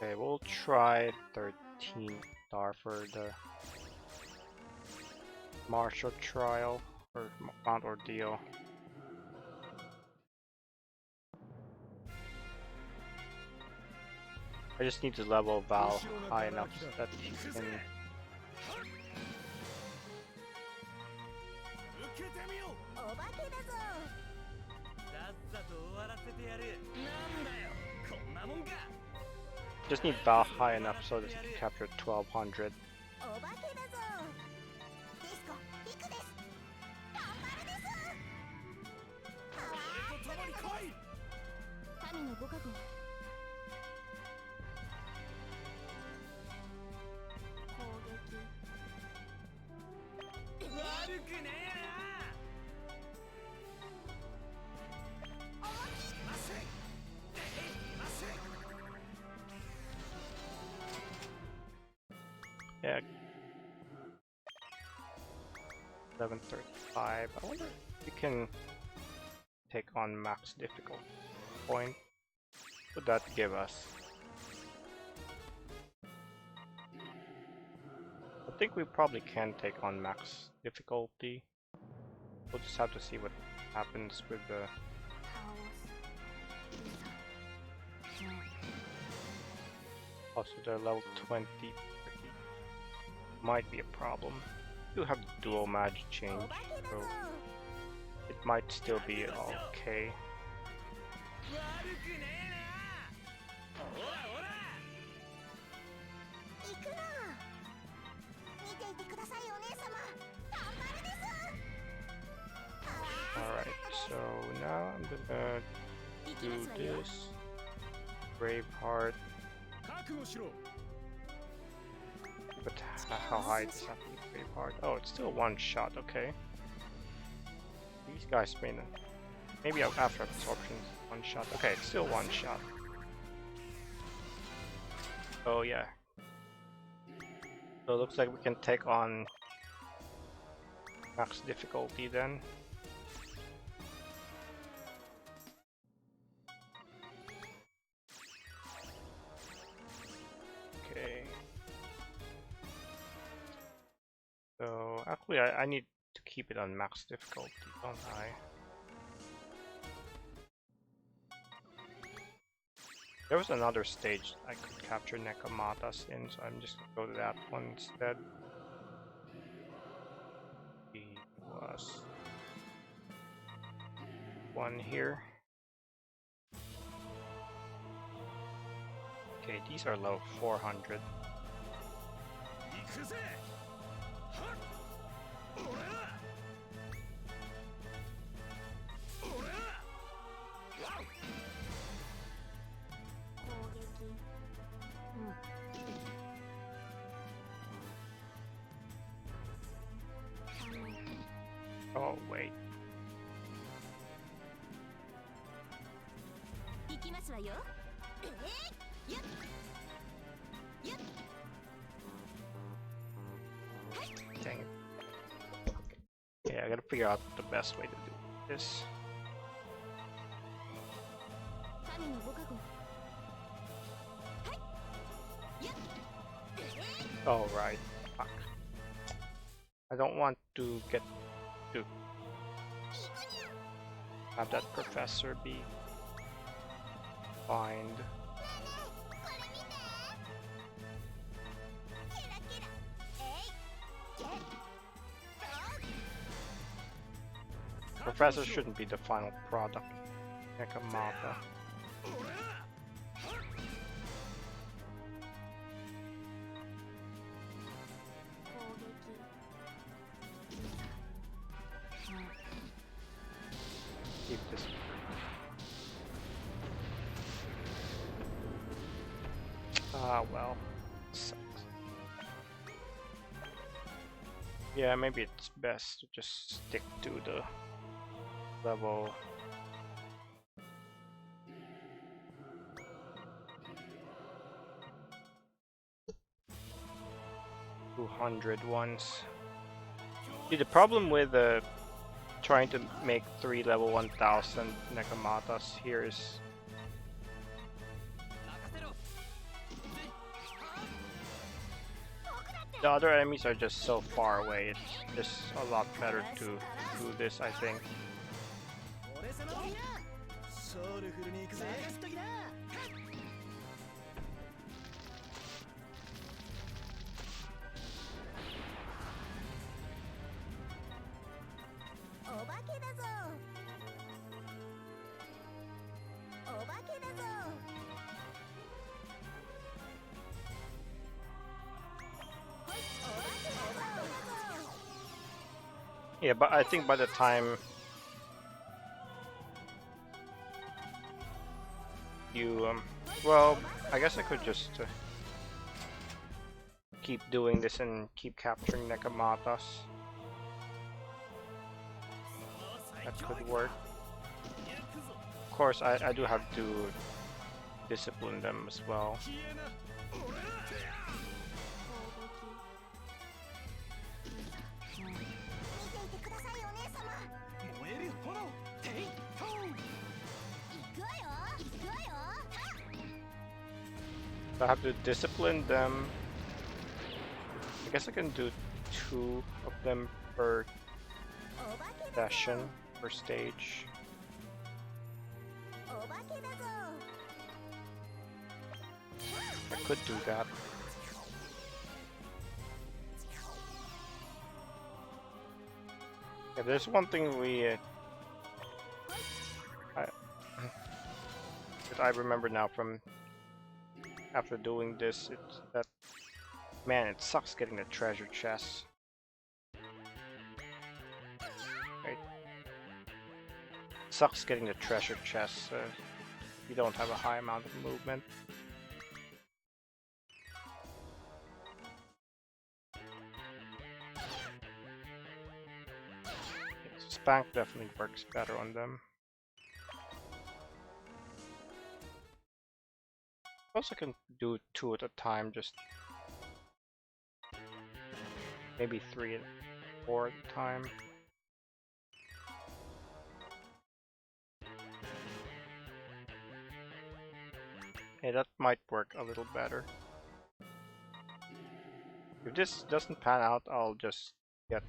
S1: Okay, we'll try 13 star for the martial trial or Mount Ordeal. I just need to level Val high enough so that he can. Just need Val high enough so that he can capture 1200. Yeah. 1135. I wonder if we can take on max difficulty. Point. What would that give us? I think we probably can take on max difficulty. We'll just have to see what happens with the... Also, they're level 20. Might be a problem. We do have dual magic change, so it might still be okay. Alright, so now I'm gonna do this. Braveheart. But how high does that be? Braveheart? Oh, it's still one shot, okay. These guys maybe after absorption, one shot. Okay, it's still one shot. Oh yeah. So it looks like we can take on max difficulty then. Okay. So actually I need to keep it on max difficulty, don't I? There was another stage I could capture Nekamatas in, so I'm just gonna go to that one instead. He was one here. Okay, these are low 400. Oh, wait. Dang it. Okay, I gotta figure out the best way to do this. Oh, right. Fuck. I don't want to get to have that professor be find. Professor shouldn't be the final product. Nekamata. Keep this. Ah, well. Sucks. Yeah, maybe it's best to just stick to the level 200 ones. See, the problem with trying to make 3 level 1000 Nekamatas here is the other enemies are just so far away. It's just a lot better to do this, I think. Yeah, but I think by the time you, well, I guess I could just keep doing this and keep capturing Nekamatas. That could work. Of course, I do have to discipline them as well. I have to discipline them. I guess I can do 2 of them per session, per stage. I could do that. Yeah, there's one thing that I remember now from after doing this, it's that, man, it sucks getting the treasure chest. Right? It sucks getting the treasure chest if you don't have a high amount of movement. Spank definitely works better on them. Also can do 2 at a time, just maybe 3 and 4 at a time. Hey, that might work a little better. If this doesn't pan out, I'll just get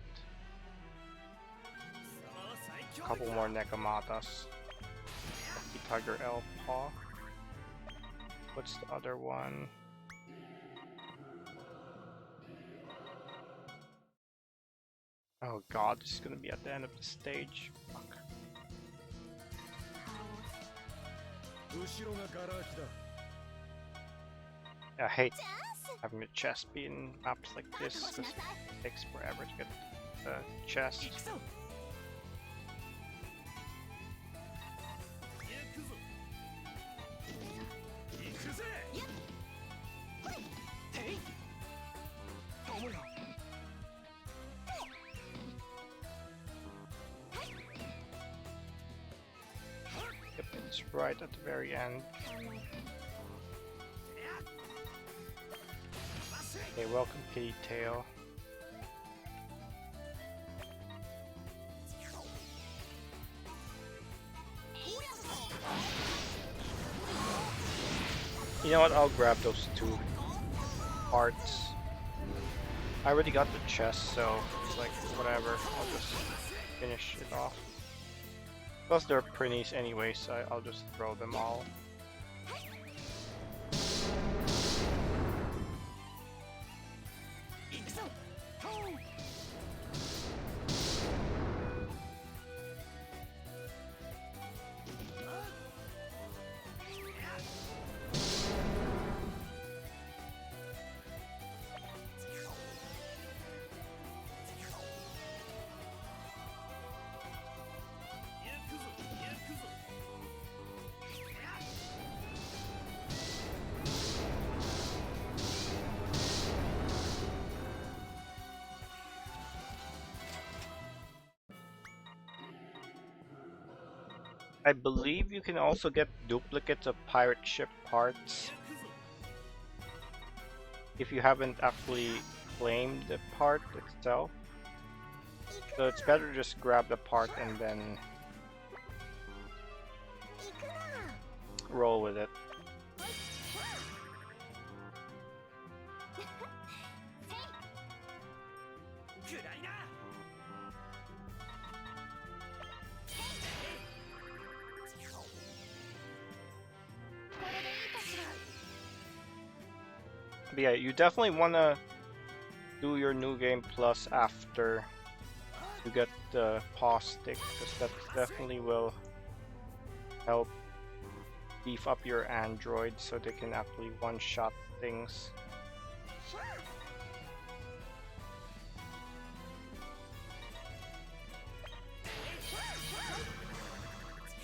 S1: a couple more Nekamatas. Tiger Elf Paw. What's the other one? Oh god, this is gonna be at the end of the stage. Fuck. I hate having the chest be in maps like this, because it takes forever to get the chest. Yep, it's right at the very end. Okay, welcome Kitty Tail. You know what, I'll grab those 2 parts. I already got the chest, so it's like, whatever, I'll just finish it off. Plus they're printies anyway, so I'll just throw them all. I believe you can also get duplicates of pirate ship parts if you haven't actually claimed the part itself. So it's better to just grab the part and then roll with it. But yeah, you definitely want to do your New Game Plus after you get the Paw Stick, because that definitely will help beef up your androids so they can actually one-shot things.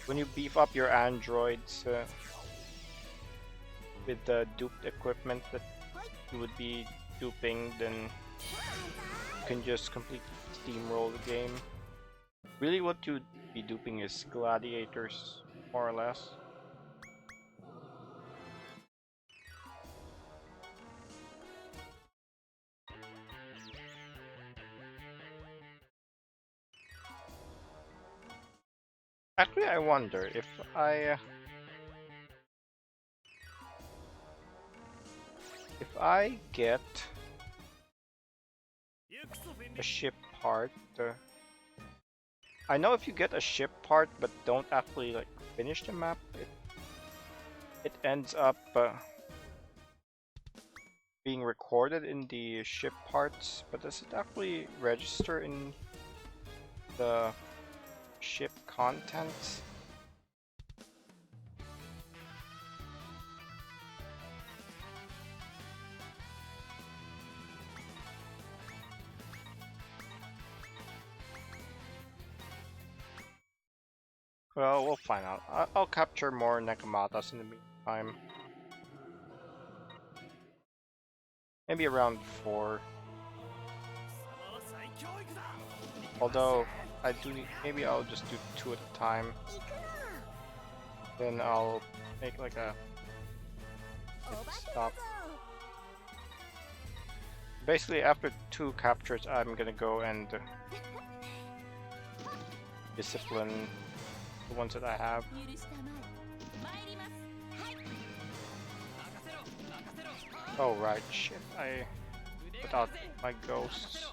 S1: When you beef up your androids, with the duped equipment that you would be duping, then you can just completely steamroll the game. Really what you'd be duping is gladiators, more or less. Actually, I wonder if I get a ship part. I know if you get a ship part but don't actually like finish the map, it ends up being recorded in the ship parts. But does it actually register in the ship contents? Well, we'll find out. I'll capture more Nekamatas in the meantime. Maybe around 4. Although, I do need, maybe I'll just do 2 at a time. Then I'll make like a stop. Basically, after 2 captures, I'm gonna go and discipline the ones that I have. Oh right, shit, I put out my ghosts.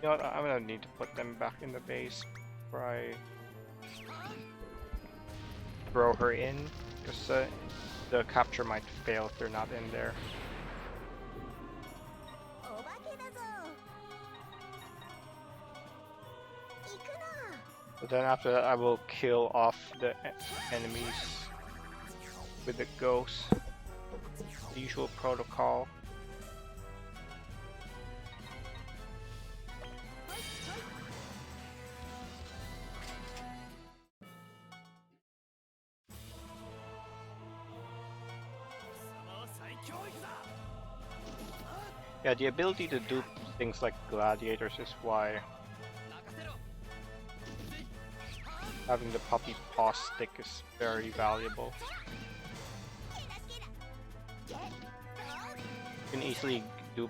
S1: You know what, I'm gonna need to put them back in the base before I throw her in, because the capture might fail if they're not in there. But then after that I will kill off the enemies with the ghosts. The usual protocol. Yeah, the ability to do things like gladiators is why having the Puppy Paw Stick is very valuable. You can easily do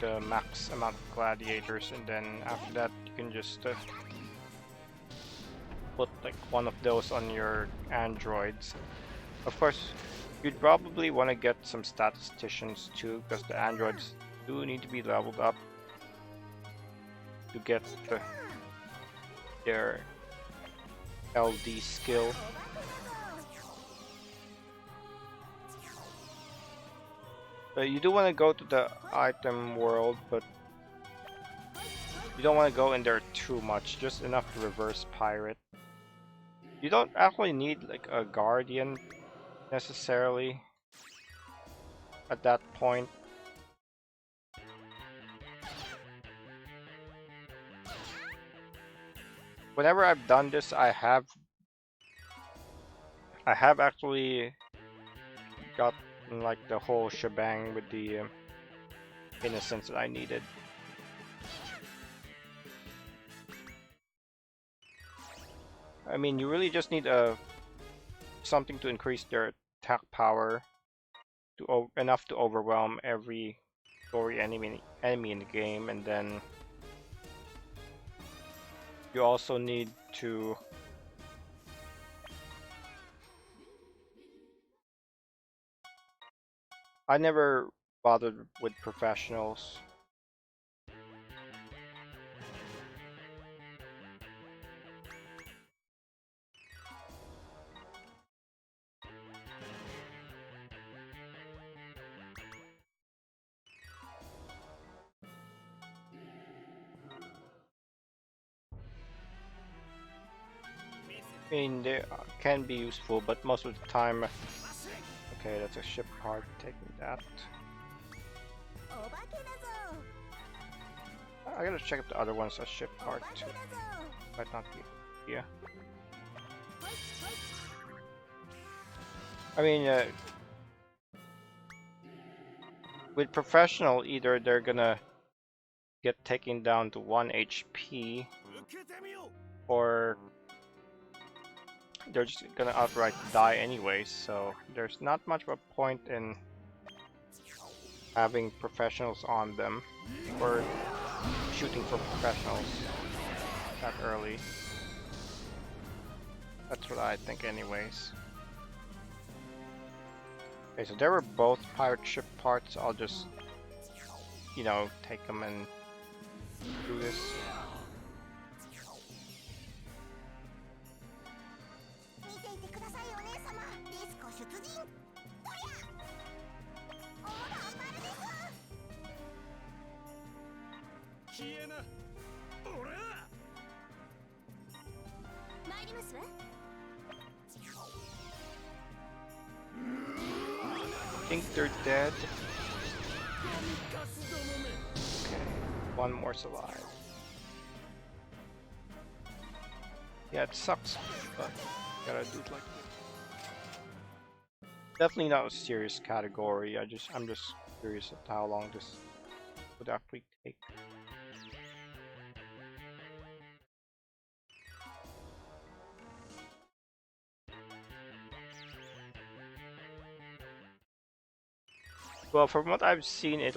S1: the max amount of gladiators, and then after that you can just put like one of those on your androids. Of course, you'd probably want to get some statisticians too, because the androids do need to be leveled up to get their LD skill. You do want to go to the item world, but you don't want to go in there too much, just enough to reverse pirate. You don't actually need like a guardian necessarily at that point. Whenever I've done this, I have actually got like the whole shebang with the innocence that I needed. I mean, you really just need something to increase their attack power to enough to overwhelm every story enemy in the game, and then you also need to I never bothered with professionals. I mean, they can be useful, but most of the time... Okay, that's a ship card, taking that. I gotta check if the other one's a ship card too. Might not be. Yeah. I mean, with professional, either they're gonna get taken down to 1 HP, or they're just gonna outright die anyways, so there's not much of a point in having professionals on them, or shooting for professionals that early. That's what I think anyways. Okay, so there were both pirate ship parts. I'll just, you know, take them and do this. I think they're dead. Okay, one more's alive. Yeah, it sucks, but gotta do it like this. Definitely not a serious category. I'm just curious at how long this would actually take. Well, from what I've seen, it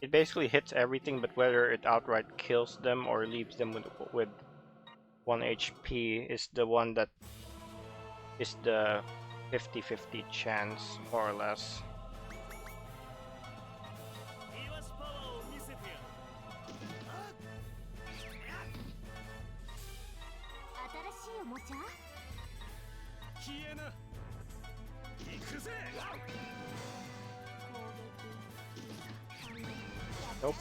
S1: basically hits everything, but whether it outright kills them or leaves them with 1 HP is the one that is the 50-50 chance, more or less. Nope.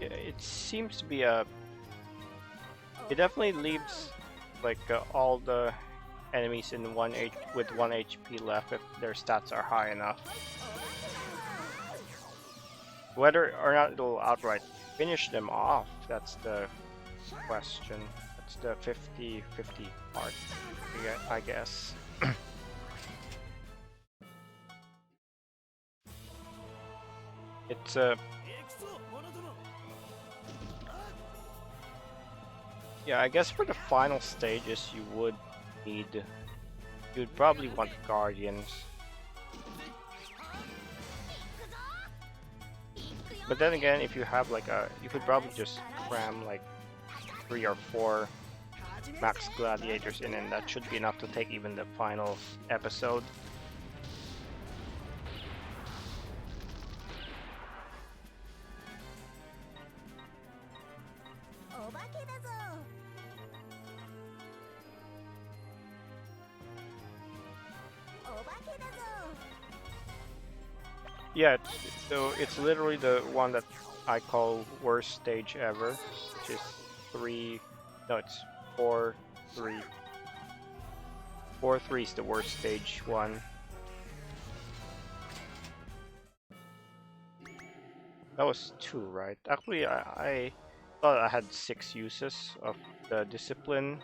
S1: Yeah, it seems to be a... It definitely leaves like all the enemies in with 1 HP left if their stats are high enough. Whether or not it'll outright finish them off, that's the question. That's the 50-50 part, I guess. It's yeah, I guess for the final stages you'd probably want Guardians. But then again, if you have like you could probably just cram like 3 or 4 max gladiators in, and that should be enough to take even the final episode. Yeah, so it's literally the one that I call worst stage ever, which is 3, no, it's 4, 3. 4-3 is the worst stage one. That was 2, right? Actually, I thought I had 6 uses of the discipline.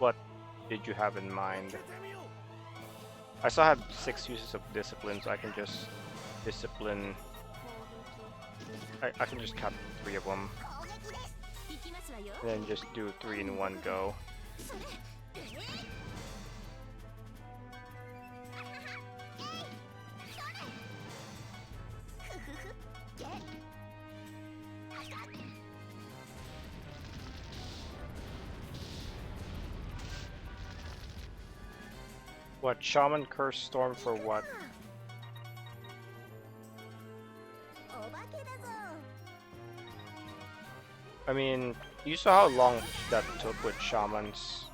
S1: What did you have in mind? I still have 6 uses of discipline, so I can just discipline. I can just cap 3 of them, and then just do 3 in one go. What, Shaman Curse Storm for what? I mean, you saw how long that took with Shamans.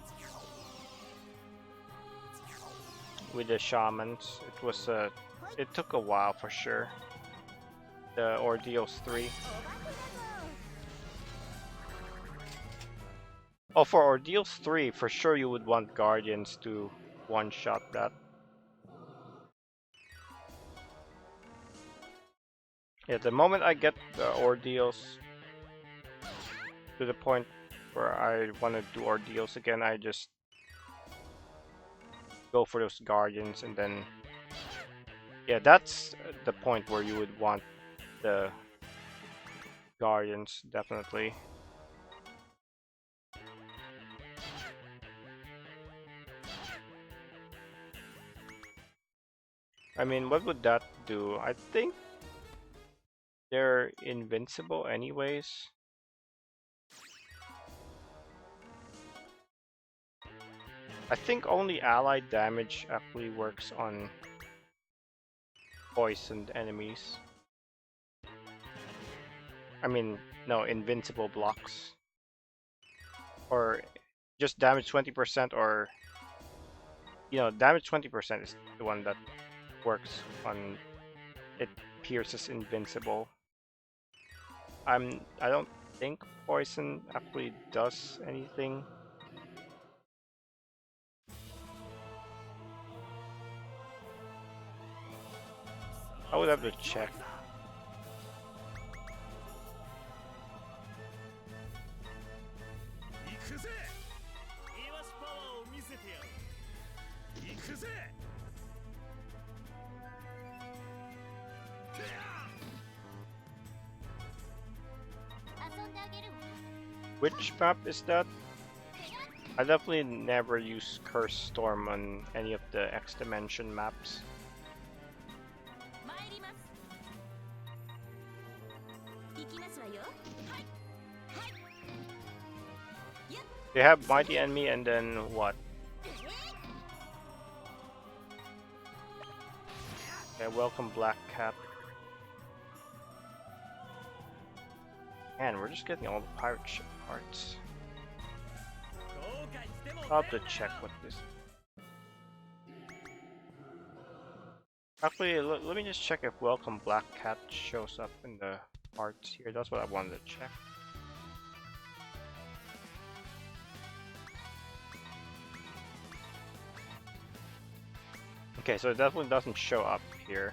S1: With the Shamans, it took a while for sure. The Ordeals 3. Oh, for Ordeals 3, for sure you would want Guardians to one-shot that. Yeah, the moment I get the Ordeals to the point where I want to do Ordeals again, I just go for those Guardians, and then yeah, that's the point where you would want the Guardians, definitely. I mean, what would that do? I think they're invincible anyways. I think only allied damage actually works on poisoned enemies. I mean, no, invincible blocks. Or just damage 20%, or damage 20% is the one that works on it pierces invincible. I don't think poison actually does anything. I would have to check. Which map is that? I definitely never use Curse Storm on any of the X Dimension maps. They have Mighty Enemy and then what? Yeah, welcome Black Cat. Man, we're just getting all the pirate ship parts. I'll have to check what this. Actually, let me just check if Welcome Black Cat shows up in the parts here. That's what I wanted to check. Okay, so it definitely doesn't show up here.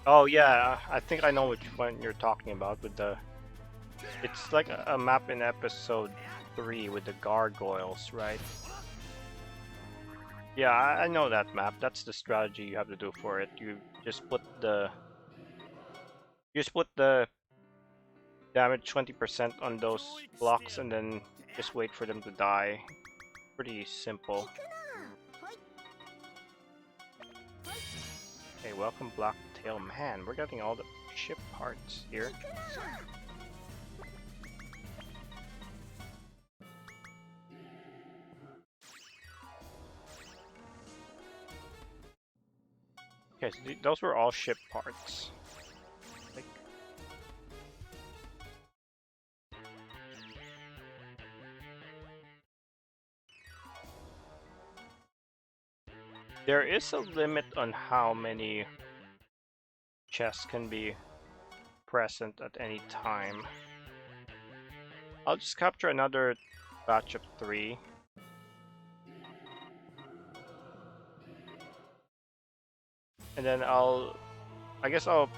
S1: Oh yeah, I think I know which one you're talking about with the... It's like a map in episode 3 with the gargoyles, right? Yeah, I know that map. That's the strategy you have to do for it. You just put the damage 20% on those blocks and then just wait for them to die. Pretty simple. Hey, welcome Blacktail. Man, we're getting all the ship parts here. Okay, so those were all ship parts. There is a limit on how many chests can be present at any time. I'll just capture another batch of 3. And then I guess I'll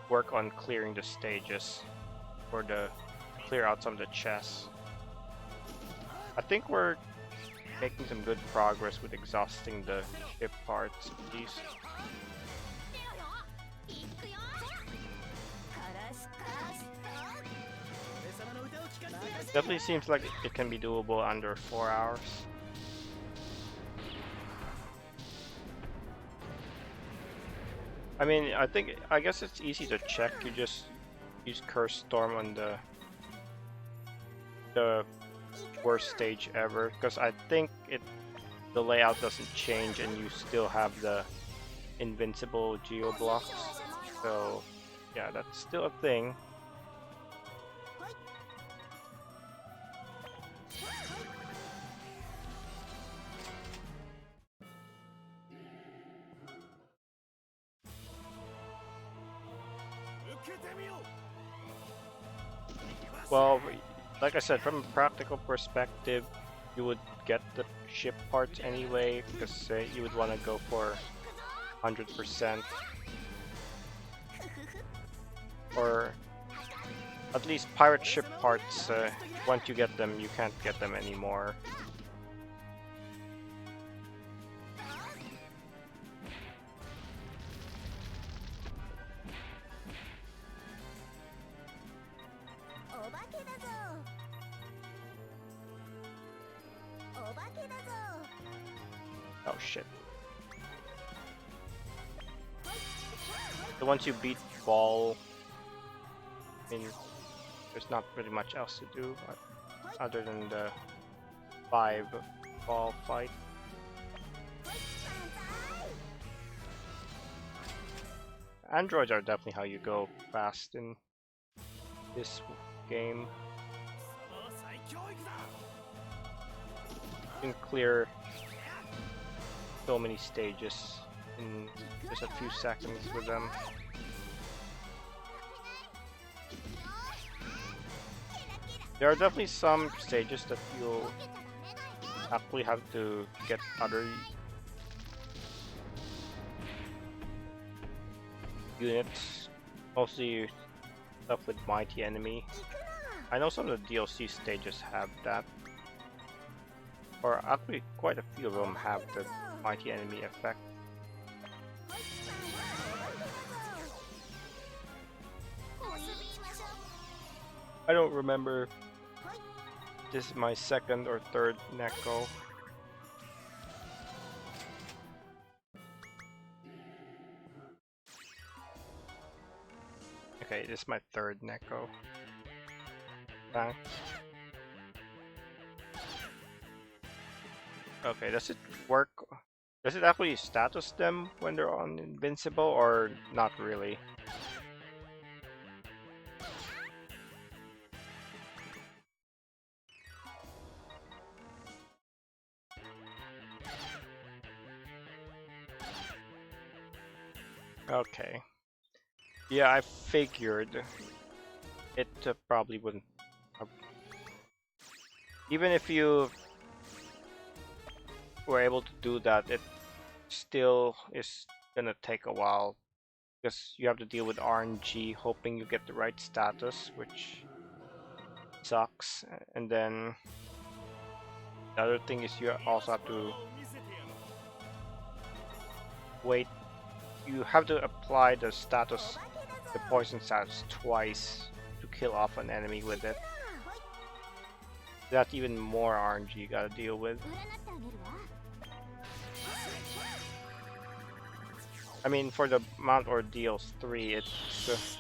S1: work on clearing the stages for the clear out some of the chests. I think we're making some good progress with exhausting the ship parts of these. Definitely seems like it can be doable under 4 hours. I mean, I guess it's easy to check. You just use Curse Storm on the worst stage ever, because I think the layout doesn't change and you still have the invincible geo blocks. So yeah, that's still a thing. Well, like I said, from a practical perspective, you would get the ship parts anyway, because you would want to go for 100%. Or at least pirate ship parts, once you get them, you can't get them anymore. Oh shit. So once you beat Ball, I mean, there's not really much else to do other than the 5-ball fight. Androids are definitely how you go fast in this game. You can clear so many stages in just a few seconds with them. There are definitely some stages that you'll actually have to get other units, mostly stuff with Mighty Enemy. I know some of the DLC stages have that, or actually quite a few of them have the Mighty Enemy effect. I don't remember. This is my second or third Neko. Okay, this is my third Neko. Okay, does it work? Does it actually status them when they're on invincible, or not really? Okay. Yeah, I figured it probably wouldn't. Even if you were able to do that, it still is gonna take a while, because you have to deal with RNG hoping you get the right status, which sucks. And then the other thing is you also have to wait. You have to apply the status, the poison status, twice to kill off an enemy with it. That's even more RNG you gotta deal with. I mean, for the Mount Ordeals 3, it's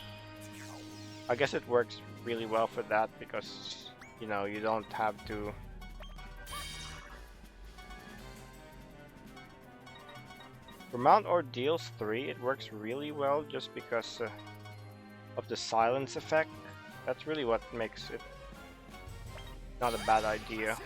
S1: I guess it works really well for that, because you know, you don't have to for Mount Ordeals 3, it works really well just because of the silence effect. That's really what makes it not a bad idea.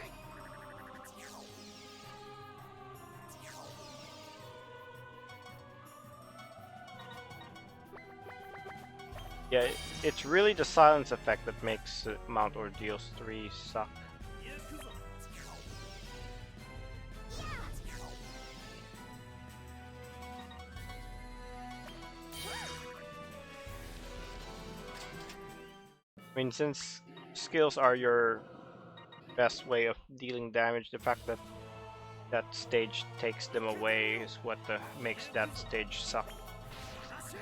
S1: Yeah, it's really the silence effect that makes Mount Ordeals 3 suck. I mean, since skills are your best way of dealing damage, the fact that that stage takes them away is what makes that stage suck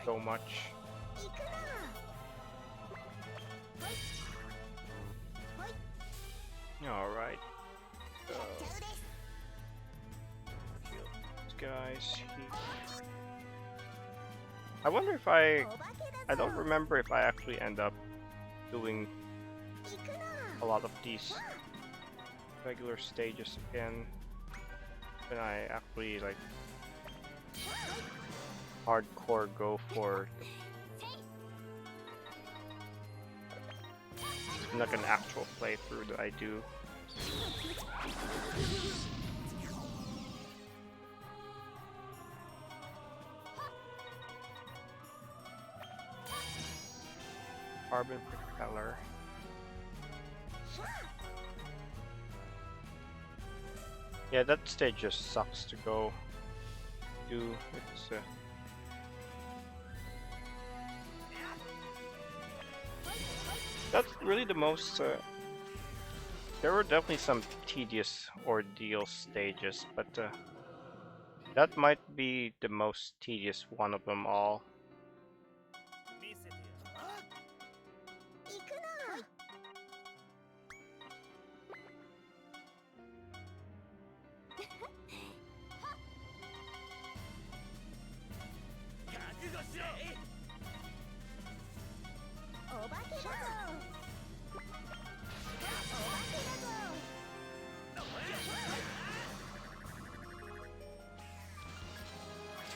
S1: so much. Alright. Kill these guys here. I wonder if I don't remember if I actually end up doing a lot of these regular stages again when I actually like hardcore go for like an actual playthrough that I do. Carbon propeller. Yeah, that stage just sucks to go do. It's that's really the most. There were definitely some tedious ordeal stages, but that might be the most tedious one of them all.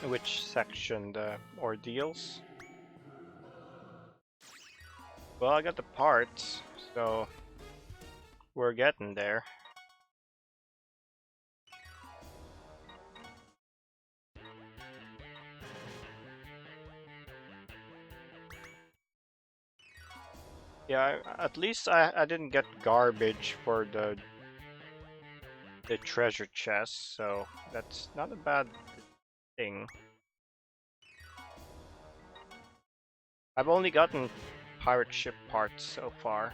S1: Which section? The ordeals? Well, I got the parts, so we're getting there. Yeah, at least I didn't get garbage for the treasure chest, so that's not a bad thing. I've only gotten pirate ship parts so far,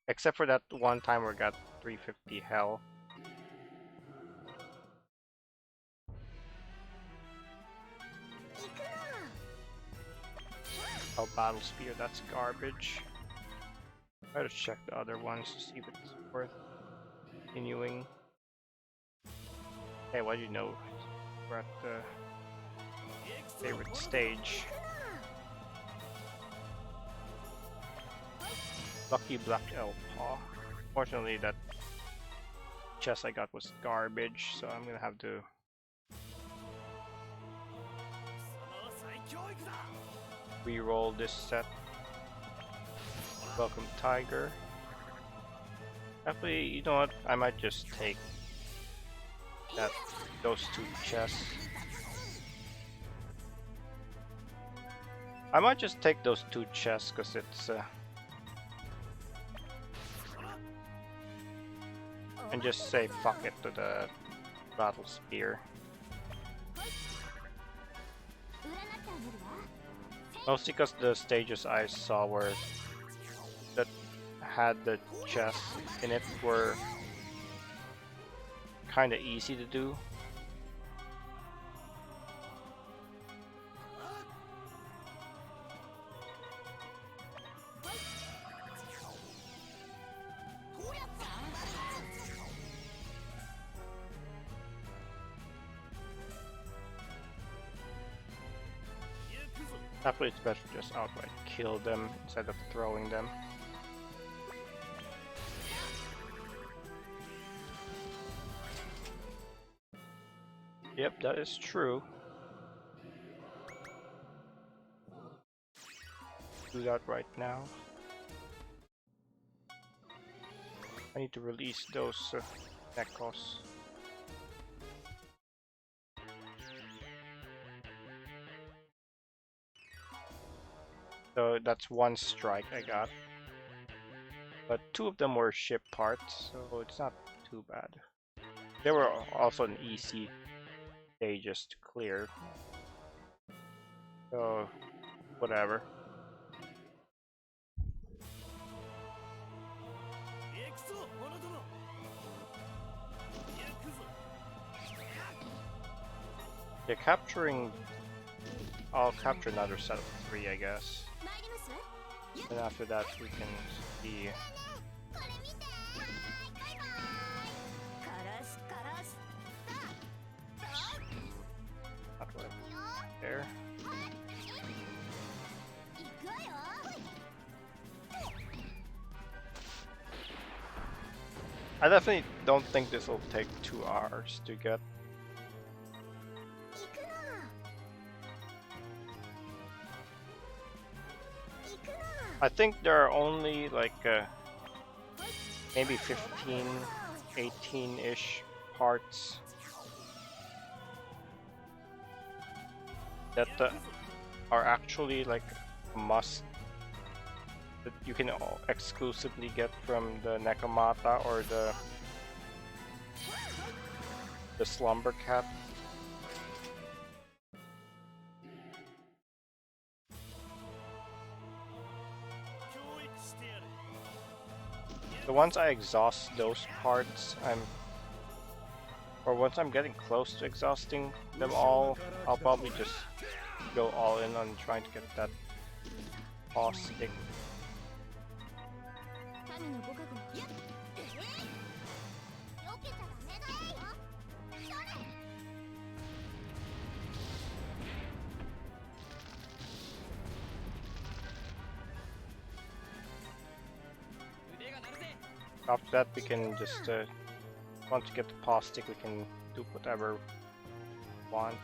S1: except for that one time where I got 350 hell. Oh, battle spear, that's garbage. Try to check the other ones to see if it's worth continuing. Hey, what do you know? We're at the favorite stage. Lucky Black Elf Paw. Fortunately, that chest I got was garbage, so I'm gonna have to re-roll this set. Welcome Tiger. Actually, you know what? I might just take those two chests. I might just take those two chests because it's and just say fuck it to the battle spear. Mostly because the stages I saw were that had the chests in it were kind of easy to do. Actually, it's better to just outright kill them instead of throwing them. Yep, that is true. Do that right now. I need to release those Nekos. So that's one strike I got. But two of them were ship parts, so it's not too bad. They were also an easy stages to clear. So, whatever. Yeah, capturing... I'll capture another set of 3, I guess. And after that we can see... Not what there. I definitely don't think this will take 2 hours to get. I think there are only like maybe 15, 18-ish parts that are actually like a must that you can exclusively get from the Nekomata or the Slumber Cat. So once I exhaust those parts, or once I'm getting close to exhausting them all, I'll probably just go all in on trying to get that paw stick. After that, we can just once we get the paw stick, we can do whatever we want.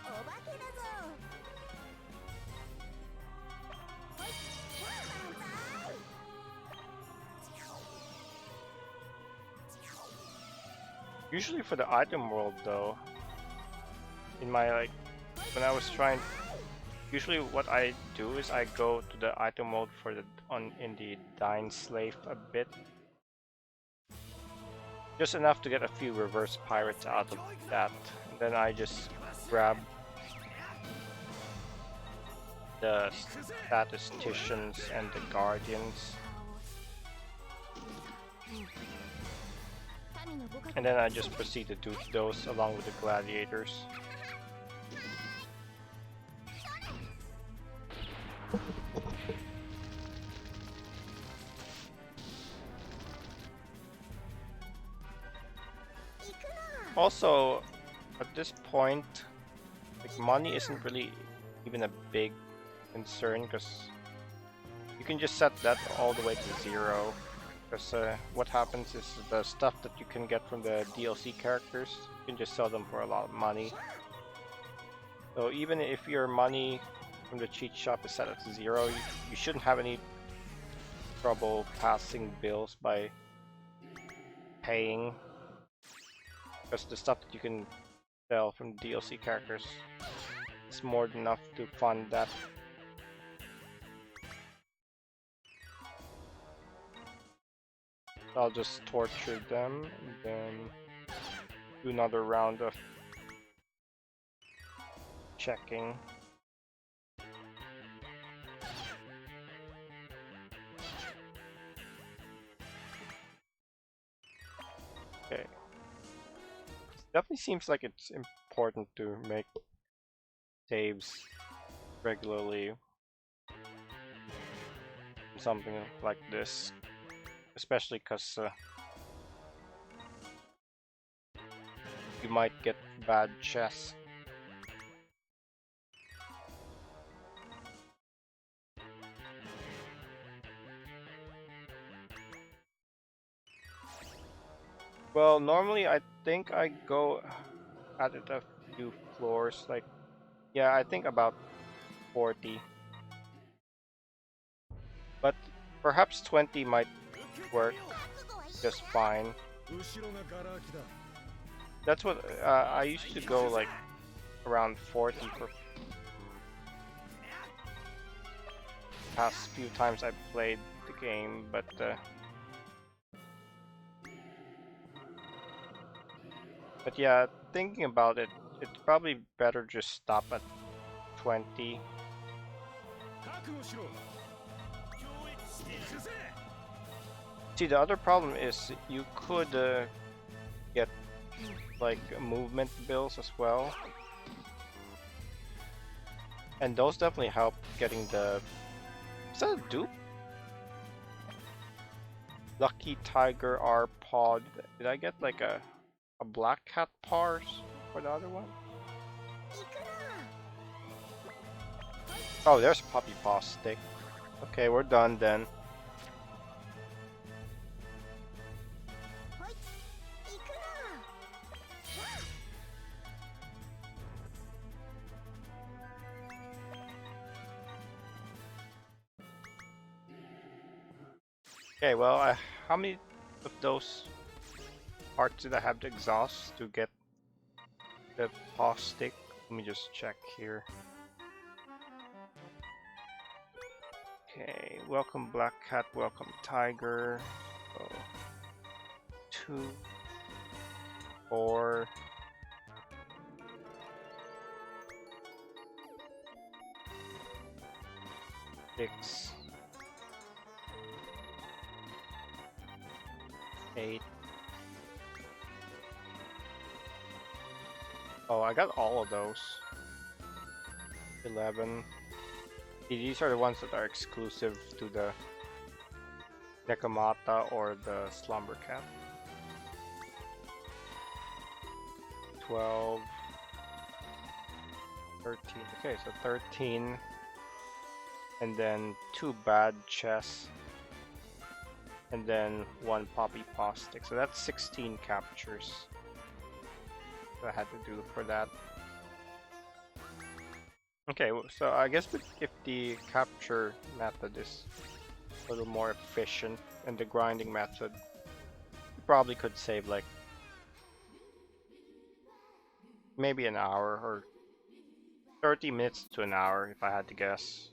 S1: Usually for the item world though, in my when I was trying, usually what I do is I go to the item world for in the Dying Slave a bit. Just enough to get a few reverse pirates out of that. And then I just grab the statisticians and the guardians. And then I just proceed to do those along with the gladiators. Also, at this point, like, money isn't really even a big concern because you can just set that all the way to 0. Because what happens is the stuff that you can get from the DLC characters, you can just sell them for a lot of money. So even if your money from the cheat shop is set at 0, you shouldn't have any trouble passing bills by paying. Because the stuff that you can sell from DLC characters is more than enough to fund that. I'll just torture them and then do another round of checking. Okay. Definitely seems like it's important to make saves regularly. Something like this. Especially because you might get bad chess. Well, normally I think I go at it a few floors, like, yeah, I think about 40. But perhaps 20 might work just fine. That's what I used to go like around 40 for past few times I played the game, but yeah, thinking about it, it's probably better just stop at 20. See, the other problem is you could get like movement bills as well, and those definitely help getting the. Is that a dupe? Lucky Tiger R Paw. Did I get like a black cat paw for the other one? Oh, there's Puppy Paw Stick. Okay, we're done then. Okay, well, how many of those parts did I have to exhaust to get the paw stick? Let me just check here. Okay, welcome Black Cat, welcome Tiger. So, 2, 4, 6, 8. Oh, I got all of those. 11. These are the ones that are exclusive to the Nekomata or the Slumber Cat. 12, 13. Okay, so 13. And then 2 bad chests. And then 1 Puppy Paw Stick. So that's 16 captures that I had to do for that. Okay, so I guess if the capture method is a little more efficient and the grinding method, you probably could save like maybe an hour or 30 minutes to an hour if I had to guess.